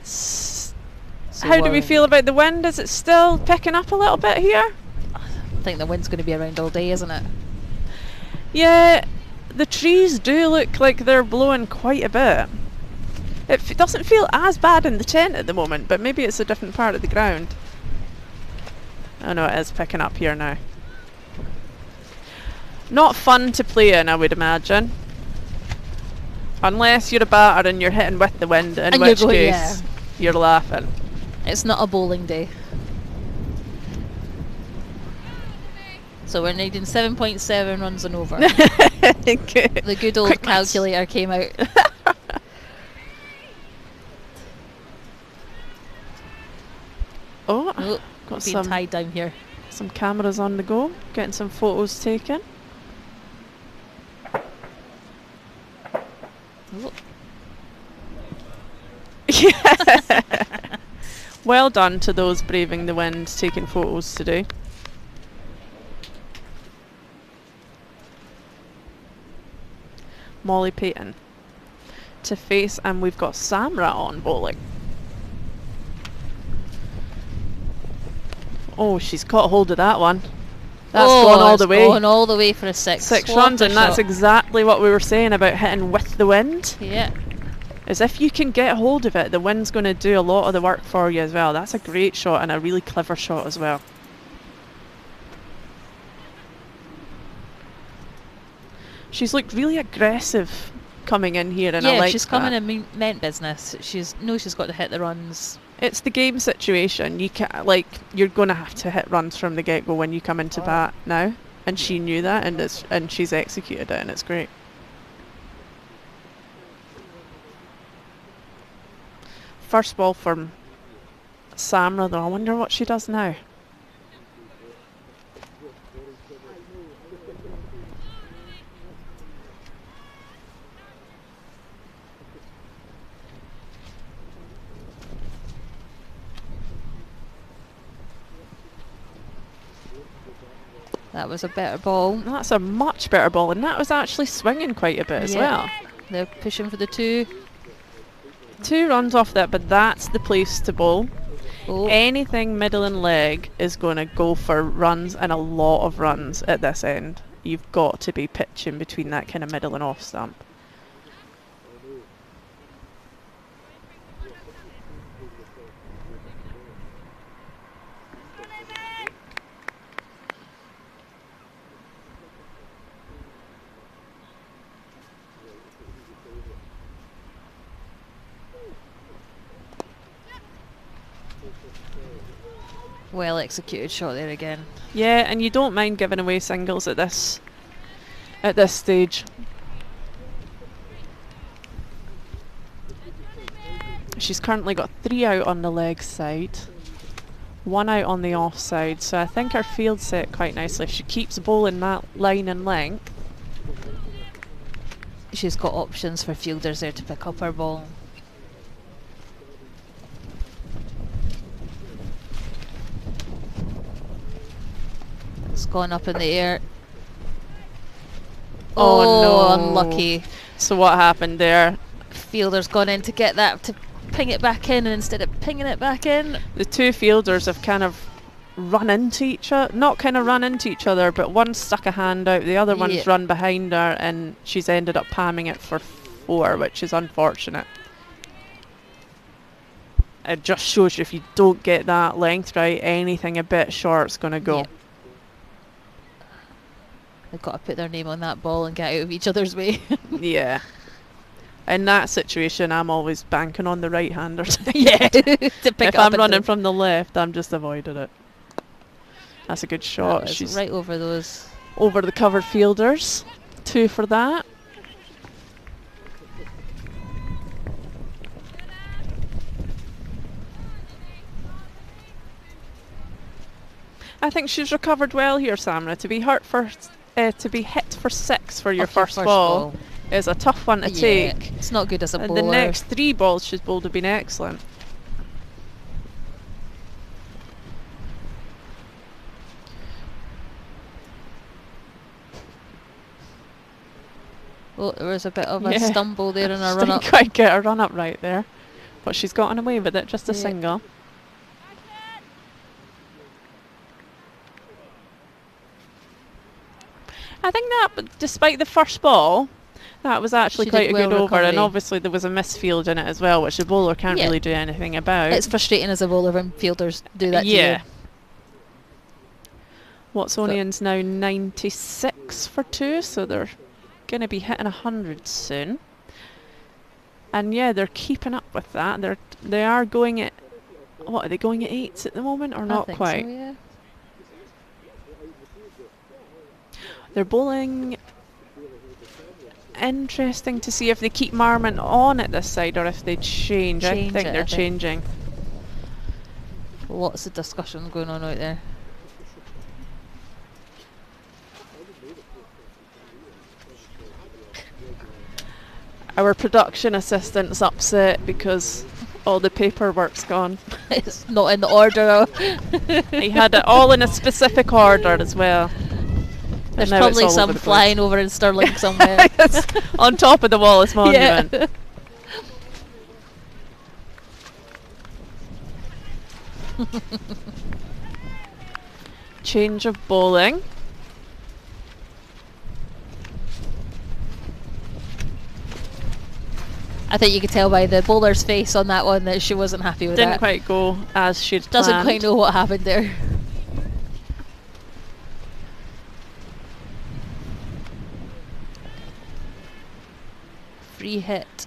So how do we feel about the wind? Is it still picking up a little bit here? I think the wind's going to be around all day, isn't it? Yeah, the trees do look like they're blowing quite a bit. It doesn't feel as bad in the tent at the moment, but maybe it's a different part of the ground. Oh no, it is picking up here now. Not fun to play in, I would imagine. Unless you're a batter and you're hitting with the wind, in which case you're laughing. It's not a bowling day. So we're needing 7.7 runs and over. The good old calculator came out. Oh, got being some tied down here. Some cameras on the go, getting some photos taken. Oh. Well done to those braving the wind, taking photos today. Molly Payton to face, and we've got Samra on bowling. Oh, she's caught hold of that one. That's gone all the way. Going all the way for a six. 6 runs, and that's exactly what we were saying about hitting with the wind. Yeah. Is if you can get hold of it, the wind's going to do a lot of the work for you as well. That's a great shot and a really clever shot as well. She's looked really aggressive coming in here, and I like she's that. coming and meant business. She's got to hit the runs. It's the game situation. You can't, like, you're going to have to hit runs from the get-go when you come into bat now, and she knew that, and she's executed it, and it's great. First ball from Samra, though. I wonder what she does now. That was a better ball. That's a much better ball, and that was actually swinging quite a bit as well. They're pushing for the 2. 2 runs off that, but that's the place to bowl. Oh. Anything middle and leg is going to go for runs, and a lot of runs at this end. You've got to be pitching between that kind of middle and off stump. Well executed shot there again. Yeah, and you don't mind giving away singles at this stage. She's currently got 3 out on the leg side, 1 out on the off side, so I think her field's set quite nicely. If she keeps bowling that line and length, She's got options for fielders there to pick up her ball. It's gone up in the air. Oh, no. Unlucky. So what happened there? Fielder's gone in to get that, to ping it back in, and instead of pinging it back in, The two fielders have kind of run into each other, not kind of run into each other, but one stuck a hand out, the other Yeah. one's run behind her, and she's ended up palming it for 4, which is unfortunate. It just shows you if you don't get that length right, anything a bit short's going to go. Yeah. they've got to put their name on that ball and get out of each other's way. Yeah. In that situation, I'm always banking on the right-hander. Yeah, to pick If it up I'm and running throw. from the left, I'm just avoiding it. That's a good shot. That is She's right over those. over the covered fielders. 2 for that. I think she's recovered well here, Samra. To be to be hit for 6 for your Off your first ball is a tough one to Yeah, take. it's not good as a And bowler. the next 3 balls she's bowled have been excellent. Oh, there was a bit of a Yeah. stumble there in her She run up. didn't quite get her run up right there, but she's gotten away with it. Just a Yeah. single. I think that, despite the first ball, that was actually She quite did a good well over, and recovery. obviously there was a misfield in it as well, which the bowler can't Yeah. really do anything about. It's frustrating as a bowler when fielders do that Yeah. to you. Watsonian's now 96 for 2, so they're going to be hitting 100 soon. And yeah, they're keeping up with that. They are going at, what are they going at 8s at the moment, or I not think quite? So, yeah. They're bowling. Interesting to see if they keep Marmont on at this side or if they change. I Change think it, they're I think. changing. Lots of discussion going on out there. Our production assistant's upset because all the paperwork's gone. It's not in the order. He had it all in a specific order as well. There's And now it's probably all some over the place. flying over in Stirling somewhere. It's on top of the Wallace Monument. Yeah. Change of bowling. I think you could tell by the bowler's face on that one that she wasn't happy with Didn't that. quite go as she'd Doesn't planned. quite know what happened there. Free hit.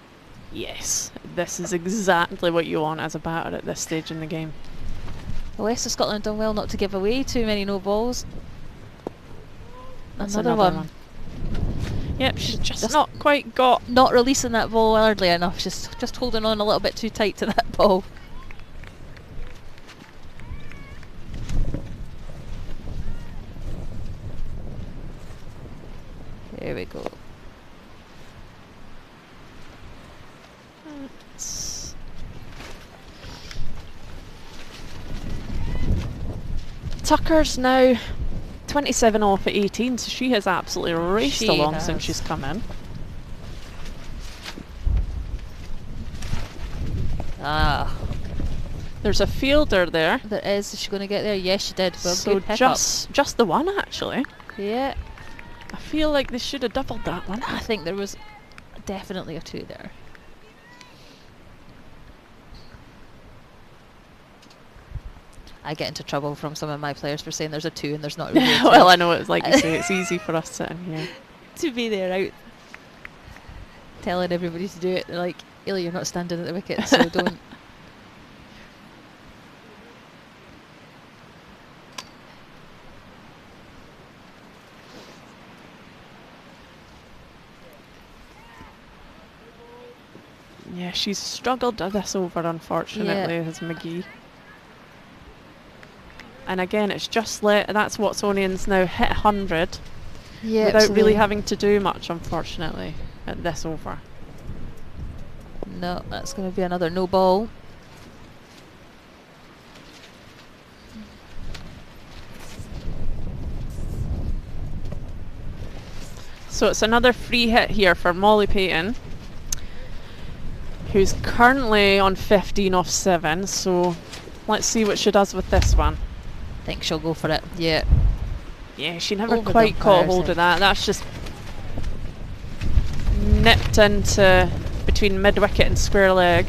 Yes, this is exactly what you want as a batter at this stage in the game. The West of Scotland done well not to give away too many no balls. That's Another one. Yep, she's just Just not quite got. Not releasing that ball early enough. Just holding on a little bit too tight to that ball. There we go. Tucker's now 27 off at 18, so she has absolutely raced She along has. since she's come in. Ah, There's a fielder there. there is. Is she going to get there? Yes, she did. Well, So good pick just the one actually. up. Yeah, I feel like they should have doubled that one. I think there was definitely a 2 there. I get into trouble from some of my players for saying there's a 2 and there's not really a 2. Well, I know it's like you say, it's easy for us sitting here. To be there out telling everybody to do it. They're like, Ailey, you're not standing at the wicket, so don't. Yeah, she's struggled at this over, unfortunately, has McGee. And again, it's just that's Watsonian's now hit 100 without really having to do much, unfortunately, at this over. No, that's going to be another no ball. So it's another free hit here for Molly Payton, who's currently on 15 off 7, so let's see what she does with this one. I think she'll go for it, yeah. Yeah, she never Over quite the caught umpires, hold of that. That's just nipped into between mid-wicket and square leg.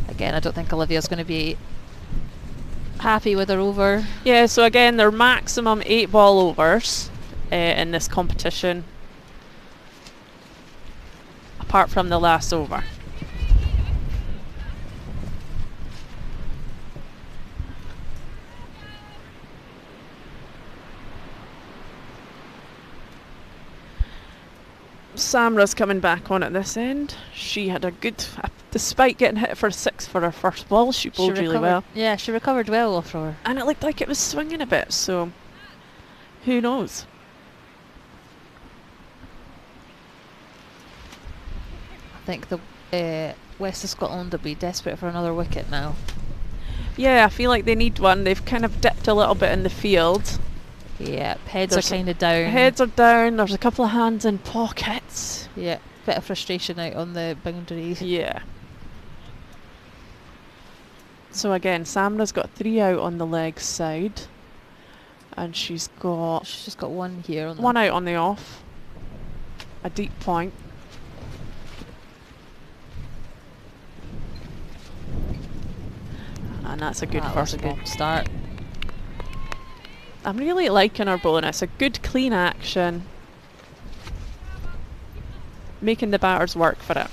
Again, I don't think Olivia's going to be happy with her over. Yeah, so again, they're maximum 8 ball overs in this competition, apart from the last over. Samra's coming back on at this end. She had a good, despite getting hit for 6 for her first ball, she bowled really well. Yeah, she recovered well off her. And it looked like it was swinging a bit, so who knows? I think the West of Scotland will be desperate for another wicket now. Yeah, I feel like they need one. They've kind of dipped a little bit in the field. Yeah, heads are kind of down. Heads are down. There's a couple of hands in pockets. Yeah, bit of frustration out on the boundaries. Yeah. So again, Samra's got 3 out on the leg side, and she's just got 1 here on one out on the off. A deep point. And that's a good first ball. Good start. I'm really liking her bowling. It's a good clean action, making the batters work for it.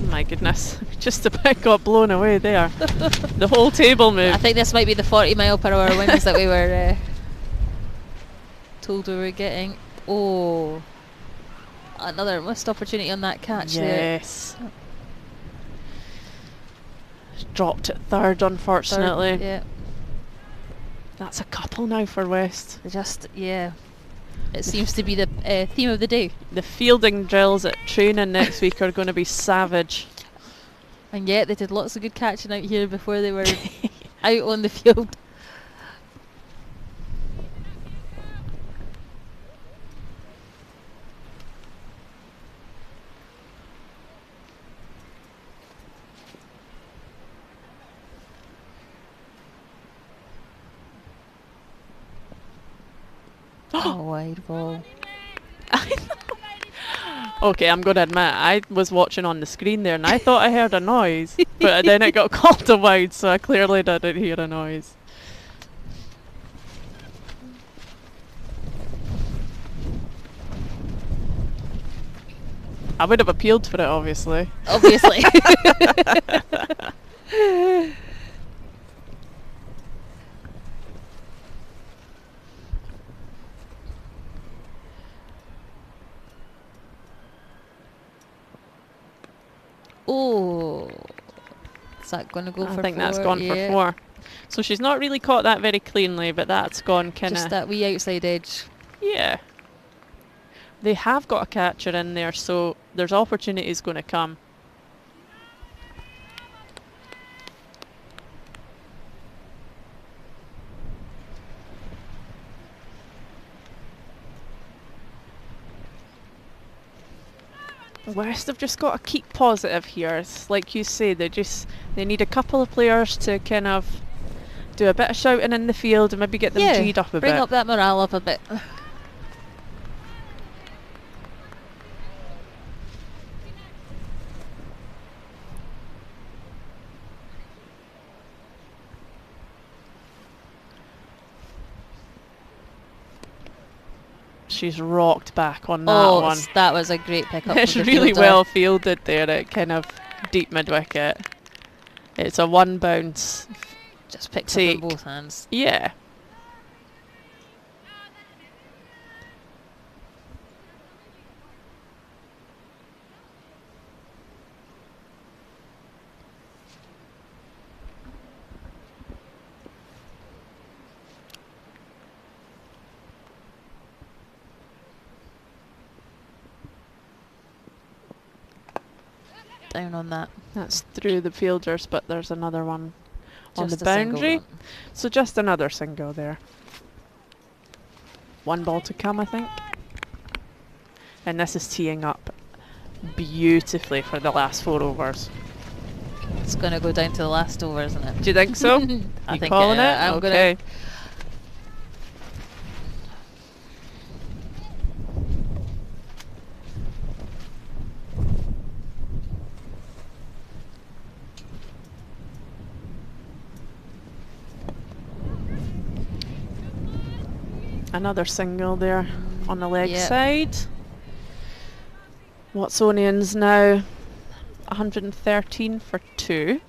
My goodness, just about got blown away there. The whole table moved. I think this might be the 40-mile-per-hour winds that we were told we were getting. Oh, another missed opportunity on that catch there. Yes. Dropped at third, unfortunately. Third, yeah. That's a couple now for West. Yeah. It seems to be the theme of the day. The fielding drills at training next week are going to be savage. And yet they did lots of good catching out here before they were out on the field. Oh, wide ball. Okay, I'm going to admit, I was watching on the screen there and I thought I heard a noise, but then it got called a wide, so I clearly didn't hear a noise. I would have appealed for it, obviously. Obviously. Oh, is that going to go for 4? I think that's gone for 4. So she's not really caught that very cleanly, but that's gone kind of... Just that wee outside edge. Yeah. They have got a catcher in there, so there's opportunities going to come. West have just got to keep positive here. It's like you say, they need a couple of players to kind of do a bit of shouting in the field and maybe get them G'd up a bit. Bring up that morale up a bit. She's rocked back on that one. That was a great pick up. It's really well fielded there at kind of deep mid-wicket. It's a 1 bounce Just picked up take. in both hands. Yeah. Down on that. That's through the fielders, but there's another one on the Just a single boundary. run. So just another single there. One ball to come, I think. And this is teeing up beautifully for the last 4 overs. It's going to go down to the last over, isn't it? Do you think so? I You think calling it? I'm Okay. gonna. Another single there on the leg Yep. side. Watsonian's now 113 for 2.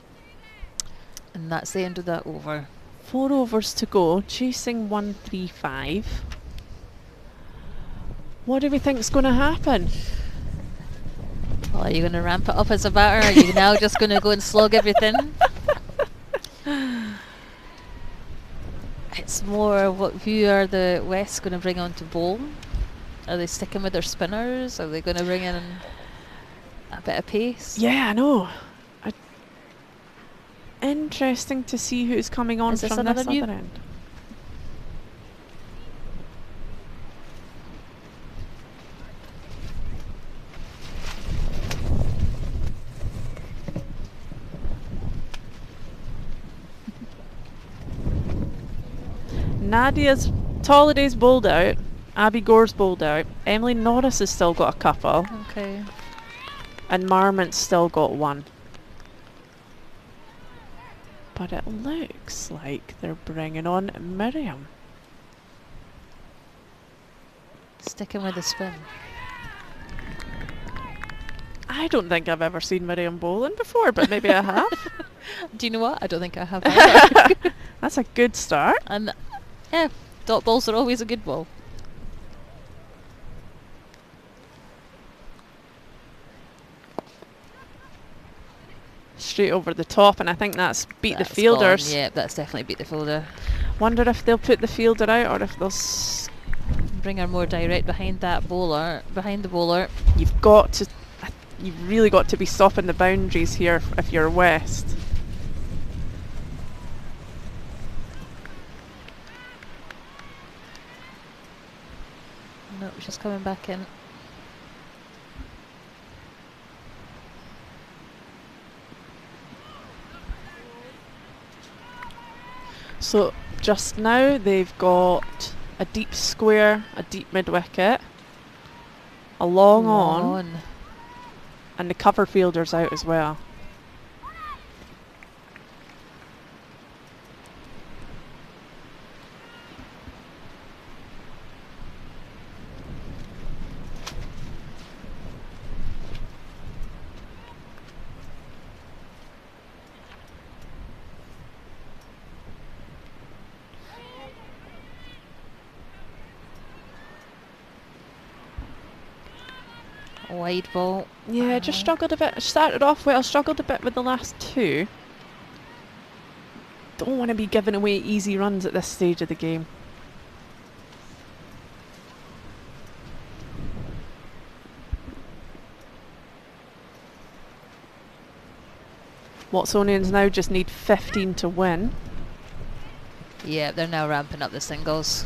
And that's the end of that over. 4 overs to go, chasing 135. What do we think's going to happen? Well, are you going to ramp it up as a batter? Are you now just going to go and slog everything? It's more who are the West going to bring on to bowl? Are they sticking with their spinners? Are they going to bring in a bit of pace? Yeah, I know. Interesting to see who's coming on Is this from another this new- other end. Nadia's Tolliday's bowled out. Abby Gore's bowled out. Emily Norris has still got a couple. Okay. And Marmont's still got one. But it looks like they're bringing on Miriam. Sticking with the spin. I don't think I've ever seen Miriam bowling before, but maybe I have. Do you know what? I don't think I have either. That's a good start. And yeah, dot balls are always a good ball. Straight over the top, and I think that's beat That's the fielders. gone. Yeah, that's definitely beat the fielder. Wonder if they'll put the fielder out or if they'll. Bring her more direct behind that bowler, behind the bowler. You've got to. You've really got to be stopping the boundaries here if you're West. No, she's coming back in. So just now they've got a deep square, a deep mid wicket, a long on, and the cover fielder's out as well. Wide ball. Yeah, just struggled a bit. Started off well, struggled a bit with the last 2. Don't want to be giving away easy runs at this stage of the game. Watsonians now just need 15 to win. Yeah, they're now ramping up the singles.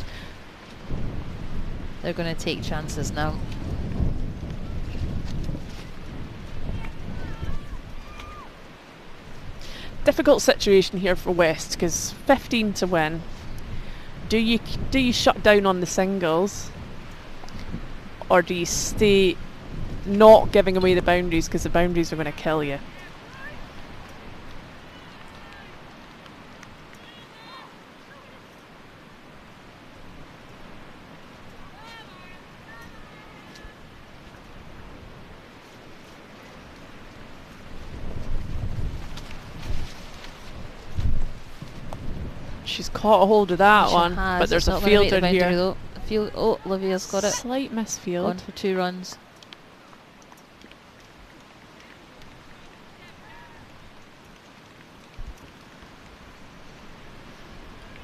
They're going to take chances now. Difficult situation here for West because 15 to win. Do you shut down on the singles, or do you stay not giving away the boundaries because the boundaries are going to kill you? She's caught a hold of that She one, has. but there's It's a not gonna make the fielder boundary here. though. Oh, Olivia's got it. Slight misfield. On for 2 runs.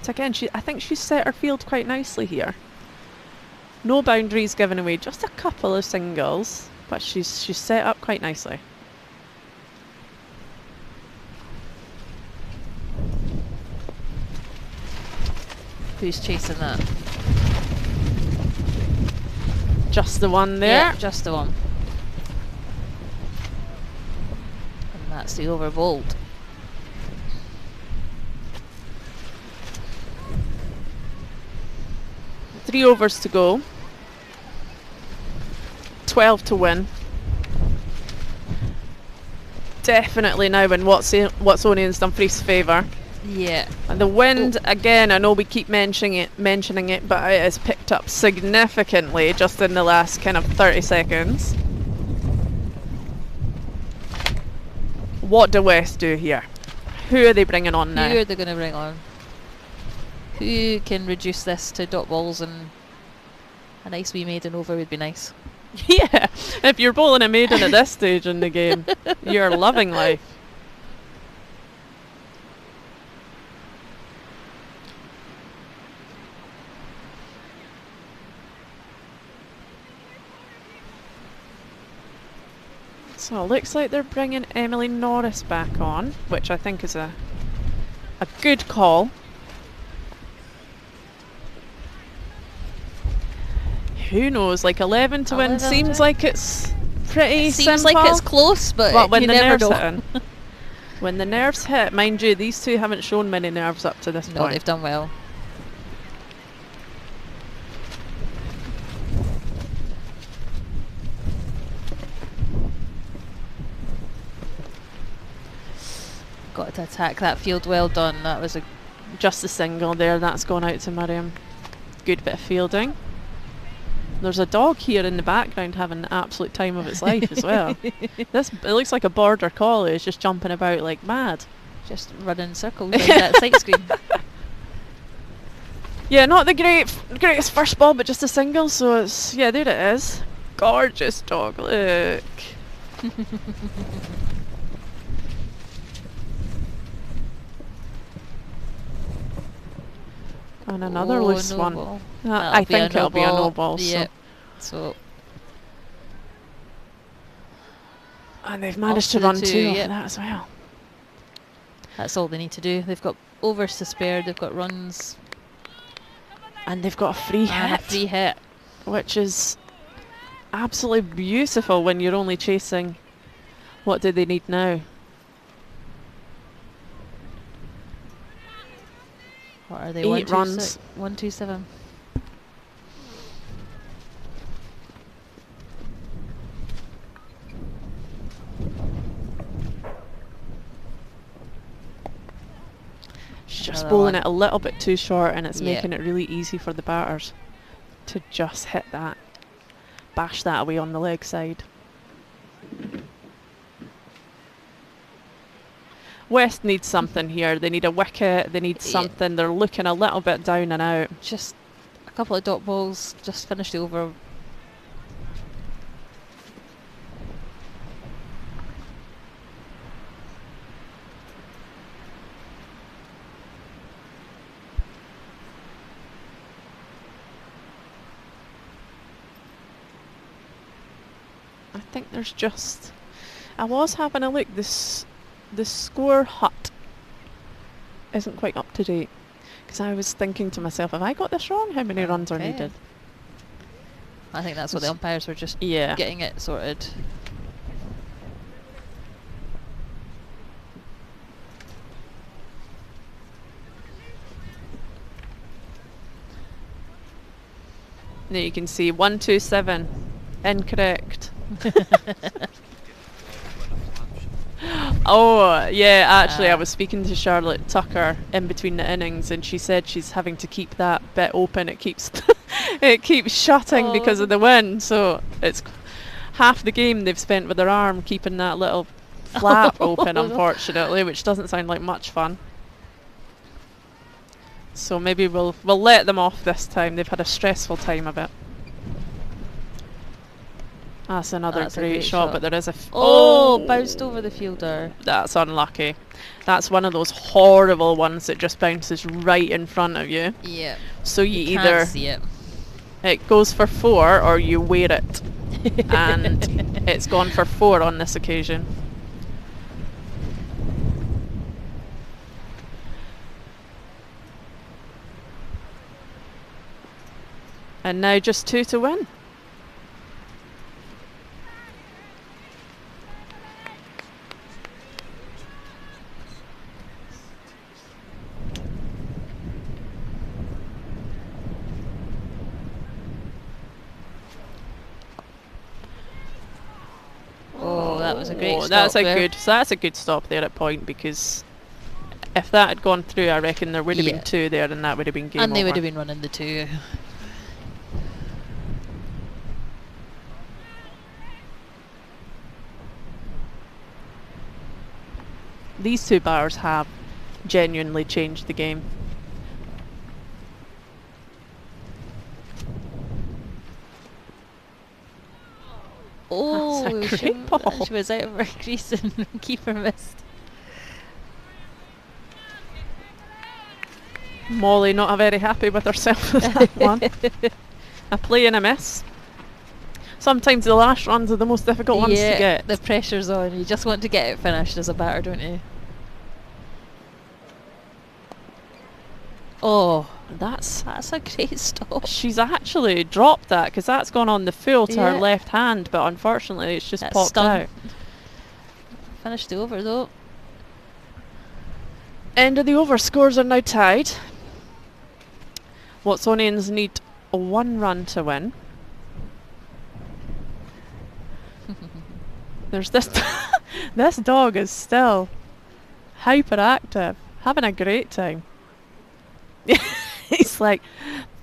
So again, I think she's set her field quite nicely here. No boundaries given away, just a couple of singles, but she's set up quite nicely. Who's chasing that? Just the one there. Yeah, just the one. And that's the over bowled. Three overs to go. 12 to win. Definitely now in Watsonian's Dumfries' favour. Yeah. And the wind, again, I know we keep mentioning it, but it has picked up significantly just in the last kind of 30 seconds. What do West do here? Who are they bringing on now? Who are they going to bring on? Who can reduce this to dot balls, and a nice wee maiden over would be nice. Yeah, if you're bowling a maiden at this stage in the game, you're loving life. So it looks like they're bringing Emily Norris back on, which I think is a good call. Who knows? Like 11 to win 11 seems to- like it's pretty Seems simple. like it's close, but when you the never nerves know. hit, when the nerves hit, mind you, these two haven't shown many nerves up to this No, point. they've done well. Got to attack that field. Well done. That was a Just a single there. That's gone out to Miriam. Good bit of fielding. There's a dog here in the background having the absolute time of its life as well. It looks like a border collie. It's just jumping about like mad. just running circles around that sight screen. Yeah, not the greatest first ball, but just a single. So it's there it is. Gorgeous dog. Look. And another loose no one. ball. I think it'll be a no ball. Yeah. So And they've managed Off to to the run two, two off yep. of that as well. that's all they need to do. They've got overs to spare. They've got runs And they've got a free and a hit, free hit. which is absolutely beautiful when you're only chasing. What do they need now? What are they? 8 runs. 127. She's just Another bowling one. it a little bit too short, and it's Yeah. making it really easy for the batters to just hit that, bash that away on the leg side. West needs something here. They need a wicket. They need Yeah. something. They're looking a little bit down and out. Just a couple of dot balls. Just finished the over. I think there's just. I was having a look. The score hut isn't quite up to date, because I was thinking to myself, have I got this wrong? How many runs are Okay. needed? I think that's what the umpires were just Yeah. getting it sorted. There you can see 127. Incorrect. Oh, yeah, actually I was speaking to Charlotte Tucker in between the innings, and she said she's having to keep that bit open. It keeps it keeps shutting because of the wind, so it's half the game they've spent with their arm keeping that little flap open, unfortunately, which doesn't sound like much fun. So maybe we'll let them off this time. They've had a stressful time of it. That's another That's a great great shot, shot. but there is a... Oh, bounced over the fielder. That's unlucky. That's one of those horrible ones that just bounces right in front of you. Yeah. So you Can't either... see it. It goes for 4 or you wear it. And it's gone for 4 on this occasion. And now just 2 to win. Oh, that was a great stop that's a there. good. So that's a good stop there at point, because if that had gone through, I reckon there would have Yeah. been 2 there, and that would have been game And they over. would have been running the 2. These 2 bars have genuinely changed the game. Oh, That's a great ball. she was out of her crease and keeper missed. Molly not very happy with herself with that one. A play and a miss. Sometimes the last runs are the most difficult ones to get. The pressure's on. You just want to get it finished as a batter, don't you? Oh, that's a great stop. She's actually dropped that, because that's gone on the full to her Yeah. left hand, but unfortunately it's just That's popped stung. out. Finished the over though. End of the over. Scores are now tied. Watsonians need 1 run to win. There's this this dog is still hyperactive, having a great time. He's like,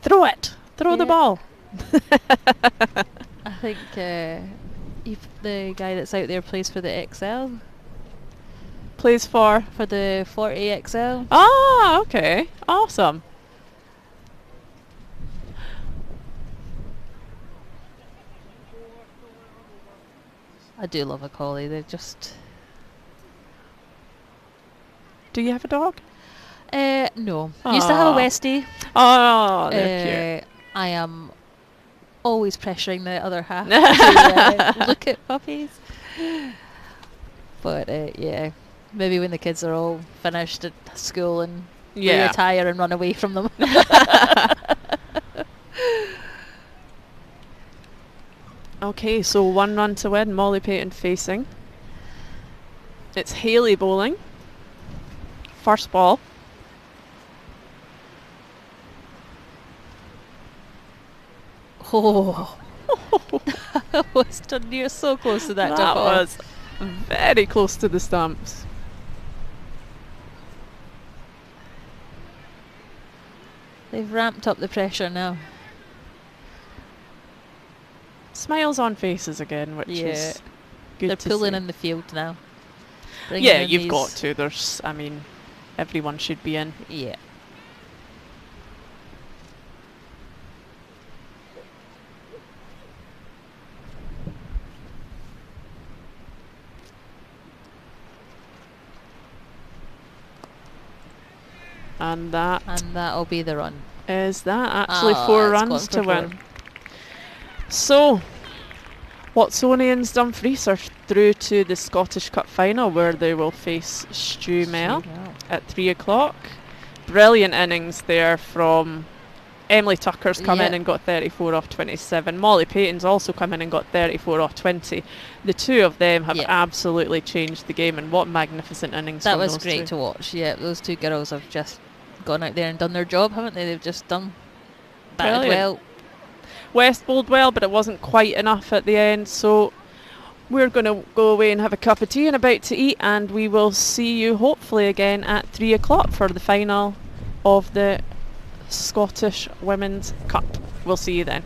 throw it, throw the Yeah. ball. I think if the guy that's out there plays for the XL, Plays for... for the 40 XL. Ah, okay, awesome. I do love a collie. They're just... Do you have a dog? No. Used to have a Aw. Westie. Oh, they're cute. I am always pressuring the other half to look at puppies. But yeah, maybe when the kids are all finished at school and Yeah. retire and run away from them. Okay, so 1 run to win. Molly Payton facing. It's Hayley bowling. First ball. Oh, was near so close to that. That duck ball. was very close to the stumps. They've ramped up the pressure now. Smiles on faces again, which Yeah. is good They're to pulling see. in the field now. Bringing Yeah, in you've these- got to. There's, I mean, everyone should be in. Yeah. And that And that'll be the run. is that. Actually, Oh, 4 it's runs to gone for win. So, Watsonians Dumfries are through to the Scottish Cup final, where they will face Strumel at 3 o'clock. Brilliant innings there from Emily Tucker's come in Yeah. and got 34 off 27. Molly Payton's also come in and got 34 off 20. The two of them have Yeah. absolutely changed the game, and what magnificent innings That from was those great two. to watch. Yeah, those two girls have just gone out there and done their job, haven't they? They've just batted Brilliant. well. West bowled well, but it wasn't quite enough at the end, so we're going to go away and have a cup of tea and about to eat, and we will see you hopefully again at 3 o'clock for the final of the Scottish Women's Cup. We'll see you then.